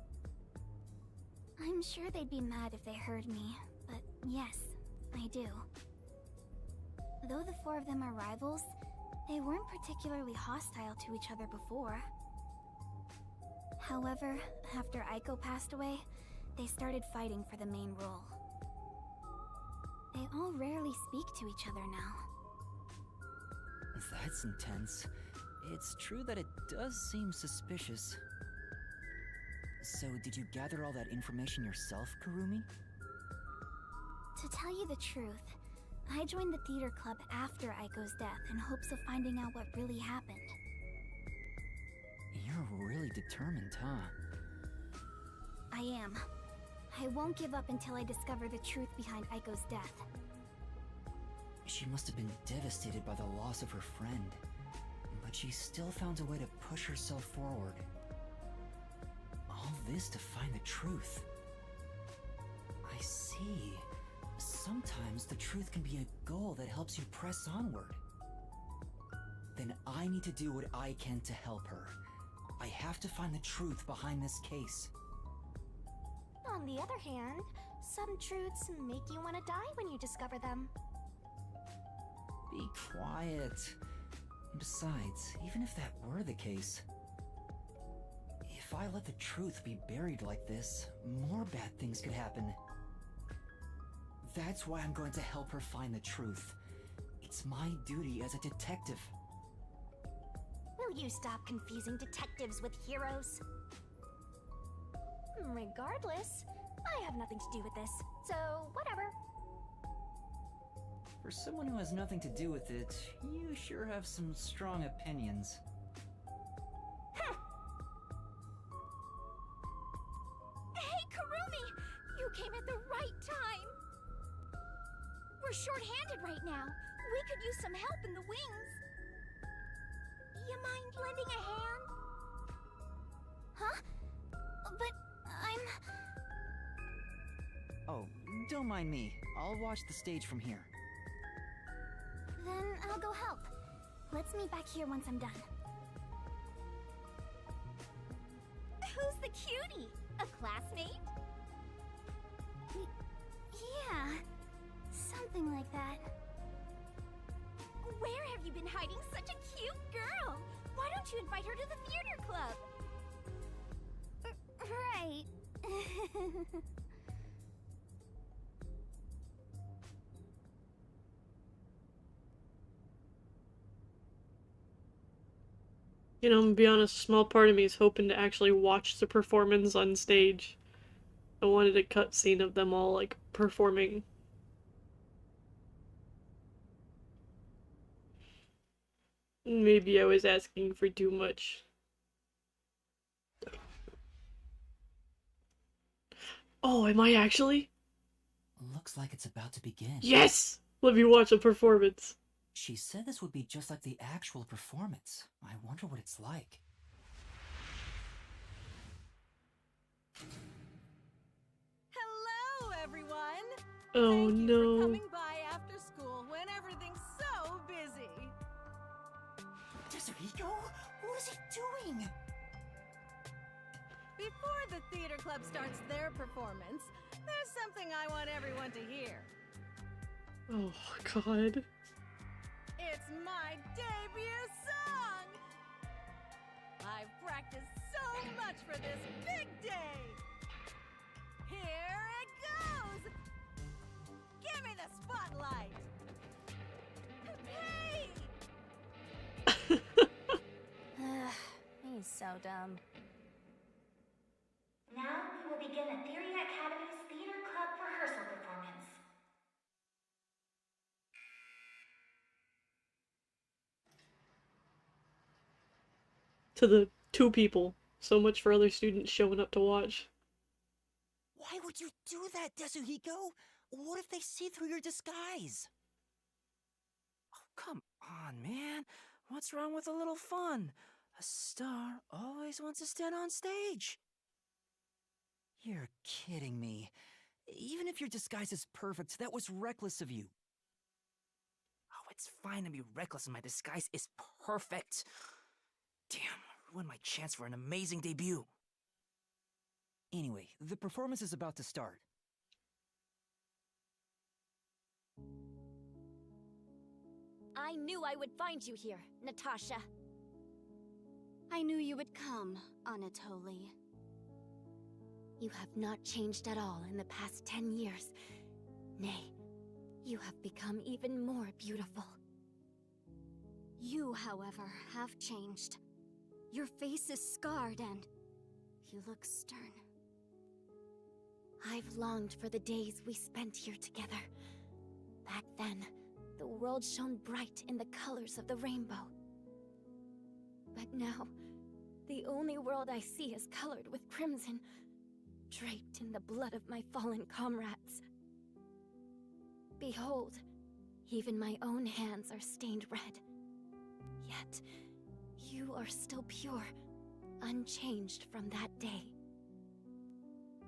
[SPEAKER 3] I'm sure they'd be mad if they heard me, but yes, I do. Though the four of them are rivals, they weren't particularly hostile to each other before. However, after Aiko passed away, they started fighting for the main role. They all rarely speak to each other now.
[SPEAKER 2] That's intense. It's true that it does seem suspicious. So, did you gather all that information yourself, Kurumi?
[SPEAKER 3] To tell you the truth, I joined the theater club after Aiko's death in hopes of finding out what really happened.
[SPEAKER 2] You're really determined, huh?
[SPEAKER 3] I am. I won't give up until I discover the truth behind Aiko's death.
[SPEAKER 2] She must have been devastated by the loss of her friend, but she still found a way to push herself forward. All this to find the truth. I see. Sometimes the truth can be a goal that helps you press onward. Then I need to do what I can to help her. I have to find the truth behind this case.
[SPEAKER 8] On the other hand, some truths make you want to die when you discover them.
[SPEAKER 2] Be quiet. Besides, even if that were the case, if I let the truth be buried like this, more bad things could happen. That's why I'm going to help her find the truth. It's my duty as a detective.
[SPEAKER 8] Will you stop confusing detectives with heroes? Regardless, I have nothing to do with this, so whatever.
[SPEAKER 2] For someone who has nothing to do with it, you sure have some strong opinions.
[SPEAKER 12] Hey, Kurumi! You came at the right time! We're short-handed right now. We could use some help in the wings.
[SPEAKER 8] You mind lending a hand?
[SPEAKER 3] Huh? But I'm...
[SPEAKER 2] Oh, don't mind me. I'll watch the stage from here.
[SPEAKER 3] Then I'll go help. Let's meet back here once I'm done.
[SPEAKER 12] Who's the cutie? A classmate?
[SPEAKER 3] Yeah, something like that.
[SPEAKER 12] Where have you been hiding such a cute girl? Why don't you invite her to the theater club?
[SPEAKER 3] Right.
[SPEAKER 1] You know, I'm gonna be honest, a small part of me is hoping to actually watch the performance on stage. I wanted a cutscene of them all, like, performing. Maybe I was asking for too much. Oh, am I actually?
[SPEAKER 2] Looks like it's about to begin.
[SPEAKER 1] Yes! Let me watch a performance.
[SPEAKER 2] She said this would be just like the actual performance. I wonder what it's like.
[SPEAKER 13] Hello, everyone!
[SPEAKER 1] Oh
[SPEAKER 13] Thank you
[SPEAKER 1] no.
[SPEAKER 13] for coming by after school when everything's so busy.
[SPEAKER 2] Tetsuhiko? What is he doing?
[SPEAKER 13] Before the theater club starts their performance, there's something I want everyone to hear.
[SPEAKER 1] Oh god.
[SPEAKER 13] It's my debut song! I've practiced so much for this big day! Here it goes! Give me the spotlight! Hey!
[SPEAKER 12] He's so dumb.
[SPEAKER 8] Now we will begin Etheria Academy's Theater Club rehearsal performance.
[SPEAKER 1] To the 2 people. So much for other students showing up to watch.
[SPEAKER 4] Why would you do that, Tetsuhiko? What if they see through your disguise? Oh, come on, man. What's wrong with a little fun? A star always wants to stand on stage.
[SPEAKER 2] You're kidding me. Even if your disguise is perfect, that was reckless of you.
[SPEAKER 4] Oh, it's fine to be reckless and my disguise is perfect. Damn, ruined my chance for an amazing debut.
[SPEAKER 2] Anyway, the performance is about to start.
[SPEAKER 12] I knew I would find you here, Natasha.
[SPEAKER 3] I knew you would come, Anatoly.
[SPEAKER 12] You have not changed at all in the past 10 years. Nay, you have become even more beautiful.
[SPEAKER 3] You, however, have changed. Your face is scarred and you look stern.
[SPEAKER 12] I've longed for the days we spent here together. Back then, the world shone bright in the colors of the rainbow. But now, the only world I see is colored with crimson, draped in the blood of my fallen comrades. Behold, even my own hands are stained red. Yet, you are still pure, unchanged from that day.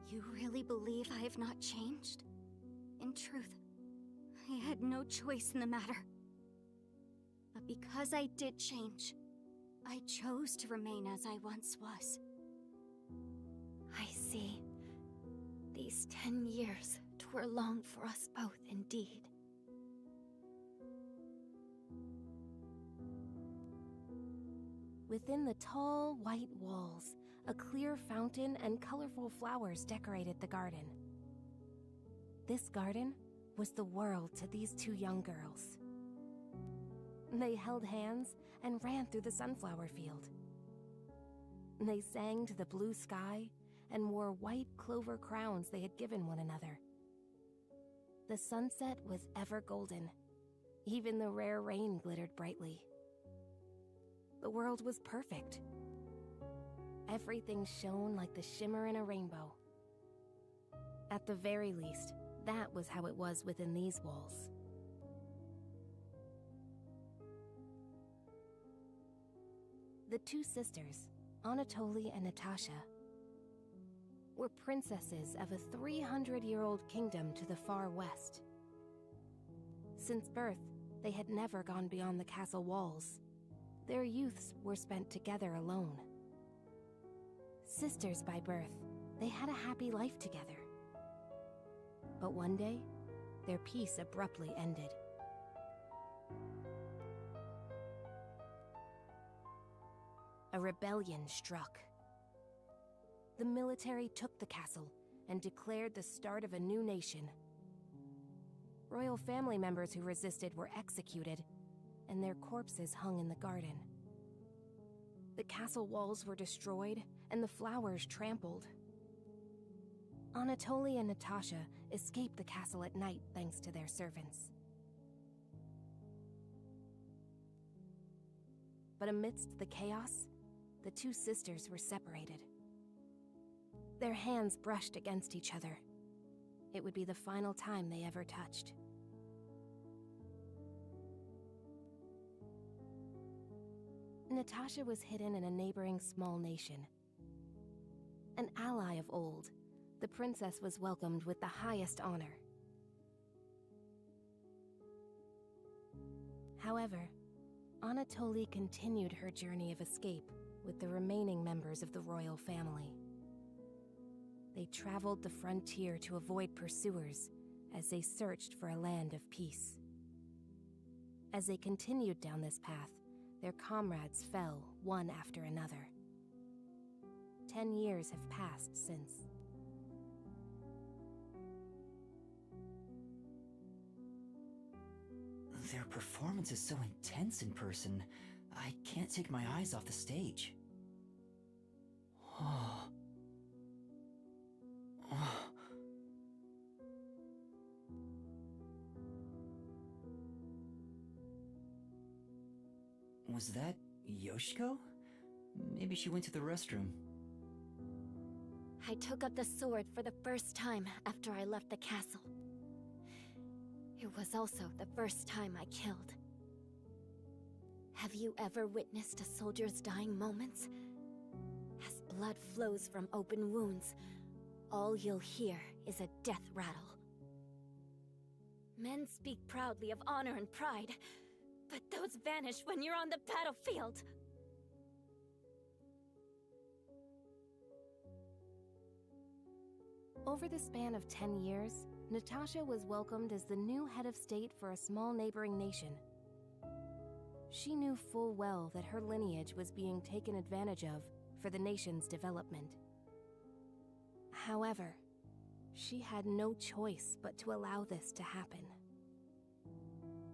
[SPEAKER 3] You really believe I have not changed? In truth, I had no choice in the matter. But because I did change, I chose to remain as I once was.
[SPEAKER 12] I see. These 10 years twere long for us both indeed.
[SPEAKER 14] Within the tall, white walls, a clear fountain and colorful flowers decorated the garden. This garden was the world to these 2 young girls. They held hands and ran through the sunflower field. They sang to the blue sky and wore white clover crowns they had given one another. The sunset was ever golden. Even the rare rain glittered brightly. The world was perfect. Everything shone like the shimmer in a rainbow. At the very least, that was how it was within these walls. The 2 sisters, Anatoly and Natasha, were princesses of a 300-year-old kingdom to the far west. Since birth, they had never gone beyond the castle walls. Their youths were spent together alone. Sisters by birth, they had a happy life together. But one day, their peace abruptly ended. a rebellion struck. The military took the castle and declared the start of a new nation. Royal family members who resisted were executed, and their corpses hung in the garden. The castle walls were destroyed, and the flowers trampled. Anatoly and Natasha escaped the castle at night thanks to their servants. But amidst the chaos, the two sisters were separated. Their hands brushed against each other. It would be the final time they ever touched. Natasha was hidden in a neighboring small nation. An ally of old, the princess was welcomed with the highest honor. However, Anatoly continued her journey of escape with the remaining members of the royal family. They traveled the frontier to avoid pursuers as they searched for a land of peace. As they continued down this path, their comrades fell one after another. 10 years have passed since.
[SPEAKER 2] Their performance is so intense in person, I can't take my eyes off the stage. Oh. Oh. Was that Yoshiko? Maybe she went to the restroom.
[SPEAKER 12] I took up the sword for the first time after I left the castle. It was also the first time I killed. Have you ever witnessed a soldier's dying moments? As blood flows from open wounds, all you'll hear is a death rattle. Men speak proudly of honor and pride, but those vanish when you're on the battlefield.
[SPEAKER 14] Over the span of 10 years, Natasha was welcomed as the new head of state for a small neighboring nation. She knew full well that her lineage was being taken advantage of for the nation's development. However, she had no choice but to allow this to happen.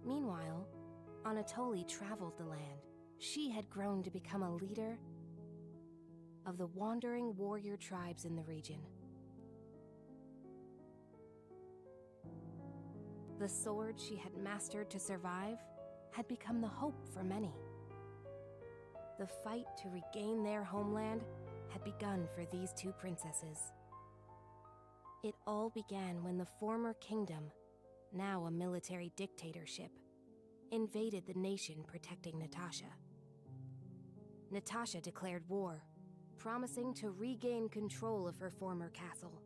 [SPEAKER 14] Meanwhile, Anatoly traveled the land. She had grown to become a leader of the wandering warrior tribes in the region. The sword she had mastered to survive had become the hope for many. The fight to regain their homeland had begun for these two princesses. It all began when the former kingdom, now a military dictatorship, invaded the nation protecting Natasha. Natasha declared war, promising to regain control of her former castle.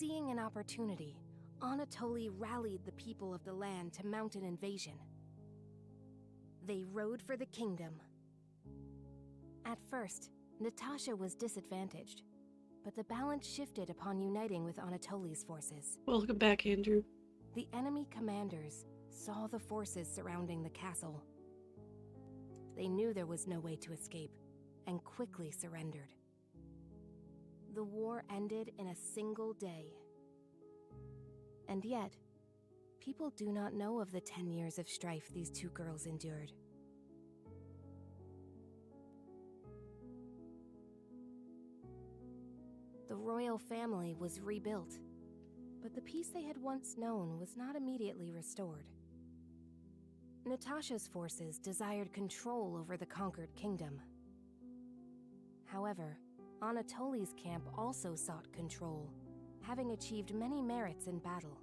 [SPEAKER 14] Seeing an opportunity, Anatoly rallied the people of the land to mount an invasion. They rode for the kingdom. At first, Natasha was disadvantaged, but the balance shifted upon uniting with Anatoly's forces.
[SPEAKER 1] Welcome back, Andrew.
[SPEAKER 14] The enemy commanders saw the forces surrounding the castle. They knew there was no way to escape, and quickly surrendered. The war ended in a single day. And yet, people do not know of the 10 years of strife these two girls endured. The royal family was rebuilt, but the peace they had once known was not immediately restored. Natasha's forces desired control over the conquered kingdom. However, Anatoly's camp also sought control, having achieved many merits in battle.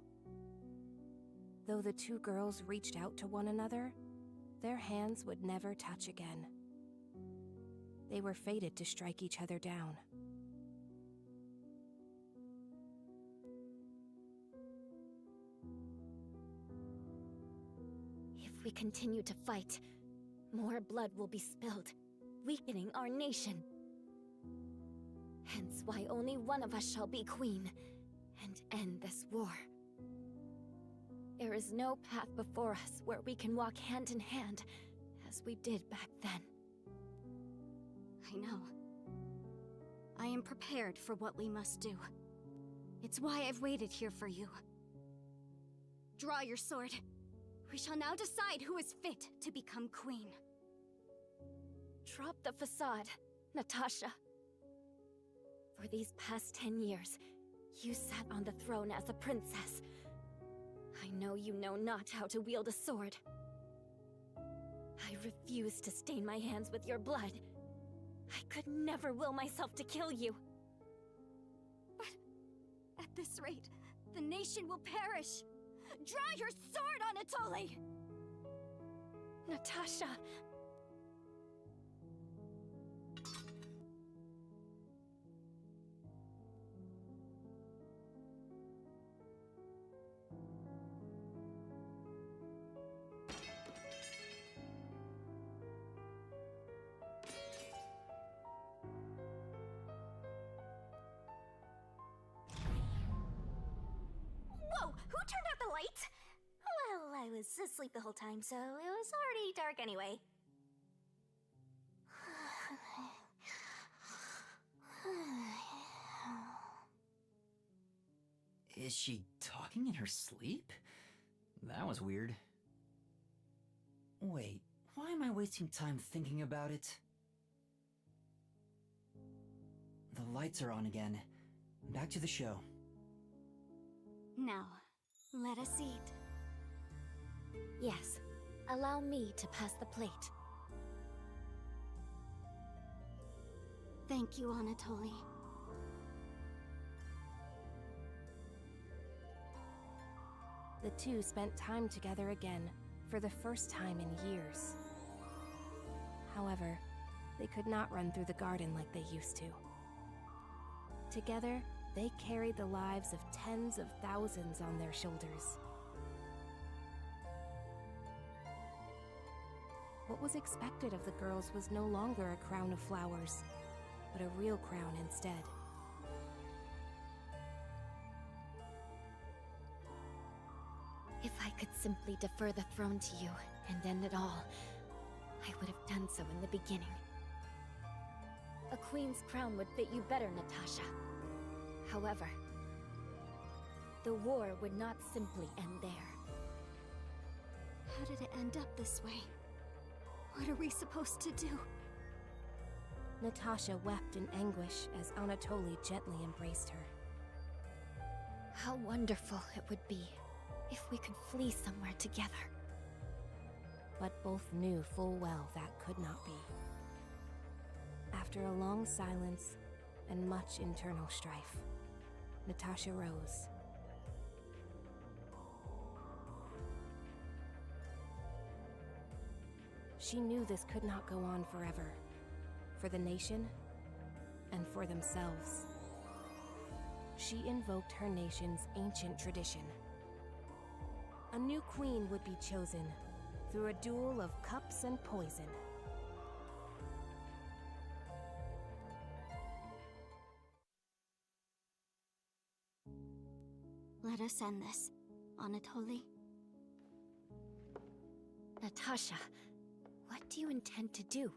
[SPEAKER 14] Though the two girls reached out to one another, their hands would never touch again. They were fated to strike each other down.
[SPEAKER 12] If we continue to fight, more blood will be spilled, weakening our nation. Hence why only one of us shall be queen and end this war. There is no path before us where we can walk hand in hand, as we did back then.
[SPEAKER 3] I know. I am prepared for what we must do. It's why I've waited here for you. Draw your sword. We shall now decide who is fit to become queen.
[SPEAKER 12] Drop the facade, Natasha. For these past 10 years, you sat on the throne as a princess. I know you know not how to wield a sword. I refuse to stain my hands with your blood. I could never will myself to kill you.
[SPEAKER 3] But at this rate, the nation will perish. Draw your sword, Anatoly!
[SPEAKER 12] Natasha.
[SPEAKER 8] Whoa! Who turned out the lights? Well, I was asleep the whole time, so it was already dark anyway.
[SPEAKER 2] Is she talking in her sleep? That was weird. Wait, why am I wasting time thinking about it? The lights are on again. Back to the show.
[SPEAKER 3] Now, let us eat.
[SPEAKER 12] Yes, allow me to pass the plate.
[SPEAKER 3] Thank you, Anatoly.
[SPEAKER 14] The two spent time together again, for the first time in years. However, they could not run through the garden like they used to. Together, they carried the lives of tens of thousands on their shoulders. What was expected of the girls was no longer a crown of flowers, but a real crown instead.
[SPEAKER 12] If I could simply defer the throne to you and end it all, I would have done so in the beginning. A queen's crown would fit you better, Natasha. However, the war would not simply end there.
[SPEAKER 3] How did it end up this way? What are we supposed to do?
[SPEAKER 14] Natasha wept in anguish as Anatoly gently embraced her.
[SPEAKER 12] How wonderful it would be if we could flee somewhere together.
[SPEAKER 14] But both knew full well that could not be. After a long silence and much internal strife, Natasha rose. She knew this could not go on forever, for the nation and for themselves. She invoked her nation's ancient tradition. A new queen would be chosen through a duel of cups and poison.
[SPEAKER 3] Let us end this, Anatoly.
[SPEAKER 12] Natasha, what do you intend to do?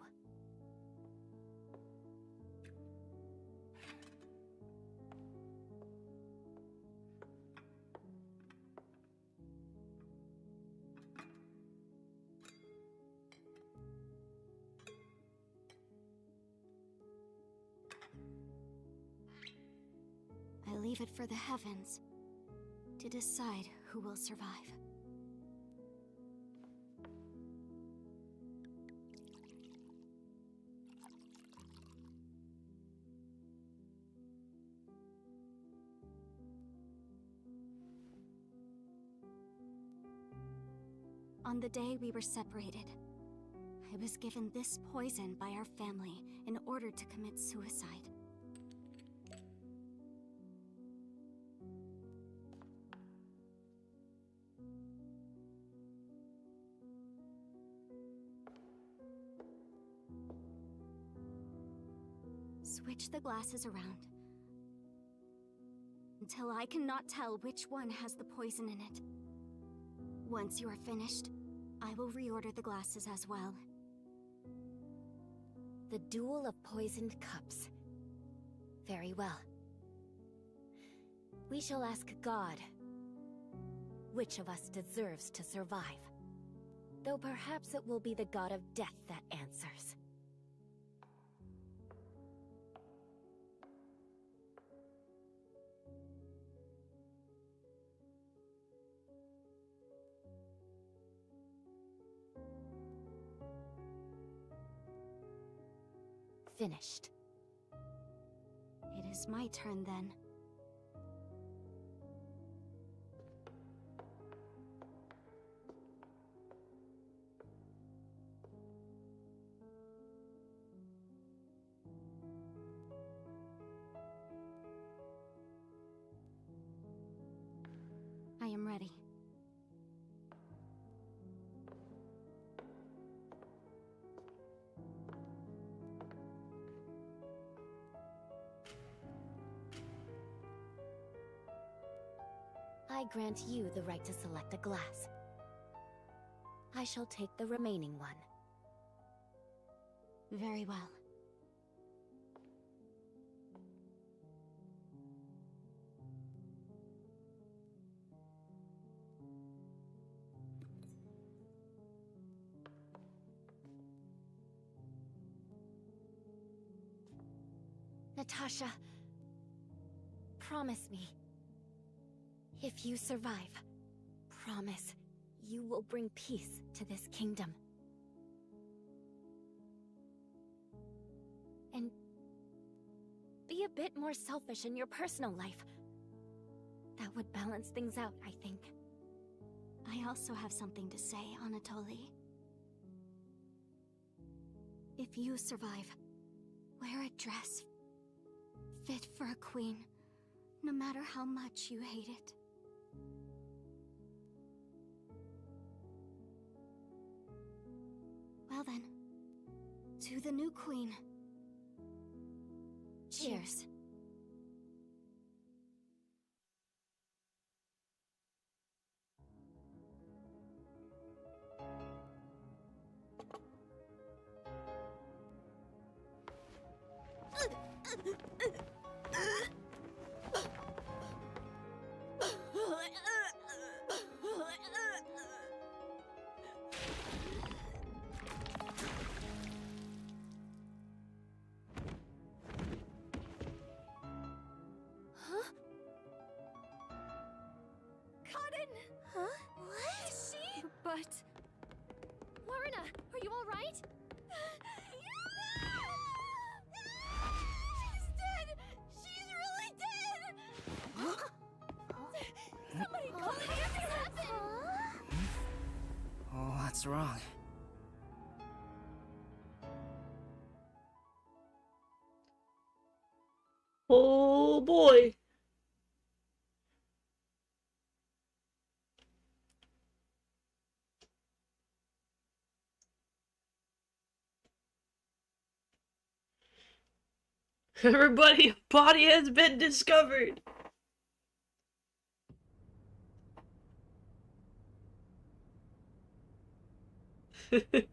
[SPEAKER 3] I leave it for the heavens to decide who will survive. On the day we were separated, I was given this poison by our family in order to commit suicide. Switch the glasses around until I cannot tell which one has the poison in it. Once you are finished, I will reorder the glasses as well.
[SPEAKER 12] The Duel of Poisoned Cups. Very well. We shall ask God which of us deserves to survive. Though perhaps it will be the god of death that answers. Finished.
[SPEAKER 3] It is my turn then. I am ready.
[SPEAKER 12] I grant you the right to select a glass. I shall take the remaining one.
[SPEAKER 3] Very well.
[SPEAKER 12] Natasha, promise me. If you survive, promise you will bring peace to this kingdom. And be a bit more selfish in your personal life. That would balance things out, I think.
[SPEAKER 3] I also have something to say, Anatoly. If you survive, wear a dress fit for a queen, no matter how much you hate it. Well then, to the new queen. Cheers.
[SPEAKER 12] But... Lorna, are you alright?
[SPEAKER 8] She's dead! She's really dead!
[SPEAKER 12] Somebody call me! What happened?
[SPEAKER 4] What's wrong?
[SPEAKER 1] Oh boy. Everybody, a body has been discovered.
[SPEAKER 8] What do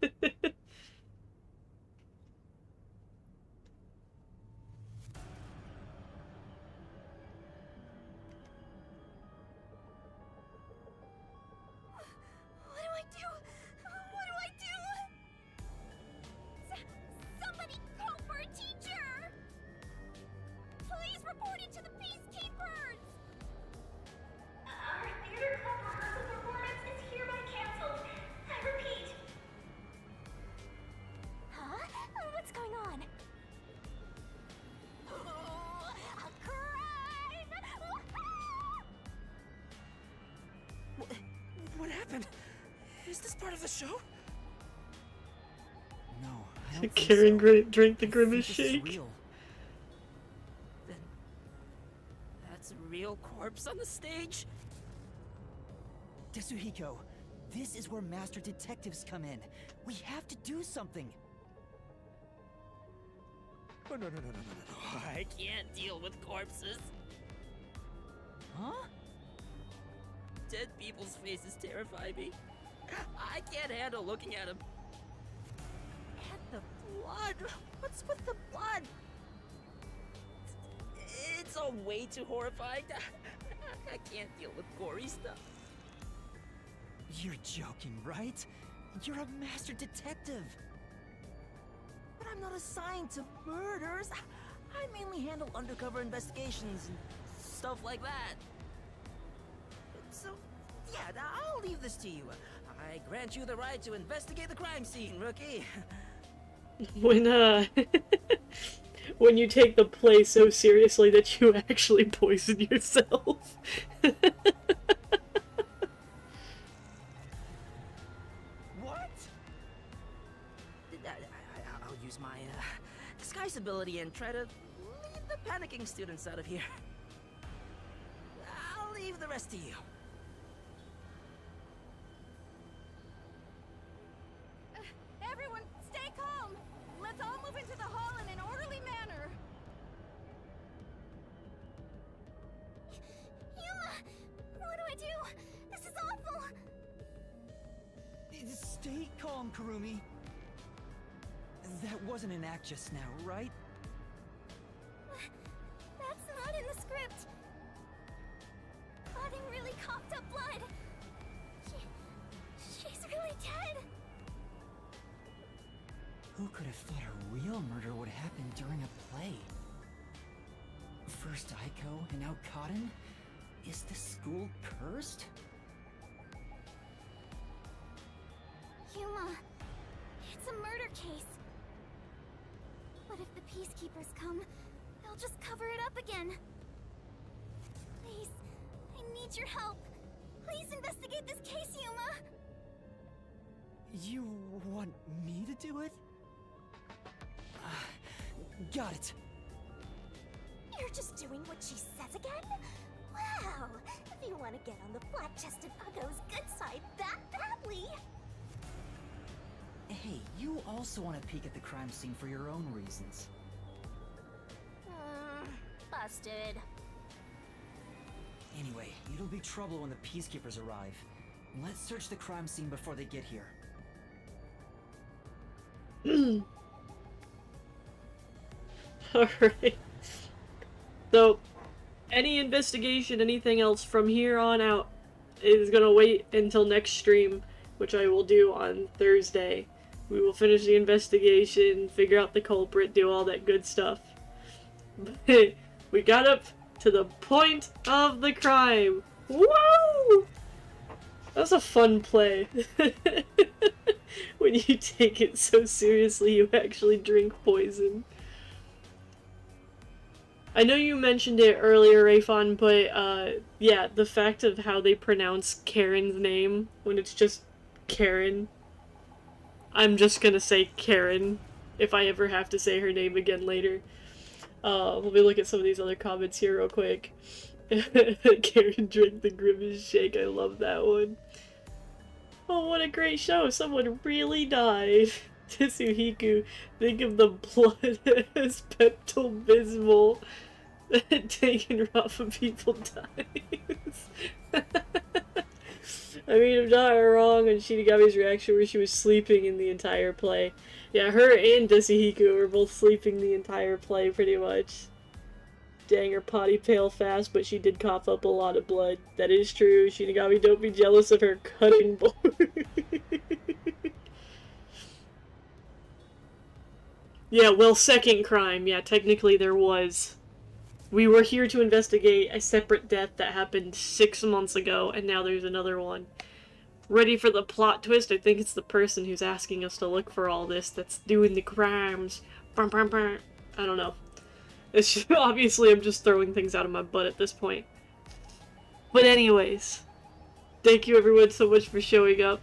[SPEAKER 8] I do? What do I do? Somebody call for a teacher! Please report it to the Peacekeepers! Our theater club rehearsal performance is hereby canceled. I repeat. Huh? What's going on? A crime!
[SPEAKER 4] What happened? Is this part of the show?
[SPEAKER 2] No, I don't think
[SPEAKER 1] Karen
[SPEAKER 2] so.
[SPEAKER 1] drink the
[SPEAKER 2] I
[SPEAKER 1] grimace
[SPEAKER 2] think this is
[SPEAKER 1] shake.
[SPEAKER 2] real.
[SPEAKER 4] Then that's a real corpse on the stage?
[SPEAKER 2] Tetsuhiko, this is where master detectives come in. We have to do something.
[SPEAKER 4] Oh, no. I can't deal with corpses.
[SPEAKER 2] Huh?
[SPEAKER 4] Dead people's faces terrify me. I can't handle looking at them. And the blood. What's with the blood? It's all way too horrifying. I can't deal with gory stuff.
[SPEAKER 2] You're joking, right? You're a master detective.
[SPEAKER 4] But I'm not assigned to murders. I mainly handle undercover investigations and stuff like that. So, yeah, I'll leave this to you. I grant you the right to investigate the crime scene, rookie.
[SPEAKER 1] When, when you take the play so seriously that you actually poison yourself.
[SPEAKER 4] What? I'll use my disguise ability and try to lead the panicking students out of here. I'll leave the rest to you.
[SPEAKER 13] Everyone, stay calm! Let's all move into the hall in an orderly manner!
[SPEAKER 3] Yuma! What do I do? This is awful!
[SPEAKER 2] Stay calm, Kurumi. That wasn't an act just now, right?
[SPEAKER 3] That's not in the script. Claudine really coughed up blood. She's really dead.
[SPEAKER 2] Who could have thought a real murder would happen during a play? First Aiko and now Cotton? Is this school cursed?
[SPEAKER 3] Yuma, it's a murder case. But if the peacekeepers come, they'll just cover it up again. Please, I need your help. Please investigate this case, Yuma.
[SPEAKER 2] You want me to do it? Got it.
[SPEAKER 8] You're just doing what she says again? Wow! If you want to get on the flat-chested Uggo's good side that badly!
[SPEAKER 2] Hey, you also want to peek at the crime scene for your own reasons.
[SPEAKER 8] Busted.
[SPEAKER 2] Anyway, it'll be trouble when the peacekeepers arrive. Let's search the crime scene before they get here.
[SPEAKER 1] Alright. So, any investigation, anything else from here on out is gonna wait until next stream, which I will do on Thursday. We will finish the investigation, figure out the culprit, do all that good stuff. We got up to the point of the crime. Woo! That was a fun play. When you take it so seriously, you actually drink poison. I know you mentioned it earlier, Rayfon, but yeah, the fact of how they pronounce Karen's name when it's just Karen. I'm just gonna say Karen if I ever have to say her name again later. Let me look at some of these other comments here real quick. Karen drank the Grimace shake. I love that one. Oh, what a great show! Someone really died. Tetsuhiko, think of the blood as Pepto-Bismol taken off of people dies. I mean, I'm not wrong on Shinigami's reaction where she was sleeping in the entire play. Yeah, her and Tetsuhiko were both sleeping the entire play, pretty much. Dang, her potty failed fast, but she did cough up a lot of blood. That is true. Shinigami, don't be jealous of her cutting board. Yeah, well, second crime. Yeah, technically there was. We were here to investigate a separate death that happened 6 months ago, and now there's another one. Ready for the plot twist? I think it's the person who's asking us to look for all this that's doing the crimes. I don't know. It's just, obviously I'm just throwing things out of my butt at this point. But anyways, thank you everyone so much for showing up.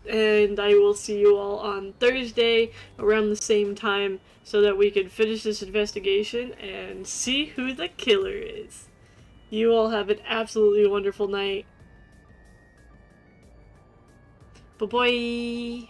[SPEAKER 1] And I will see you all on Thursday around the same time so that we can finish this investigation and see who the killer is. You all have an absolutely wonderful night. Bye-bye!